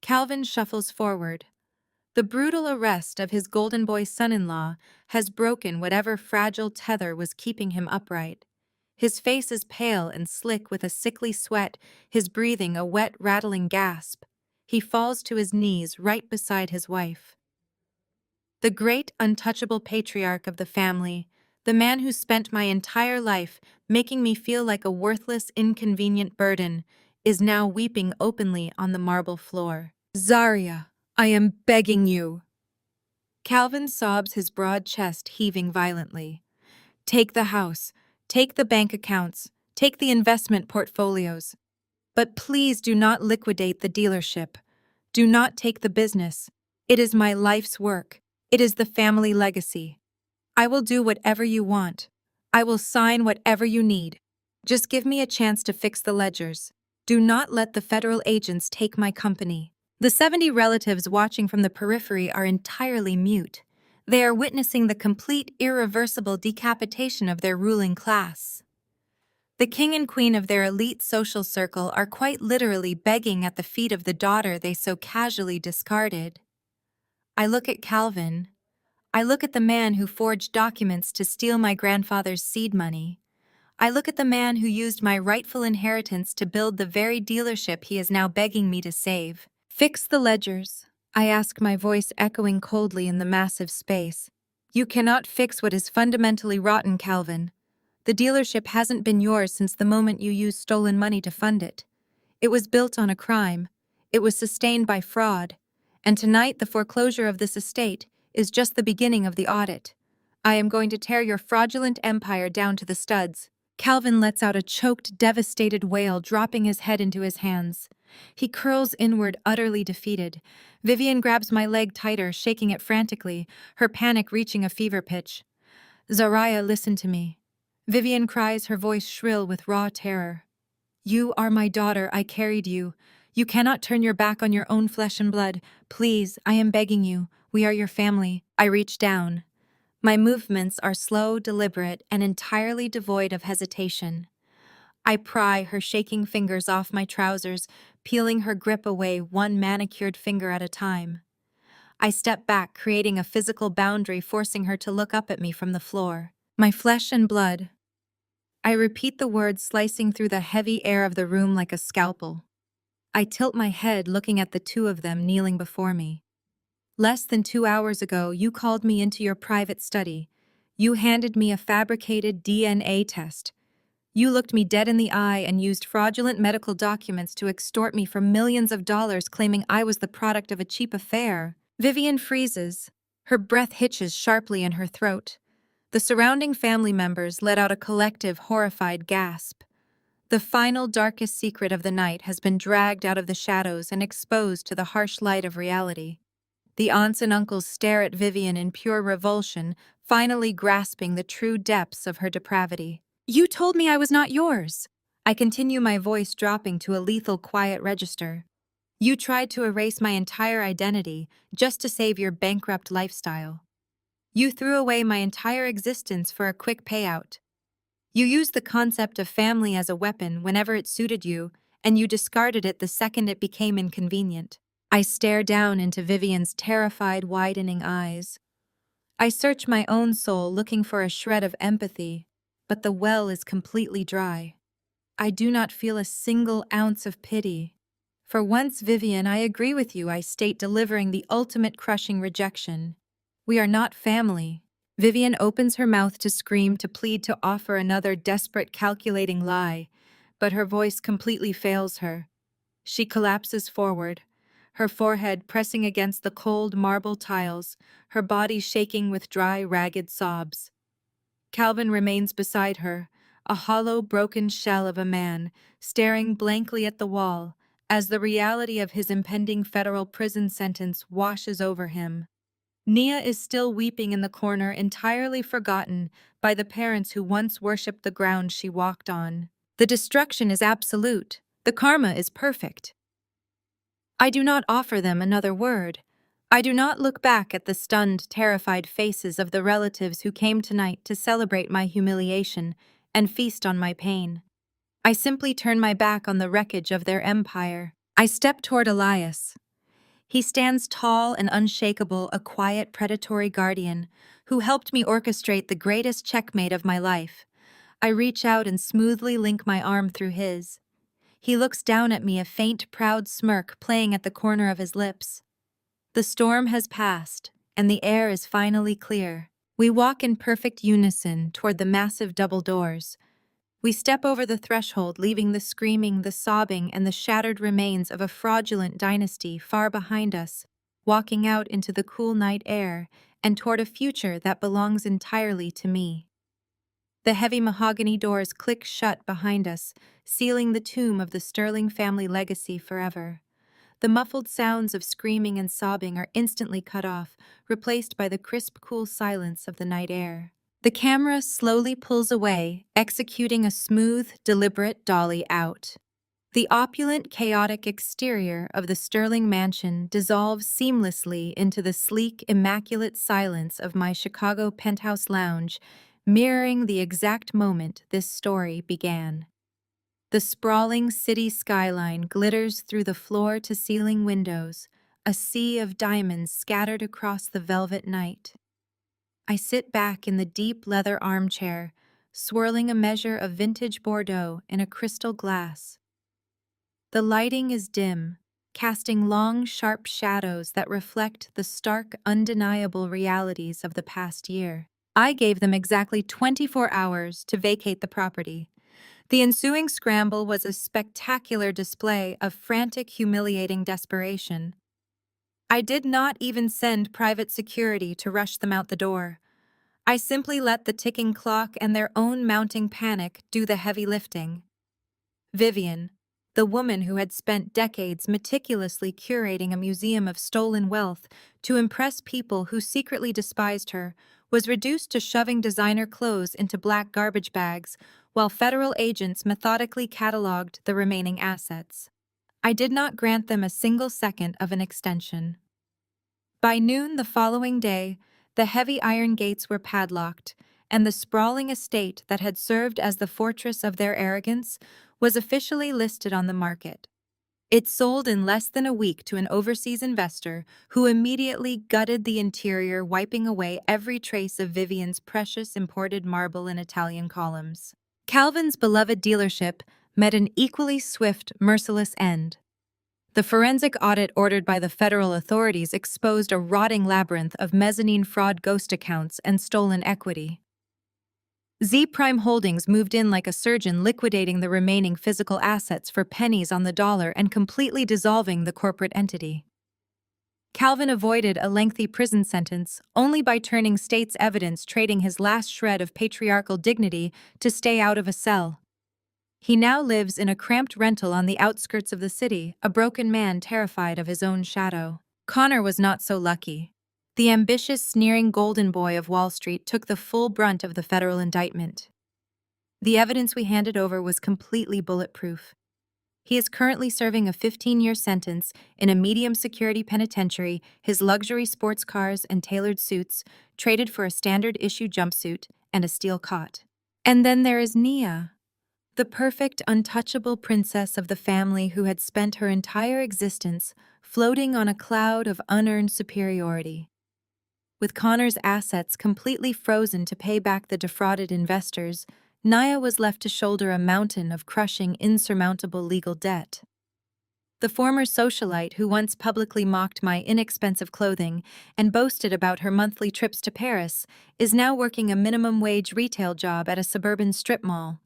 Calvin shuffles forward. The brutal arrest of his golden boy son-in-law has broken whatever fragile tether was keeping him upright. His face is pale and slick with a sickly sweat, his breathing a wet, rattling gasp. He falls to his knees right beside his wife. The great, untouchable patriarch of the family, the man who spent my entire life making me feel like a worthless, inconvenient burden, is now weeping openly on the marble floor. "Zariah, I am begging you." Calvin sobs, his broad chest heaving violently. "Take the house, take the bank accounts, take the investment portfolios. But please do not liquidate the dealership. Do not take the business. It is my life's work. It is the family legacy. I will do whatever you want. I will sign whatever you need. Just give me a chance to fix the ledgers. Do not let the federal agents take my company." The 70 relatives watching from the periphery are entirely mute. They are witnessing the complete, irreversible decapitation of their ruling class. The king and queen of their elite social circle are quite literally begging at the feet of the daughter they so casually discarded. I look at Calvin. I look at the man who forged documents to steal my grandfather's seed money. I look at the man who used my rightful inheritance to build the very dealership he is now begging me to save. "Fix the ledgers," I ask, my voice echoing coldly in the massive space. "You cannot fix what is fundamentally rotten, Calvin. The dealership hasn't been yours since the moment you used stolen money to fund it. It was built on a crime. It was sustained by fraud. And tonight, the foreclosure of this estate is just the beginning of the audit. I am going to tear your fraudulent empire down to the studs." Calvin lets out a choked, devastated wail, dropping his head into his hands. He curls inward, utterly defeated. Vivian grabs my leg tighter, shaking it frantically, her panic reaching a fever pitch. Zariah, listen to me. Vivian cries, her voice shrill with raw terror. You are my daughter, I carried you. You cannot turn your back on your own flesh and blood. Please, I am begging you. We are your family. I reach down. My movements are slow, deliberate, and entirely devoid of hesitation. I pry her shaking fingers off my trousers, peeling her grip away one manicured finger at a time. I step back, creating a physical boundary, forcing her to look up at me from the floor. My flesh and blood. I repeat the words, slicing through the heavy air of the room like a scalpel. I tilt my head, looking at the two of them kneeling before me. Less than 2 hours ago, you called me into your private study. You handed me a fabricated DNA test. You looked me dead in the eye and used fraudulent medical documents to extort me for millions of dollars, claiming I was the product of a cheap affair. Vivian freezes. Her breath hitches sharply in her throat. The surrounding family members let out a collective, horrified gasp. The final, darkest secret of the night has been dragged out of the shadows and exposed to the harsh light of reality. The aunts and uncles stare at Vivian in pure revulsion, finally grasping the true depths of her depravity. You told me I was not yours. I continue, my voice dropping to a lethal quiet register. You tried to erase my entire identity just to save your bankrupt lifestyle. You threw away my entire existence for a quick payout. You used the concept of family as a weapon whenever it suited you, and you discarded it the second it became inconvenient. I stare down into Vivian's terrified, widening eyes. I search my own soul, looking for a shred of empathy, but the well is completely dry. I do not feel a single ounce of pity. For once, Vivian, I agree with you, I state, delivering the ultimate crushing rejection. We are not family. Vivian opens her mouth to scream, to plead, to offer another desperate, calculating lie, but her voice completely fails her. She collapses forward, her forehead pressing against the cold marble tiles, her body shaking with dry, ragged sobs. Calvin remains beside her, a hollow, broken shell of a man, staring blankly at the wall as the reality of his impending federal prison sentence washes over him. Nia is still weeping in the corner, entirely forgotten by the parents who once worshipped the ground she walked on. The destruction is absolute. The karma is perfect. I do not offer them another word. I do not look back at the stunned, terrified faces of the relatives who came tonight to celebrate my humiliation and feast on my pain. I simply turn my back on the wreckage of their empire. I step toward Elias. He stands tall and unshakable, a quiet, predatory guardian who helped me orchestrate the greatest checkmate of my life. I reach out and smoothly link my arm through his. He looks down at me, a faint, proud smirk playing at the corner of his lips. The storm has passed, and the air is finally clear. We walk in perfect unison toward the massive double doors. We step over the threshold, leaving the screaming, the sobbing, and the shattered remains of a fraudulent dynasty far behind us, walking out into the cool night air and toward a future that belongs entirely to me. The heavy mahogany doors click shut behind us, sealing the tomb of the Sterling family legacy forever. The muffled sounds of screaming and sobbing are instantly cut off, replaced by the crisp, cool silence of the night air. The camera slowly pulls away, executing a smooth, deliberate dolly out. The opulent, chaotic exterior of the Sterling mansion dissolves seamlessly into the sleek, immaculate silence of my Chicago penthouse lounge, mirroring the exact moment this story began. The sprawling city skyline glitters through the floor-to-ceiling windows, a sea of diamonds scattered across the velvet night. I sit back in the deep leather armchair, swirling a measure of vintage Bordeaux in a crystal glass. The lighting is dim, casting long, sharp shadows that reflect the stark, undeniable realities of the past year. I gave them exactly 24 hours to vacate the property. The ensuing scramble was a spectacular display of frantic, humiliating desperation. I did not even send private security to rush them out the door. I simply let the ticking clock and their own mounting panic do the heavy lifting. Vivian, the woman who had spent decades meticulously curating a museum of stolen wealth to impress people who secretly despised her, was reduced to shoving designer clothes into black garbage bags while federal agents methodically cataloged the remaining assets. I did not grant them a single second of an extension. By noon the following day, the heavy iron gates were padlocked, and the sprawling estate that had served as the fortress of their arrogance was officially listed on the market. It sold in less than a week to an overseas investor who immediately gutted the interior, wiping away every trace of Vivian's precious imported marble and Italian columns. Calvin's beloved dealership met an equally swift, merciless end. The forensic audit ordered by the federal authorities exposed a rotting labyrinth of mezzanine fraud, ghost accounts, and stolen equity. Z Prime Holdings moved in like a surgeon, liquidating the remaining physical assets for pennies on the dollar and completely dissolving the corporate entity. Calvin avoided a lengthy prison sentence only by turning state's evidence, trading his last shred of patriarchal dignity to stay out of a cell. He now lives in a cramped rental on the outskirts of the city, a broken man terrified of his own shadow. Connor was not so lucky. The ambitious, sneering golden boy of Wall Street took the full brunt of the federal indictment. The evidence we handed over was completely bulletproof. He is currently serving a 15-year sentence in a medium-security penitentiary, his luxury sports cars and tailored suits traded for a standard-issue jumpsuit and a steel cot. And then there is Nia, the perfect, untouchable princess of the family who had spent her entire existence floating on a cloud of unearned superiority. With Connor's assets completely frozen to pay back the defrauded investors, Nia was left to shoulder a mountain of crushing, insurmountable legal debt. The former socialite who once publicly mocked my inexpensive clothing and boasted about her monthly trips to Paris is now working a minimum-wage retail job at a suburban strip mall.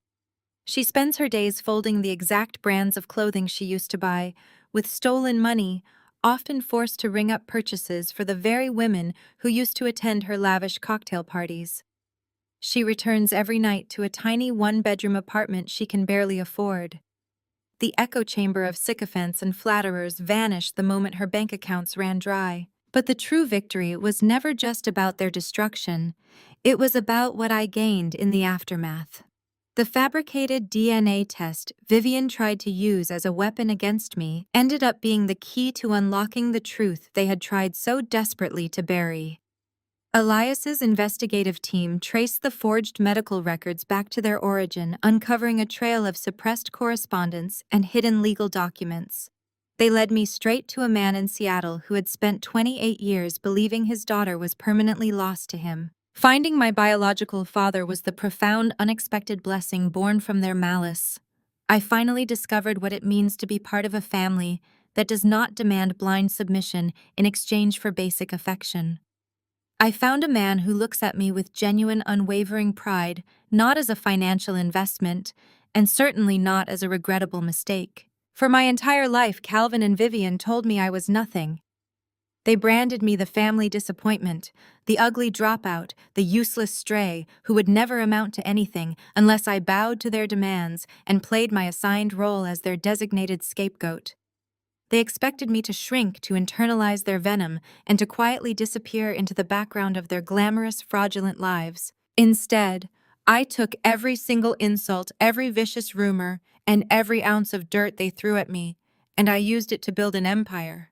She spends her days folding the exact brands of clothing she used to buy, with stolen money, often forced to ring up purchases for the very women who used to attend her lavish cocktail parties. She returns every night to a tiny one-bedroom apartment she can barely afford. The echo chamber of sycophants and flatterers vanished the moment her bank accounts ran dry. But the true victory was never just about their destruction. It was about what I gained in the aftermath. The fabricated DNA test Vivian tried to use as a weapon against me ended up being the key to unlocking the truth they had tried so desperately to bury. Elias's investigative team traced the forged medical records back to their origin, uncovering a trail of suppressed correspondence and hidden legal documents. They led me straight to a man in Seattle who had spent 28 years believing his daughter was permanently lost to him. Finding my biological father was the profound, unexpected blessing born from their malice. I finally discovered what it means to be part of a family that does not demand blind submission in exchange for basic affection. I found a man who looks at me with genuine, unwavering pride, not as a financial investment, and certainly not as a regrettable mistake. For my entire life, Calvin and Vivian told me I was nothing. They branded me the family disappointment, the ugly dropout, the useless stray who would never amount to anything unless I bowed to their demands and played my assigned role as their designated scapegoat. They expected me to shrink, to internalize their venom, and to quietly disappear into the background of their glamorous, fraudulent lives. Instead, I took every single insult, every vicious rumor, and every ounce of dirt they threw at me, and I used it to build an empire.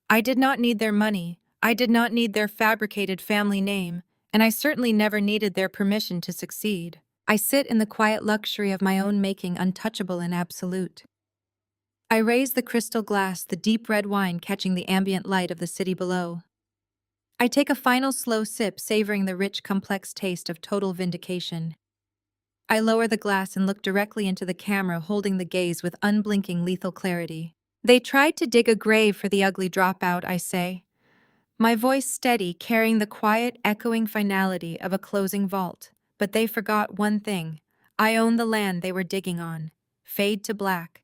I did not need their money, I did not need their fabricated family name, and I certainly never needed their permission to succeed. I sit in the quiet luxury of my own making, untouchable and absolute. I raise the crystal glass, the deep red wine catching the ambient light of the city below. I take a final slow sip, savoring the rich, complex taste of total vindication. I lower the glass and look directly into the camera, holding the gaze with unblinking, lethal clarity. They tried to dig a grave for the ugly dropout, I say. My voice steady, carrying the quiet, echoing finality of a closing vault. But they forgot one thing. I own the land they were digging on. Fade to black.